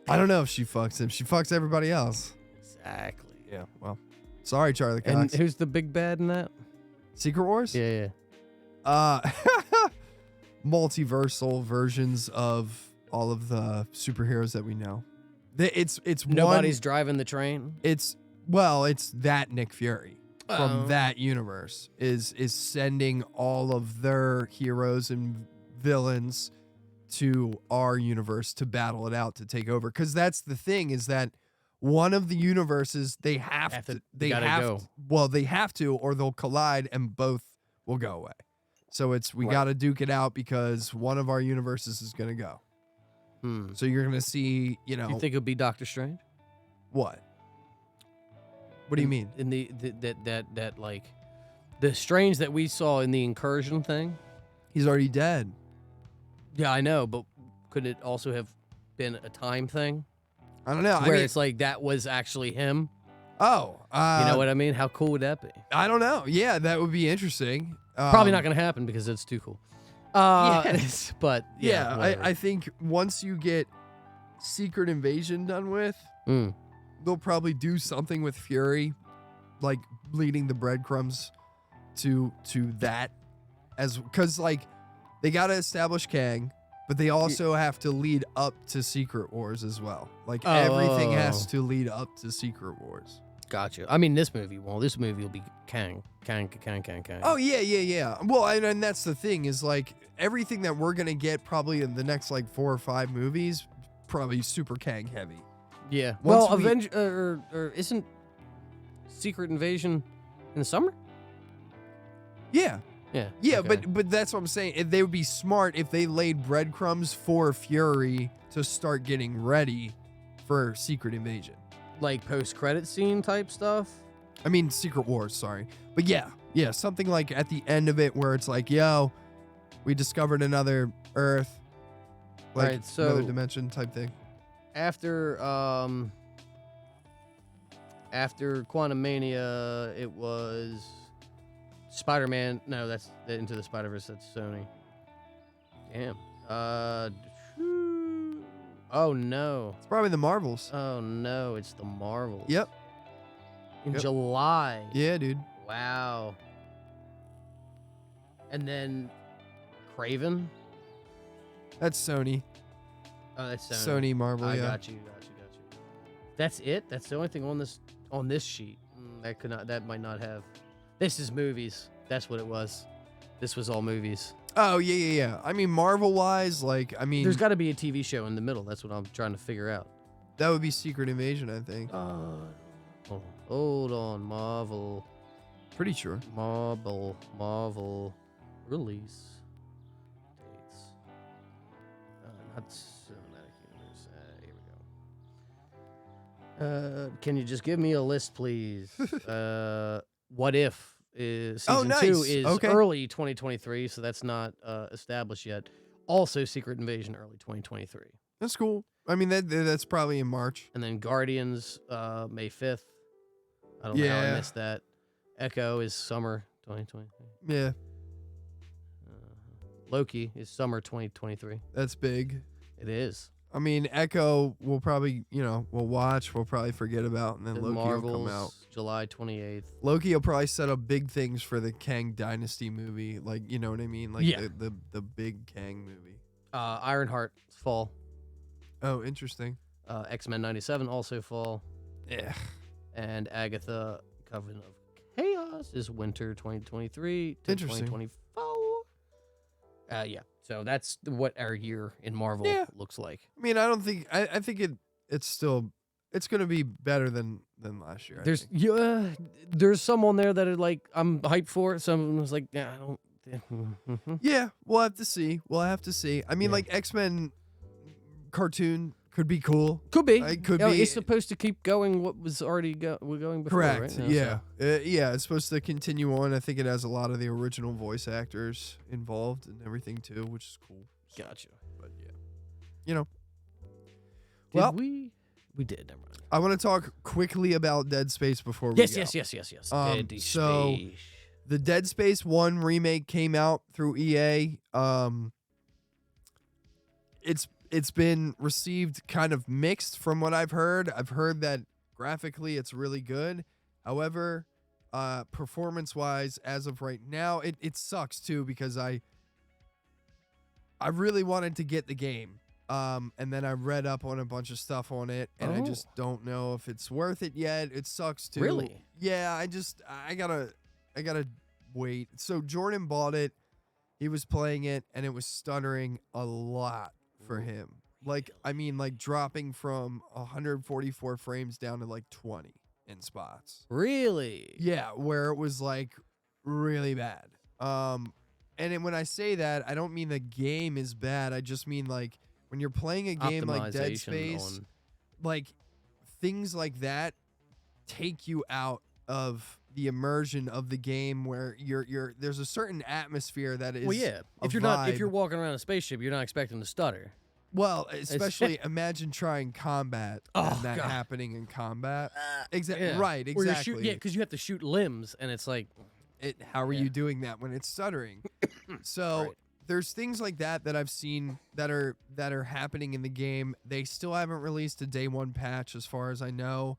S6: I don't know if she fucks him. She fucks everybody else.
S2: Exactly.
S6: Yeah. Well, sorry, Charlie
S2: And
S6: Cox.
S2: who's the big bad in that?
S6: Secret Wars?
S2: Yeah.
S6: Multiversal versions of all of the superheroes that we know. It's
S2: Nobody's driving the train.
S6: It's that Nick Fury from that universe is sending all of their heroes and villains to our universe to battle it out, to take over. Because that's the thing, is that one of the universes they have to or they'll collide and both will go away. So we got to duke it out because one of our universes is going to go. So you're going to see,
S2: You think it'll be Doctor Strange?
S6: what? What do you mean?
S2: In that like the Strange that we saw in the Incursion thing?
S6: He's already dead.
S2: Yeah, I know, but could it also have been a time thing?
S6: I don't know.
S2: Where it's like that was actually him?
S6: Oh,
S2: you know what I mean? How cool would that be?
S6: I don't know. Yeah, that would be interesting.
S2: Probably not going to happen because it's too cool. But yeah,
S6: I think once you get Secret Invasion done with, they'll probably do something with Fury, like leading the breadcrumbs to that, because like they got to establish Kang, but they also have to lead up to Secret Wars as well. Like everything has to lead up to Secret Wars.
S2: Gotcha. I mean, this movie will be Kang.
S6: Oh, yeah. Well, and that's the thing, is like everything that we're going to get probably in the next like 4 or 5 movies, probably super Kang heavy.
S2: Yeah.
S6: Once
S2: or isn't Secret Invasion in the summer?
S6: Yeah.
S2: Yeah.
S6: Yeah,
S2: okay.
S6: but that's what I'm saying. They would be smart if they laid breadcrumbs for Fury to start getting ready for Secret Invasion.
S2: Like post-credit scene type stuff?
S6: I mean, Secret Wars, sorry. But yeah, something like at the end of it where it's like, yo, we discovered another Earth, like
S2: right, so
S6: another dimension type thing.
S2: After Quantumania, it was Spider-Man. No, that's Into the Spider-Verse. That's Sony. Damn. Oh no.
S6: It's probably the Marvels.
S2: Oh no, it's the Marvels.
S6: Yep.
S2: In July.
S6: Yeah, dude.
S2: Wow. And then Craven.
S6: That's Sony.
S2: Oh, that's Sony.
S6: Sony Marvel.
S2: I
S6: yeah.
S2: got you. That's it. That's the only thing on this sheet. That might not have. This is movies. That's what it was. This was all movies.
S6: Oh yeah. I mean, Marvel wise, like
S2: there's got to be a TV show in the middle. That's what I'm trying to figure out.
S6: That would be Secret Invasion, I think.
S2: Hold on, Marvel.
S6: Pretty sure.
S2: Marvel release dates. Not cinematic universe. Here we go. Can you just give me a list, please? What If is season 2 is early 2023, so that's not established yet. Also, Secret Invasion early 2023.
S6: That's cool. I mean, that's probably in March.
S2: And then Guardians May 5th. I don't know how I missed that. Echo is summer 2023.
S6: Yeah.
S2: Loki is summer 2023.
S6: That's big.
S2: It is.
S6: I mean, Echo we'll probably, we'll watch, we'll probably forget about, and then Loki
S2: Marvels,
S6: will come out.
S2: July 28th.
S6: Loki will probably set up big things for the Kang Dynasty movie. Like, you know what I mean? Like the big Kang movie.
S2: Ironheart, fall.
S6: Oh, interesting.
S2: X-Men 97, also fall.
S6: Yeah.
S2: And Agatha, Coven of Chaos is winter 2023 to
S6: Interesting.
S2: 2024. Yeah. So that's what our year in Marvel looks like.
S6: I mean, I think it's going to be better than last year.
S2: There's some on there that are like I'm hyped for. Some was like, yeah, I don't.
S6: Yeah, we'll have to see. I mean, like X-Men cartoon could be cool.
S2: Could be.
S6: It could be.
S2: It's supposed to keep going. What was already going before?
S6: Correct.
S2: Right?
S6: Yeah. It's supposed to continue on. I think it has a lot of the original voice actors involved and everything too, which is cool.
S2: Gotcha.
S6: But yeah,
S2: we did. Never mind.
S6: I want to talk quickly about Dead Space before we
S2: Yes.
S6: go.
S2: Dead
S6: So
S2: Space.
S6: the Dead Space 1 remake came out through EA. It's been received kind of mixed from what I've heard. I've heard that graphically it's really good. However, performance-wise, as of right now, it sucks too because I really wanted to get the game. And then I read up on a bunch of stuff on it, and I just
S2: Oh.
S6: don't know if it's worth it yet. It sucks too.
S2: Really?
S6: Yeah, I gotta wait. So Jordan bought it. He was playing it, and it was stuttering a lot for him. Like, I mean, like dropping from 144 frames down to like 20 in spots.
S2: Really?
S6: Yeah, where it was like really bad. And then when I say that, I don't mean the game is bad. I just mean like when you're playing a game like Dead
S2: Optimization
S6: Space,
S2: on-
S6: like things like that take you out of the immersion of the game where you're there's a certain atmosphere that is
S2: Well, yeah.
S6: a
S2: If you're
S6: vibe.
S2: walking around a spaceship, you're not expecting to stutter.
S6: Well, especially imagine trying combat
S2: Oh,
S6: and that
S2: God.
S6: happening in combat. Exactly.
S2: Yeah.
S6: Right,
S2: Where you're
S6: exactly.
S2: yeah, because you have to shoot limbs, and it's like,
S6: How are
S2: Yeah.
S6: you doing that when it's stuttering? So
S2: Right.
S6: there's things like that that I've seen that are happening in the game. They still haven't released a day one patch as far as I know,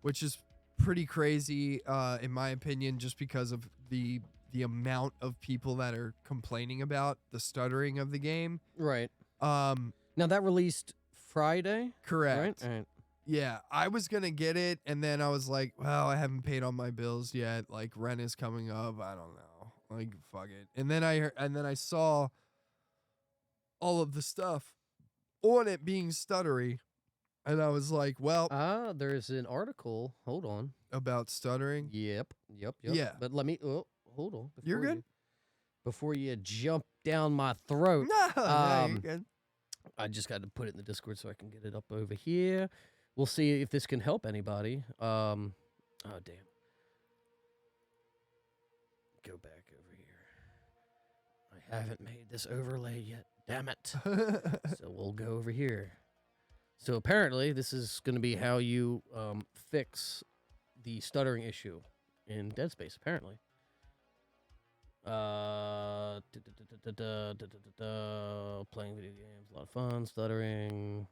S6: which is pretty crazy in my opinion, just because of the amount of people that are complaining about the stuttering of the game.
S2: right.
S6: Um,
S2: Now, that released Friday,
S6: correct.
S2: right? All right.
S6: Yeah, I was gonna get it, and then I was like, well, I haven't paid all my bills yet. Like rent is coming up. I don't know. Like fuck it. And then I saw all of the stuff on it being stuttery, and I was like, well,
S2: There's an article. Hold on.
S6: about stuttering.
S2: Yep.
S6: Yeah.
S2: But let me, hold on.
S6: You're
S2: before
S6: good?
S2: you- Before you jump down my throat.
S6: No, you're good.
S2: I just got to put it in the Discord so I can get it up over here. We'll see if this can help anybody. Oh, damn. Go back over here. I haven't made this overlay yet. Damn it. So we'll go over here. So apparently this is going to be how you fix the stuttering issue in Dead Space, apparently. Playing video games, a lot of fun, stuttering.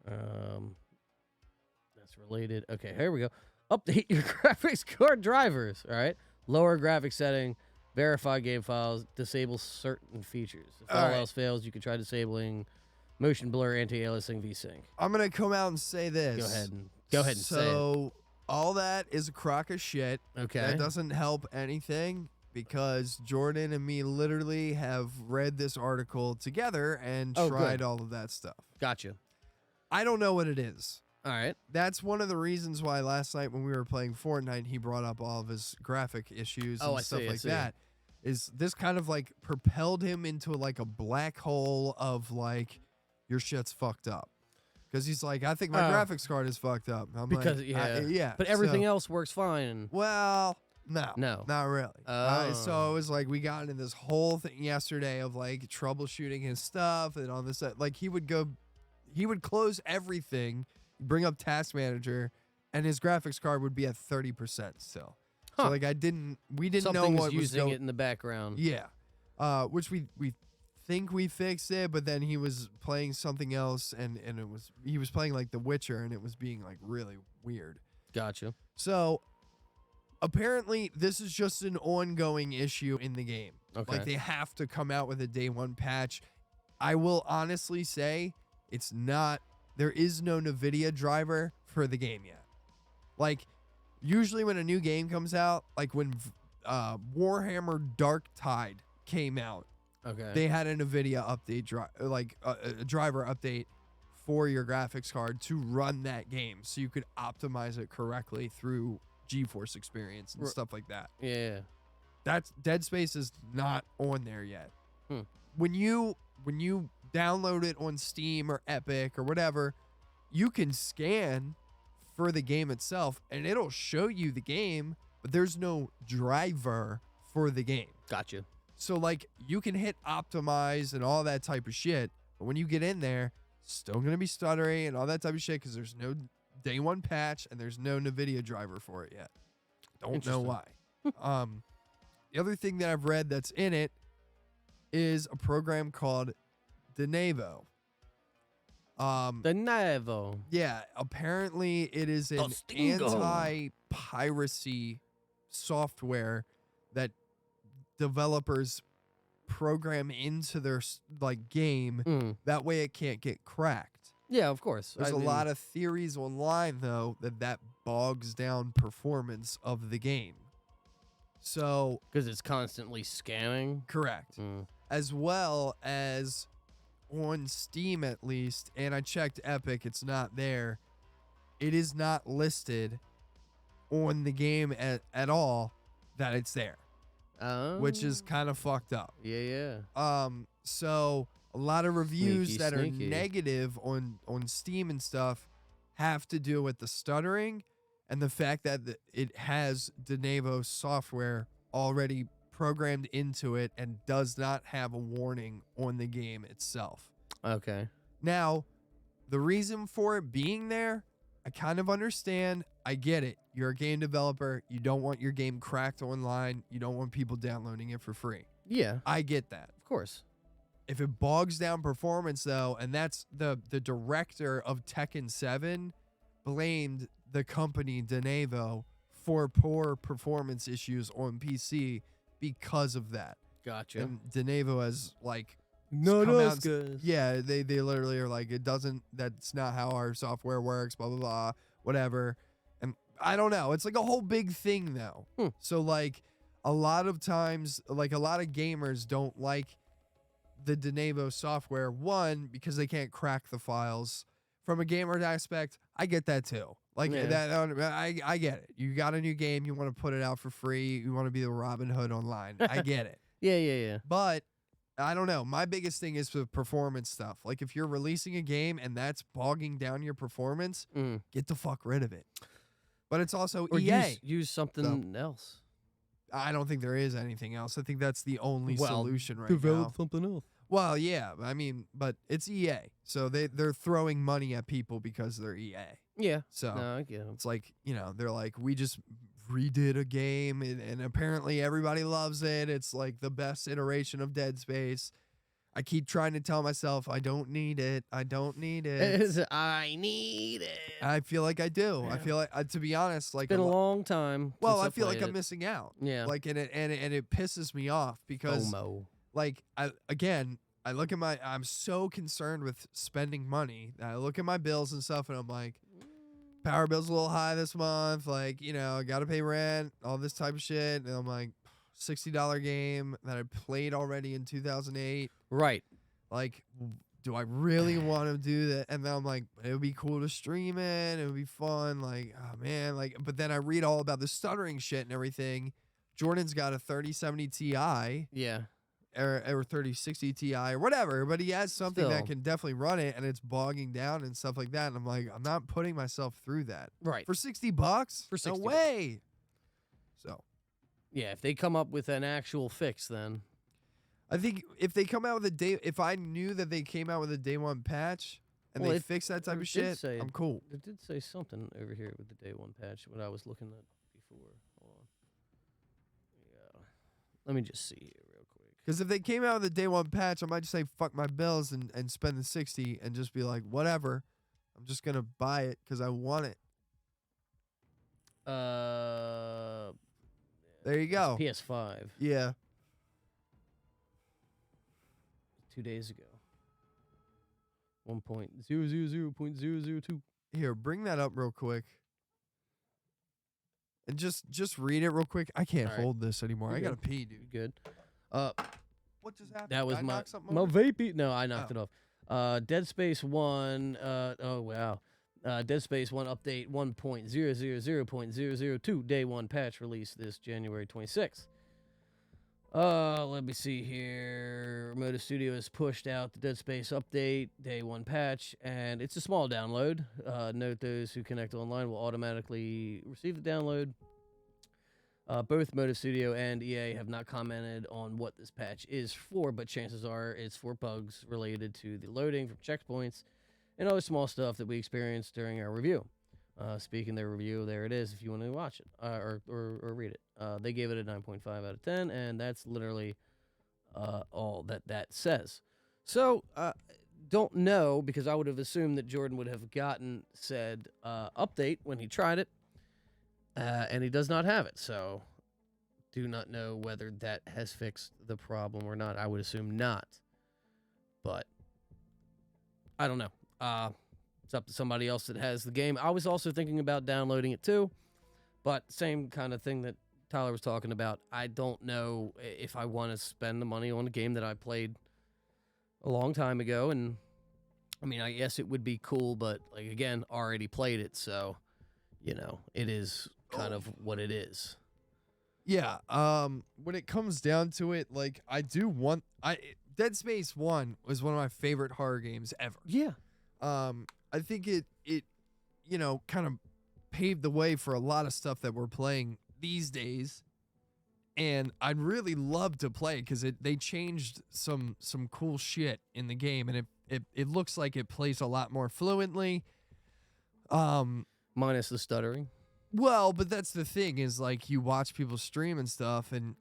S2: That's related. Okay, here we go. Update your graphics card drivers. All right. Lower graphics setting, verify game files, disable certain features. If all
S6: All right.
S2: else fails, you can try disabling motion blur, anti-aliasing, VSync.
S6: I'm gonna come out and say this.
S2: Go ahead and say it.
S6: So all that is a crock of shit.
S2: Okay.
S6: That doesn't help anything because Jordan and me literally have read this article together and
S2: Oh,
S6: tried
S2: good.
S6: all of that stuff.
S2: Gotcha.
S6: I don't know what it is.
S2: All right.
S6: That's one of the reasons why last night when we were playing Fortnite, he brought up all of his graphic issues
S2: Oh,
S6: and
S2: I
S6: stuff
S2: see, I
S6: like
S2: see.
S6: that. Is this kind of like propelled him into like a black hole of like your shit's fucked up? Because he's like, I think my graphics card is fucked up. I'm
S2: Because,
S6: like,
S2: yeah.
S6: yeah.
S2: But everything
S6: so-
S2: else works fine.
S6: Well, no,
S2: No.
S6: not really. So
S2: Oh.
S6: it was like we got into this whole thing yesterday of like troubleshooting his stuff and all this. Like he would close everything, bring up Task Manager, and his graphics card would be at 30% still. So
S2: Huh.
S6: like we didn't know
S2: Something's
S6: what was
S2: using
S6: going.
S2: it in the background.
S6: Yeah, which we think we fixed it, but then he was playing something else, and he was playing like The Witcher, and it was being like really weird.
S2: Gotcha.
S6: So apparently this is just an ongoing issue in the game.
S2: Okay.
S6: Like they have to come out with a day one patch. I will honestly say there is no NVIDIA driver for the game yet. Like usually when a new game comes out, like when Warhammer Dark Tide came out,
S2: Okay.
S6: they had a NVIDIA update, a driver update for your graphics card to run that game so you could optimize it correctly through GeForce Experience and stuff like that.
S2: yeah.
S6: That's Dead Space is not on there yet.
S2: Hmm.
S6: When you download it on Steam or Epic or whatever, you can scan for the game itself and it'll show you the game, but there's no driver for the game.
S2: Gotcha.
S6: So like you can hit optimize and all that type of shit, but when you get in there, still gonna be stuttery and all that type of shit because there's no day one patch and there's no NVIDIA driver for it yet. Don't know
S2: Interesting.
S6: why. The other thing that I've read that's in it is a program called Denevo.
S2: The Navo.
S6: Yeah, apparently it is an
S2: Tostingo.
S6: anti-piracy software that developers program into their like game. That way it can't get cracked.
S2: Yeah, of course.
S6: There's a lot of theories online though that bogs down performance of the game. So
S2: because it's constantly scanning.
S6: correct. As well as on Steam at least, and I checked Epic, it's not there. It is not listed on the game at all that it's there. Which is kind of fucked up.
S2: Yeah.
S6: So a lot of reviews
S2: Sneaky,
S6: that
S2: sneaky.
S6: are negative on Steam and stuff have to do with the stuttering and the fact that it has Denevo software already programmed into it and does not have a warning on the game itself.
S2: Okay.
S6: Now, the reason for it being there, I kind of understand. I get it. You're a game developer. You don't want your game cracked online. You don't want people downloading it for free.
S2: Yeah,
S6: I get that.
S2: of course.
S6: If it bogs down performance, though, and that's the director of Tekken 7 blamed the company Denevo for poor performance issues on PC because of that.
S2: Gotcha.
S6: And Denevo has like
S2: No,
S6: come out
S2: it's
S6: and
S2: good.
S6: yeah, they literally are like, that's not how our software works, blah, blah, blah, whatever. And I don't know. It's like a whole big thing though. So like a lot of times, like a lot of gamers don't like the Denevo software, one, because they can't crack the files. From a gamer aspect, I get that too. Like
S2: Yeah.
S6: that, I get it. You got a new game, you want to put it out for free, you want to be the Robin Hood online. I get it.
S2: Yeah.
S6: But I don't know. My biggest thing is the performance stuff. Like if you're releasing a game and that's bogging down your performance, get the fuck rid of it. But it's also
S2: Or
S6: EA.
S2: use something else.
S6: I don't think there is anything else. I think that's the only solution right
S2: Develop
S6: now.
S2: something else.
S6: Well, yeah. I mean, but it's EA. So they're throwing money at people because they're EA.
S2: Yeah.
S6: So
S2: No, I get 'em.
S6: it's like, they're like, we just redid a game and apparently everybody loves it. It's like the best iteration of Dead Space. I keep trying to tell myself I don't need it. I don't need it.
S2: I need it.
S6: I feel like I do. I
S2: Yeah.
S6: feel like, to be honest, like
S2: Been a long time.
S6: well,
S2: since
S6: I feel like
S2: played
S6: I'm
S2: it.
S6: missing out.
S2: Yeah.
S6: Like and it pisses me off because
S2: FOMO.
S6: like I look at I'm so concerned with spending money. I look at my bills and stuff and I'm like, power bill's a little high this month. Like, I got to pay rent, all this type of shit. And I'm like, $60 game that I played already in 2008.
S2: Right.
S6: Like, do I really want to do that? And then I'm like, it would be cool to stream it. It would be fun. Like, oh man. Like, but then I read all about the stuttering shit and everything. Jordan's got a 3070 Ti.
S2: Yeah.
S6: Or 3060 Ti or whatever, but he has something that
S2: Still.
S6: can definitely run it and it's bogging down and stuff like that. And I'm like, I'm not putting myself through that.
S2: Right.
S6: For $60?
S2: For
S6: No
S2: $60.
S6: way. So
S2: Yeah. If they come up with an actual fix, then.
S6: I think if they come out with if I knew that they came out with a day one patch and
S2: Well,
S6: they
S2: it-
S6: fix that type
S2: it
S6: of
S2: did
S6: shit,
S2: say-
S6: I'm cool.
S2: It did say something over here with the day one patch, what I was looking at before. Hold on. Yeah. Let me just see here real quick.
S6: Because if they came out with a day one patch, I might just say fuck my bills and spend the 60 and just be like, whatever. I'm just gonna buy it because I want it. There you go.
S2: PS5.
S6: Yeah.
S2: 2 days ago. 1.000.002.
S6: Here, bring that up real quick. And just read it real quick. I can't
S2: All right.
S6: hold this anymore.
S2: You're
S6: I gotta
S2: good.
S6: pee, dude.
S2: Good.
S6: What just happened?
S2: That was
S6: Did I
S2: my
S6: knock something
S2: my
S6: over?
S2: vapey. No, I knocked
S6: Oh.
S2: it off. Dead Space 1. Oh wow. Dead Space 1 update 1.000.002 day 1 patch release this January 26th. Let me see here. Motive Studio has pushed out the Dead Space update day 1 patch, and it's a small download. Note those who connect online will automatically receive the download. Both Motive Studio and EA have not commented on what this patch is for, but chances are it's for bugs related to the loading from checkpoints and other small stuff that we experienced during our review. Speaking of their review, there it is if you want to watch it or read it. They gave it a 9.5 out of 10, and that's literally all that says. So, don't know, because I would have assumed that Jordan would have gotten said update when he tried it. And he does not have it. So, do not know whether that has fixed the problem or not. I would assume not. But I don't know. It's up to somebody else that has the game. I was also thinking about downloading it too, but same kind of thing that Tyler was talking about. I don't know if I want to spend the money on a game that I played a long time ago. And I mean, I guess it would be cool, but like, again, already played it. So, you know, it is kind of what it is.
S6: Yeah. When it comes down to it, like I do want Dead Space 1 was one of my favorite horror games ever.
S2: Yeah.
S6: I think it you know, kind of paved the way for a lot of stuff that we're playing these days. And I'd really love to play because they changed some cool shit in the game, and it looks like it plays a lot more fluently.
S2: Minus the stuttering.
S6: Well, but that's the thing is like you watch people stream and stuff, and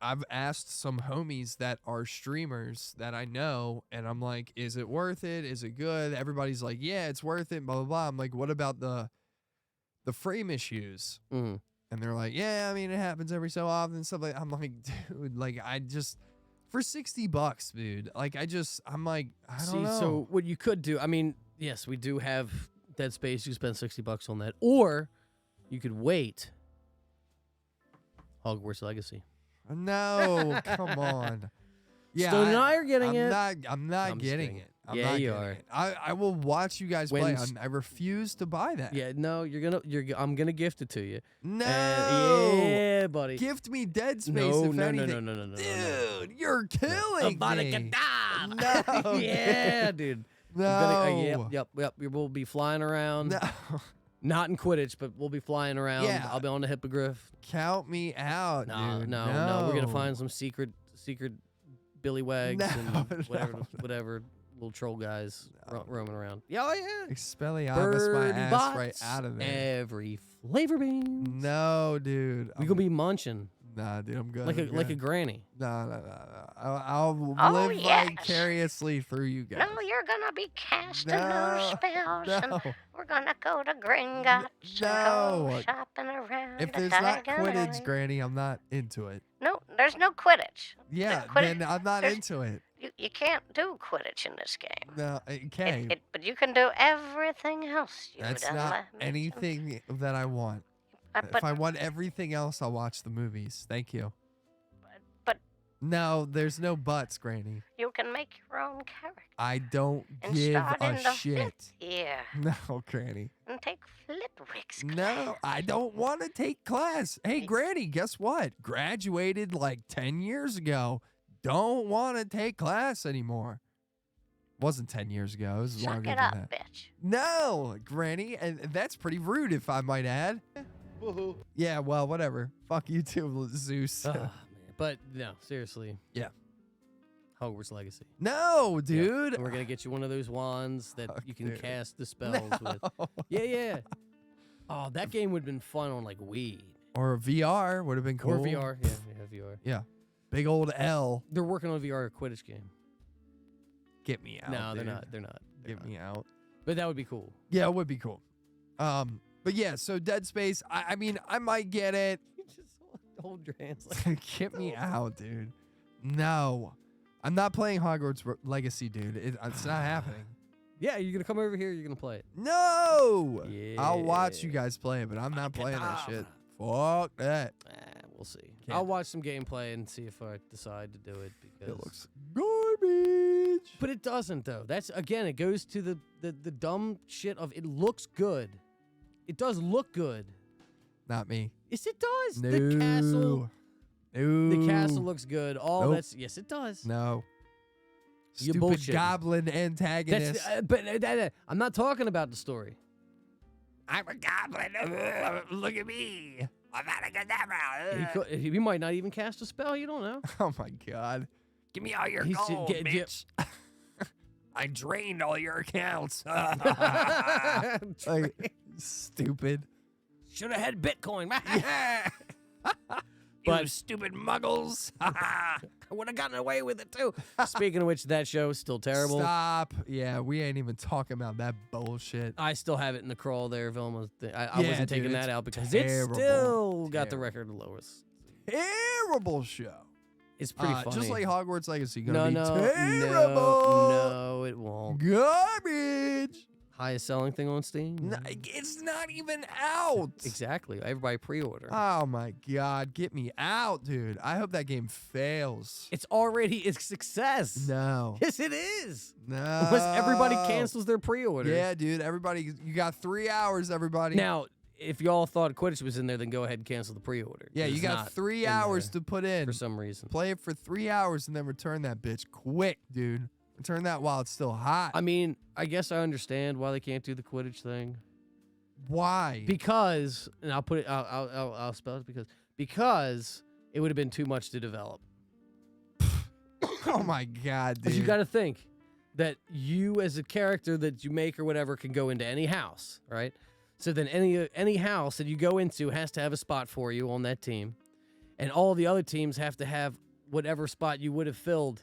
S6: I've asked some homies that are streamers that I know, and I'm like, is it worth it? Is it good? Everybody's like, yeah, it's worth it. Blah blah blah. I'm like, what about the frame issues?
S2: Mm-hmm.
S6: And they're like, yeah, I mean, it happens every so often and stuff like. I'm like, dude, like I just for $60, dude. Like I'm like, I don't know.
S2: So what you could do, I mean, yes, we do have Dead Space. You spend $60 on that, or you could wait. Hogwarts Legacy.
S6: No, come on. Yeah,
S2: Stone and I are getting
S6: I'm
S2: it.
S6: I'm not
S2: just
S6: getting
S2: kidding.
S6: it. I'm
S2: Yeah,
S6: not
S2: you
S6: getting
S2: are.
S6: it. I will watch you guys play.
S2: When's-
S6: I refuse to buy that.
S2: Yeah, no, I'm gonna gift it to you.
S6: No.
S2: Yeah, buddy.
S6: Gift me Dead Space.
S2: No,
S6: if
S2: no, no,
S6: anything.
S2: no, no, no, no,
S6: Dude, you're killing me.
S2: No, yeah, dude.
S6: No.
S2: Yep. We'll be flying around.
S6: No.
S2: Not in Quidditch, but we'll be flying around.
S6: Yeah.
S2: I'll be on the hippogriff.
S6: Count me out,
S2: No,
S6: dude.
S2: no. We're gonna find some secret Billy Wags
S6: No,
S2: and whatever little troll guys roaming around. Yeah, oh yeah.
S6: Expelliarmus my
S2: Birdie
S6: ass
S2: bots,
S6: right out of there.
S2: Every flavor bean.
S6: No, dude.
S2: We gonna be munching
S6: Nah, dude, I'm good.
S2: like
S6: I'm
S2: a
S6: good.
S2: granny.
S6: No. I'll
S3: Oh,
S6: live
S3: yes.
S6: vicariously through you guys.
S3: No, you're gonna be casting
S6: No,
S3: those spells,
S6: no.
S3: and we're gonna go to Gringotts
S6: No.
S3: and go shopping around.
S6: If
S3: the
S6: there's not
S3: Diagon
S6: Quidditch,
S3: Alley.
S6: Granny, I'm not into it.
S3: No, there's no Quidditch.
S6: Yeah,
S3: Quidditch-
S6: then I'm not
S3: there's-
S6: into it.
S3: You can't do Quidditch in this game.
S6: No, okay.
S3: But you can do everything else.
S6: That's not anything that I want. If
S3: But
S6: I want everything else, I'll watch the movies. Thank you.
S3: but
S6: No, there's no buts, Granny.
S3: you can make your own character
S6: I don't
S3: and
S6: give
S3: start in
S6: a
S3: the
S6: shit.
S3: 5th year
S6: No, Granny.
S3: and take Flitwick's
S6: No,
S3: class.
S6: I don't want to take class. Hey, Granny, guess what? Graduated like 10 years ago. Don't want to take class anymore. Wasn't 10 years ago. It was
S3: Suck
S6: longer
S3: it
S6: than
S3: up,
S6: that.
S3: bitch.
S6: No, Granny, and that's pretty rude if I might add. Yeah, well, whatever. Fuck you too, Zeus.
S2: Oh, man. But no, seriously.
S6: Yeah.
S2: Hogwarts Legacy.
S6: No,
S2: Yeah.
S6: dude.
S2: And we're gonna get you one of those wands that
S6: Fuck,
S2: you can
S6: dude.
S2: cast the spells with.
S6: No.
S2: Yeah. Oh, that game would have been fun on like Wii
S6: Or VR would have been cool.
S2: or VR. Yeah, VR.
S6: Yeah. Big old L.
S2: They're working on a VR Quidditch game.
S6: Get me out.
S2: No, they're
S6: dude.
S2: not. They're not. They're
S6: Get
S2: not.
S6: me out.
S2: But that would be cool.
S6: Yeah, it would be cool. But yeah, so Dead Space, I mean, I might get it.
S2: You just hold your hands like.
S6: Get me out, dude. No. I'm not playing Hogwarts Legacy, dude. It's not happening.
S2: Yeah, you're gonna come over here. You're gonna play it.
S6: No. I'll watch you
S2: Yeah.
S6: guys play it, but I'm not playing that shit.
S2: Kedavra.
S6: Fuck that.
S2: We'll see.
S6: Can't
S2: I'll
S6: do
S2: watch some gameplay and see if I decide to do it because
S6: It looks garbage.
S2: But it doesn't though. That's again, it goes to the dumb shit of it looks good. It does look good.
S6: Not me.
S2: Yes, it does.
S6: No.
S2: The castle.
S6: No.
S2: The castle looks good. All
S6: Nope.
S2: that's yes, it does.
S6: No.
S2: You're
S6: Stupid
S2: bullshitting.
S6: goblin antagonist.
S2: But I'm not talking about the story.
S4: I'm a goblin. Look at me. I'm not a
S2: He,
S4: cadabra.
S2: could, he might not even cast a spell. You don't know.
S6: Oh my god.
S4: Give me all your
S2: He's-
S4: gold,
S2: get-
S4: bitch. I drained all your accounts.
S6: Like, stupid.
S2: Should have had Bitcoin.
S4: You
S2: But-
S4: stupid muggles.
S2: I would have gotten away with it too. Speaking of which, that show is still terrible.
S6: Stop. Yeah, we ain't even talking about that bullshit.
S2: I still have it in the crawl there, Vilma. I
S6: Yeah,
S2: wasn't taking
S6: dude,
S2: that
S6: it's
S2: out because
S6: terrible.
S2: it still got the
S6: Terrible.
S2: record lowest.
S6: terrible show.
S2: It's pretty funny.
S6: Just like Hogwarts Legacy.
S2: no,
S6: Gonna be
S2: no,
S6: terrible.
S2: no, it won't.
S6: Garbage.
S2: Highest selling thing on Steam.
S6: No, it's not even out.
S2: Exactly. Everybody pre-order.
S6: Oh my God, get me out, dude. I hope that game fails.
S2: It's already a success.
S6: No.
S2: Yes, it is.
S6: No.
S2: Unless everybody cancels their pre-orders.
S6: Yeah, dude. Everybody, you got 3 hours, everybody.
S2: Now, if y'all thought Quidditch was in there, then go ahead and cancel the pre-order.
S6: Yeah, you
S2: It's
S6: got
S2: not
S6: 3
S2: in
S6: hours
S2: there
S6: to put in.
S2: for some reason.
S6: Play it for 3 hours and then return that bitch quick, dude. Return that while it's still hot.
S2: I mean, I guess I understand why they can't do the Quidditch thing.
S6: Why?
S2: Because, and I'll put it, I'll spell it because it would have been too much to develop.
S6: Oh my God, dude.
S2: Because you got to think that you, as a character that you make or whatever, can go into any house, right? So then any house that you go into has to have a spot for you on that team, and all the other teams have to have whatever spot you would have filled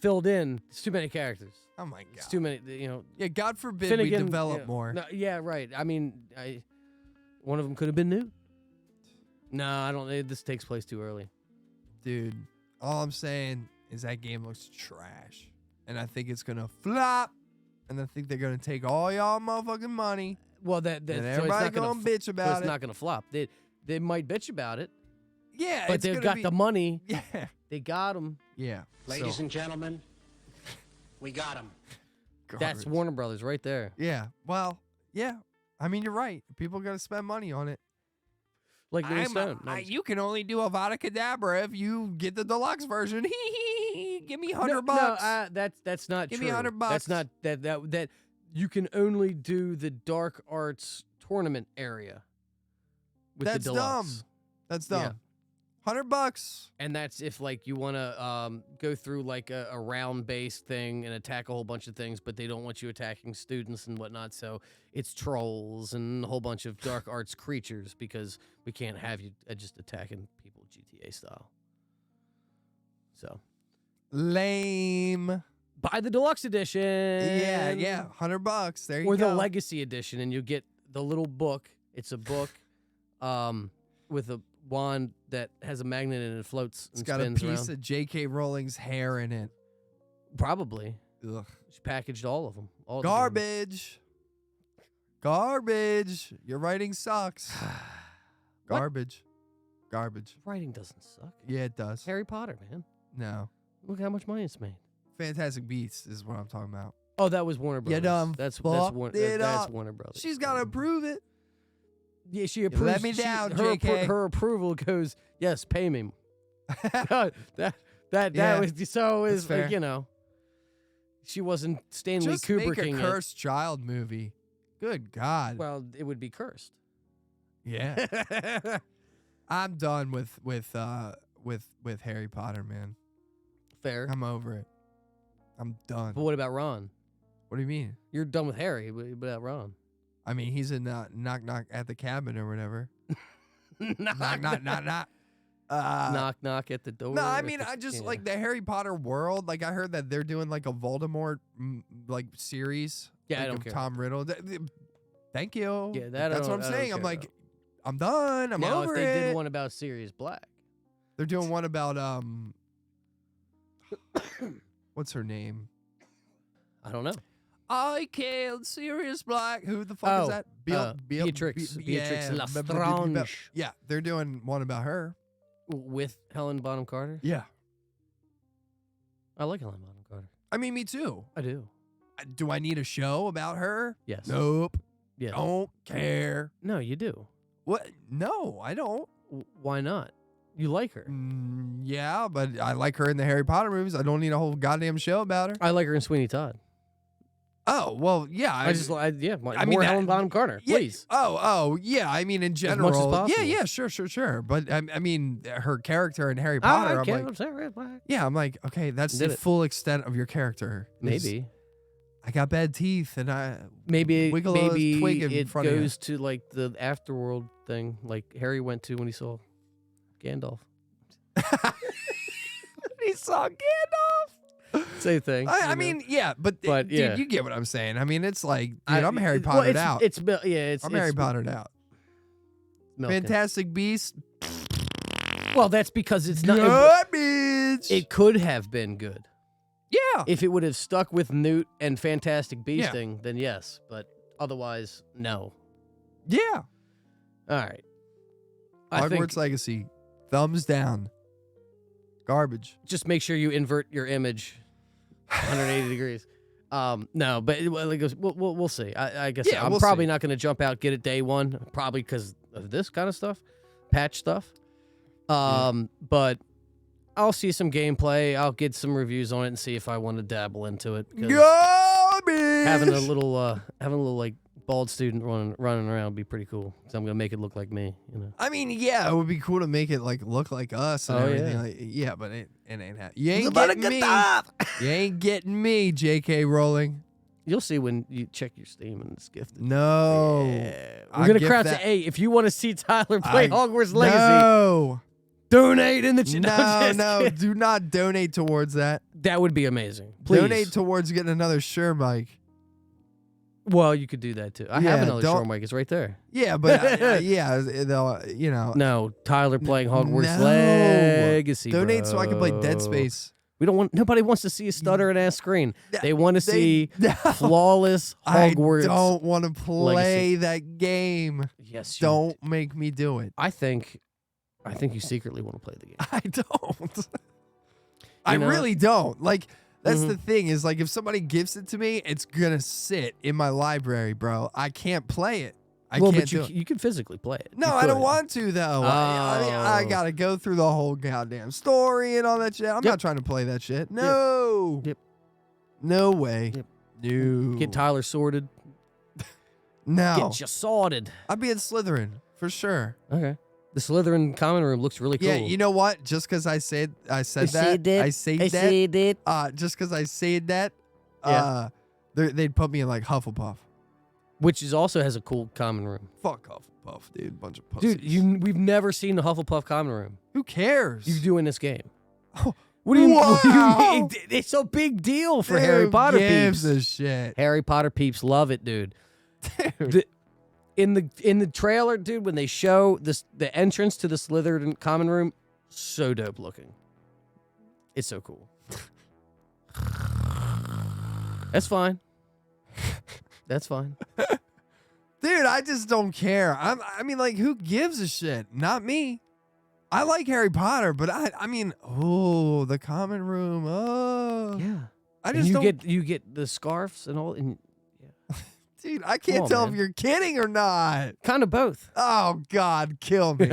S2: in. It's too many characters.
S6: Oh my God.
S2: It's too many. You know.
S6: Yeah, God forbid
S2: Finnegan,
S6: we develop
S2: yeah,
S6: more.
S2: No, yeah, right. I mean, one of them could have been Newt. No, I don't. This takes place too early.
S6: Dude, all I'm saying is that game looks trash. And I think it's going to flop. And I think they're going to take all y'all motherfucking money.
S2: Well, that
S6: And
S2: so it's
S6: everybody
S2: not
S6: going to bitch about
S2: it's
S6: it.
S2: not going to flop. They might bitch about it,
S6: Yeah,
S2: but
S6: it's
S2: they've
S6: gonna
S2: got
S6: be,
S2: the money.
S6: Yeah.
S2: They got them.
S6: Yeah.
S7: Ladies and gentlemen, we got him.
S2: That's
S6: Garbage.
S2: Warner Brothers right there.
S6: Yeah. Well, yeah. I mean, you're right. People got to spend money on it.
S2: Like Louis Stone.
S6: You can only do Avada Kedavra if you get the deluxe version. Give me $100 bucks.
S2: No, that's not
S6: Give
S2: true.
S6: me $100 bucks.
S2: That's not that you can only do the dark arts tournament area with
S6: That's
S2: the deluxe.
S6: dumb. That's dumb.
S2: Yeah.
S6: $100.
S2: And that's if like you want to go through like a round based thing and attack a whole bunch of things, but they don't want you attacking students and whatnot. So it's trolls and a whole bunch of dark arts creatures because we can't have you just attacking people GTA style. So
S6: Lame.
S2: buy the deluxe edition.
S6: Yeah. $100. There you
S2: Or
S6: go.
S2: the legacy edition, and you get the little book. It's a book with a wand that has a magnet and it floats and
S6: It's got a
S2: spins
S6: piece
S2: around.
S6: of J.K. Rowling's hair in it.
S2: Probably.
S6: Ugh.
S2: She packaged all of them. All the
S6: Garbage. Garbage. Your writing sucks.
S2: What?
S6: Garbage. Garbage.
S2: games. Writing doesn't suck.
S6: Yeah, it does.
S2: Harry Potter, man.
S6: No.
S2: Look how much money it's made.
S6: Fantastic Beasts is what I'm talking about.
S2: Oh, that was Warner Brothers.
S6: You done
S2: that's
S6: fucked
S2: Warner.
S6: it
S2: That's
S6: up.
S2: Warner Brothers.
S6: She's got to prove it.
S2: Yeah, she
S6: You
S2: approves.
S6: let me down,
S2: her,
S6: JK.
S2: her approval goes. Yes, pay me. that
S6: Yeah,
S2: was so
S6: that's
S2: is
S6: fair.
S2: like, you know. She wasn't Stanley
S6: Just make a
S2: Kubricking it.
S6: cursed child movie. Good God.
S2: Well, it would be cursed.
S6: Yeah. I'm done with Harry Potter, man.
S2: Fair.
S6: I'm over it. I'm done.
S2: But what about Ron?
S6: What do you mean?
S2: You're done with Harry. What about Ron?
S6: I mean, he's in Knock Knock at the Cabin or whatever. knock knock knock knock.
S2: Knock knock at the door.
S6: No, I
S2: at
S6: mean,
S2: the-
S6: I just
S2: yeah.
S6: like the Harry Potter world. Like I heard that they're doing like a Voldemort like series.
S2: Yeah, I
S6: like,
S2: don't
S6: of
S2: care.
S6: Tom Riddle. Thank you.
S2: Yeah, that I
S6: that's what
S2: don't-
S6: I'm
S2: I don't
S6: saying. I'm
S2: care
S6: like,
S2: about.
S6: I'm done. I'm
S2: now,
S6: over
S2: if they
S6: it.
S2: did one about Sirius Black,
S6: They're doing one about what's her name?
S2: I don't know.
S6: I killed Sirius Black. Who the fuck is
S2: Oh,
S6: that?
S2: Beatrix
S6: yeah,
S2: Lestrange.
S6: Yeah, they're doing one about her.
S2: With Helen Bonham Carter.
S6: Yeah.
S2: I like Helen Bonham Carter.
S6: I mean, me too.
S2: I do.
S6: Do I need a show about her?
S2: Yes.
S6: Nope.
S2: Yes.
S6: Don't care.
S2: No, you do.
S6: What? No, I don't.
S2: Why not? You like her.
S6: Yeah, but I like her in the Harry Potter movies. I don't need a whole goddamn show about her.
S2: I like her in Sweeney Todd.
S6: Oh, well, yeah.
S2: I mean,
S6: mean,
S2: Helen Bonham Carter,
S6: Yeah,
S2: please.
S6: Oh, yeah. I mean, in
S2: much as
S6: general.
S2: possible.
S6: Yeah, sure. But I mean, her character in Harry Potter, I'm like,
S2: Sirius Black.
S6: yeah, I'm like, okay, that's
S2: Did
S6: the
S2: it.
S6: full extent of your character. is,
S2: Maybe.
S6: I got bad teeth and I
S2: Maybe
S6: wiggle a twig in
S2: it
S6: front of you.
S2: goes to like the afterworld thing, like Harry went to when he saw Gandalf.
S6: he saw Gandalf.
S2: Same thing.
S6: I
S2: you know?
S6: mean, yeah, but
S2: But,
S6: dude,
S2: yeah.
S6: you get what I'm saying. I mean, it's like, dude,
S2: I-
S6: I'm Harry
S2: well,
S6: Pottered out.
S2: It's Harry
S6: I'm Harry Pottered out.
S2: milking.
S6: Fantastic Beasts.
S2: Well, that's because it's not.
S6: Garbage.
S2: It could have been good.
S6: Yeah.
S2: If it would have stuck with Newt and Fantastic Beasting, then yes. But otherwise, no.
S6: Yeah.
S2: All right. I think
S6: Hogwarts Legacy. Thumbs down. Garbage.
S2: just make sure you invert your image 180 degrees. No, but we'll see. I guess
S6: Yeah,
S2: I'm
S6: we'll
S2: probably
S6: see.
S2: not going to jump out, get it day one, probably because of this kind of stuff, patch stuff. But I'll see some gameplay. I'll get some reviews on it and see if I want to dabble into it. 'cause
S6: Garbage.
S2: having a little like bald student running around would be pretty cool. So I'm gonna make it look like me. You know.
S6: I mean, yeah, it would be cool to make it like look like us and
S2: Oh,
S6: everything.
S2: yeah.
S6: Like, yeah, but it ain't happening. You ain't getting me. You ain't getting me, J.K. Rowling.
S2: You'll see when you check your Steam and it's gifted.
S6: No.
S2: Yeah. We're
S6: I
S2: gonna
S6: gift
S2: crowd
S6: that-
S2: say, hey, if you want to see Tyler play
S6: I-
S2: Hogwarts Legacy,
S6: No.
S2: donate in the chat.
S6: No, do not donate towards that.
S2: That would be amazing. Please.
S6: Donate towards getting another Shure mic.
S2: Well, you could do that too. I have
S6: Yeah,
S2: another
S6: don't-
S2: short mic. It's right there.
S6: Yeah, but yeah, they'll, you know.
S2: No, Tyler playing Hogwarts
S6: No.
S2: Legacy.
S6: Donate so I can play Dead
S2: bro.
S6: Space.
S2: We don't want. Nobody wants to see a stuttering ass screen. They want to see
S6: No.
S2: flawless Hogwarts.
S6: I don't want to play
S2: Legacy.
S6: that game.
S2: Yes, you
S6: Don't make me do it.
S2: I think you secretly want to play the game.
S6: I don't. I
S2: know?
S6: really don't. Like, that's
S2: Mhm.
S6: the thing is, like, if somebody gives it to me, it's gonna sit in my library, bro. I can't play it. I
S2: well,
S6: can't
S2: but
S6: do it.
S2: you can physically play it.
S6: No,
S2: You
S6: I don't
S2: could.
S6: want to though. I
S2: Oh.
S6: gotta go through the whole goddamn story and all that shit. I'm not trying to play that shit. No.
S2: Yep.
S6: No way.
S2: Yep.
S6: No.
S2: Get Tyler sorted.
S6: No.
S2: Get you sorted.
S6: I'd be in Slytherin for sure.
S2: Okay. The Slytherin common room looks really cool.
S6: Yeah, you know what? Just because I said that, I said
S2: it.
S6: just because I said that,
S2: Yeah.
S6: they'd put me in like Hufflepuff.
S2: Which is also has a cool common room.
S6: Fuck Hufflepuff, dude. Bunch of pussies.
S2: Dude, we've never seen the Hufflepuff common room.
S6: Who cares?
S2: You do in this game.
S6: Oh,
S2: What do you
S6: wow.
S2: It's a big deal for
S6: Who
S2: Harry Potter
S6: gives
S2: peeps.
S6: a shit?
S2: Harry Potter peeps love it, dude.
S6: Dude.
S2: In the trailer, dude, when they show the entrance to the Slytherin common room, so dope looking. It's so cool. That's fine. That's fine.
S6: Dude, I just don't care. I mean, like, who gives a shit? Not me. I like Harry Potter, but I mean, oh, the common room. Oh,
S2: Yeah.
S6: I
S2: And
S6: just don't.
S2: you get the scarves and all, and
S6: Dude, I can't
S2: on,
S6: tell
S2: man.
S6: if you're kidding or not.
S2: kind of both.
S6: Oh God, kill me.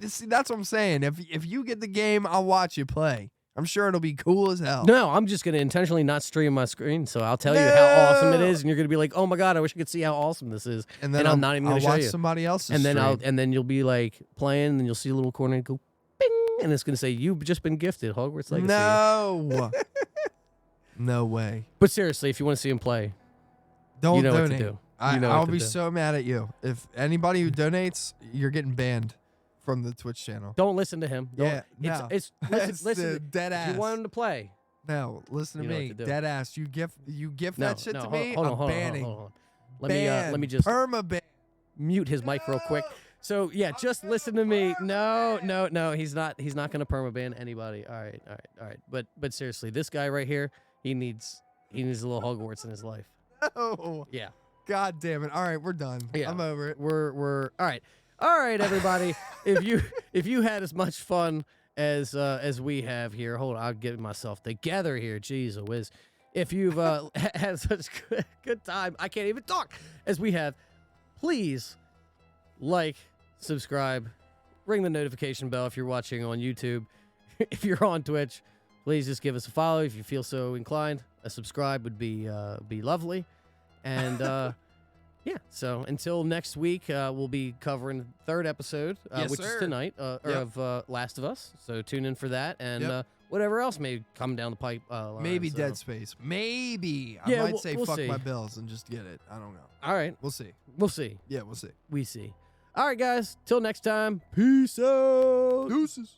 S6: See, that's what I'm saying. If you get the game, I'll watch you play. I'm sure it'll be cool as hell.
S2: No, I'm just gonna intentionally not stream my screen, so I'll tell you how awesome it
S6: No.
S2: is, and you're gonna be like, "Oh my god, I wish I could see how awesome this is."
S6: And then
S2: I'm not even gonna
S6: I'll
S2: show
S6: watch
S2: you.
S6: somebody else's.
S2: And then
S6: stream.
S2: and then you'll be like playing, and then you'll see a little corner and go, "Bing," and it's gonna say, "You've just been gifted Hogwarts Legacy."
S6: No. No way.
S2: But seriously, if you want to see him play,
S6: Don't
S2: you know
S6: donate.
S2: what to do. You know
S6: I'll
S2: what to
S6: be
S2: do.
S6: so mad at you. If anybody who donates, you're getting banned from the Twitch channel.
S2: Don't listen to him. Don't,
S6: Yeah, no.
S2: it's
S6: That's
S2: listen.
S6: the dead
S2: If
S6: ass.
S2: you want him to play,
S6: No, listen to
S2: You know what
S6: me.
S2: to do.
S6: Dead ass. You gift
S2: no,
S6: that shit
S2: no,
S6: to
S2: hold,
S6: me.
S2: hold on,
S6: I'm
S2: hold on,
S6: banning.
S2: hold on. Let me just
S6: perma-ban.
S2: mute his mic real quick. So yeah, just listen to me. No, he's not gonna permaban anybody. All right. But seriously, this guy right here, he needs a little Hogwarts in his life.
S6: No.
S2: Yeah.
S6: God damn it. All right, we're done.
S2: Yeah.
S6: I'm over it.
S2: We're all right, everybody. if you had as much fun as we have here, hold on, I'll get myself together here. Jeez, whiz. If you've had such good time, I can't even talk as we have. Please like, subscribe, ring the notification bell if you're watching on YouTube. If you're on Twitch, please just give us a follow if you feel so inclined. A subscribe would be lovely. And yeah, so until next week, we'll be covering the third episode,
S6: Yes,
S2: which
S6: sir.
S2: is tonight,
S6: Yep.
S2: of Last of Us. So tune in for that, and
S6: Yep.
S2: whatever else may come down the pipe. Line,
S6: Maybe
S2: so.
S6: Dead Space. Maybe. I
S2: Yeah,
S6: might
S2: we'll-
S6: say
S2: we'll
S6: fuck
S2: see.
S6: my bills and just get it. I don't know.
S2: All right,
S6: We'll see.
S2: we'll see.
S6: Yeah, we'll see.
S2: We see. All right, guys. Till next time. Peace out.
S6: Deuces.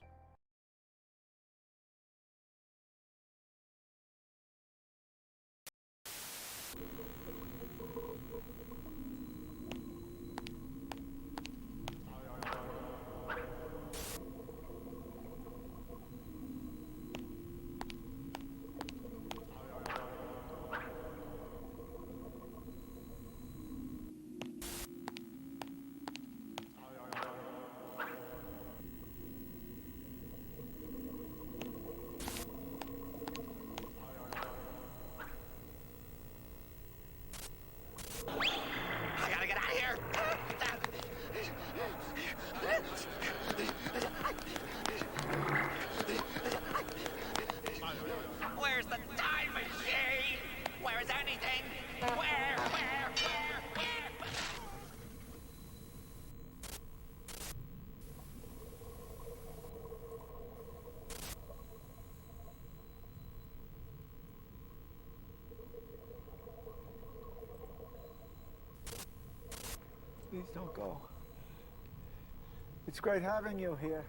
S5: Don't go. It's great having you here.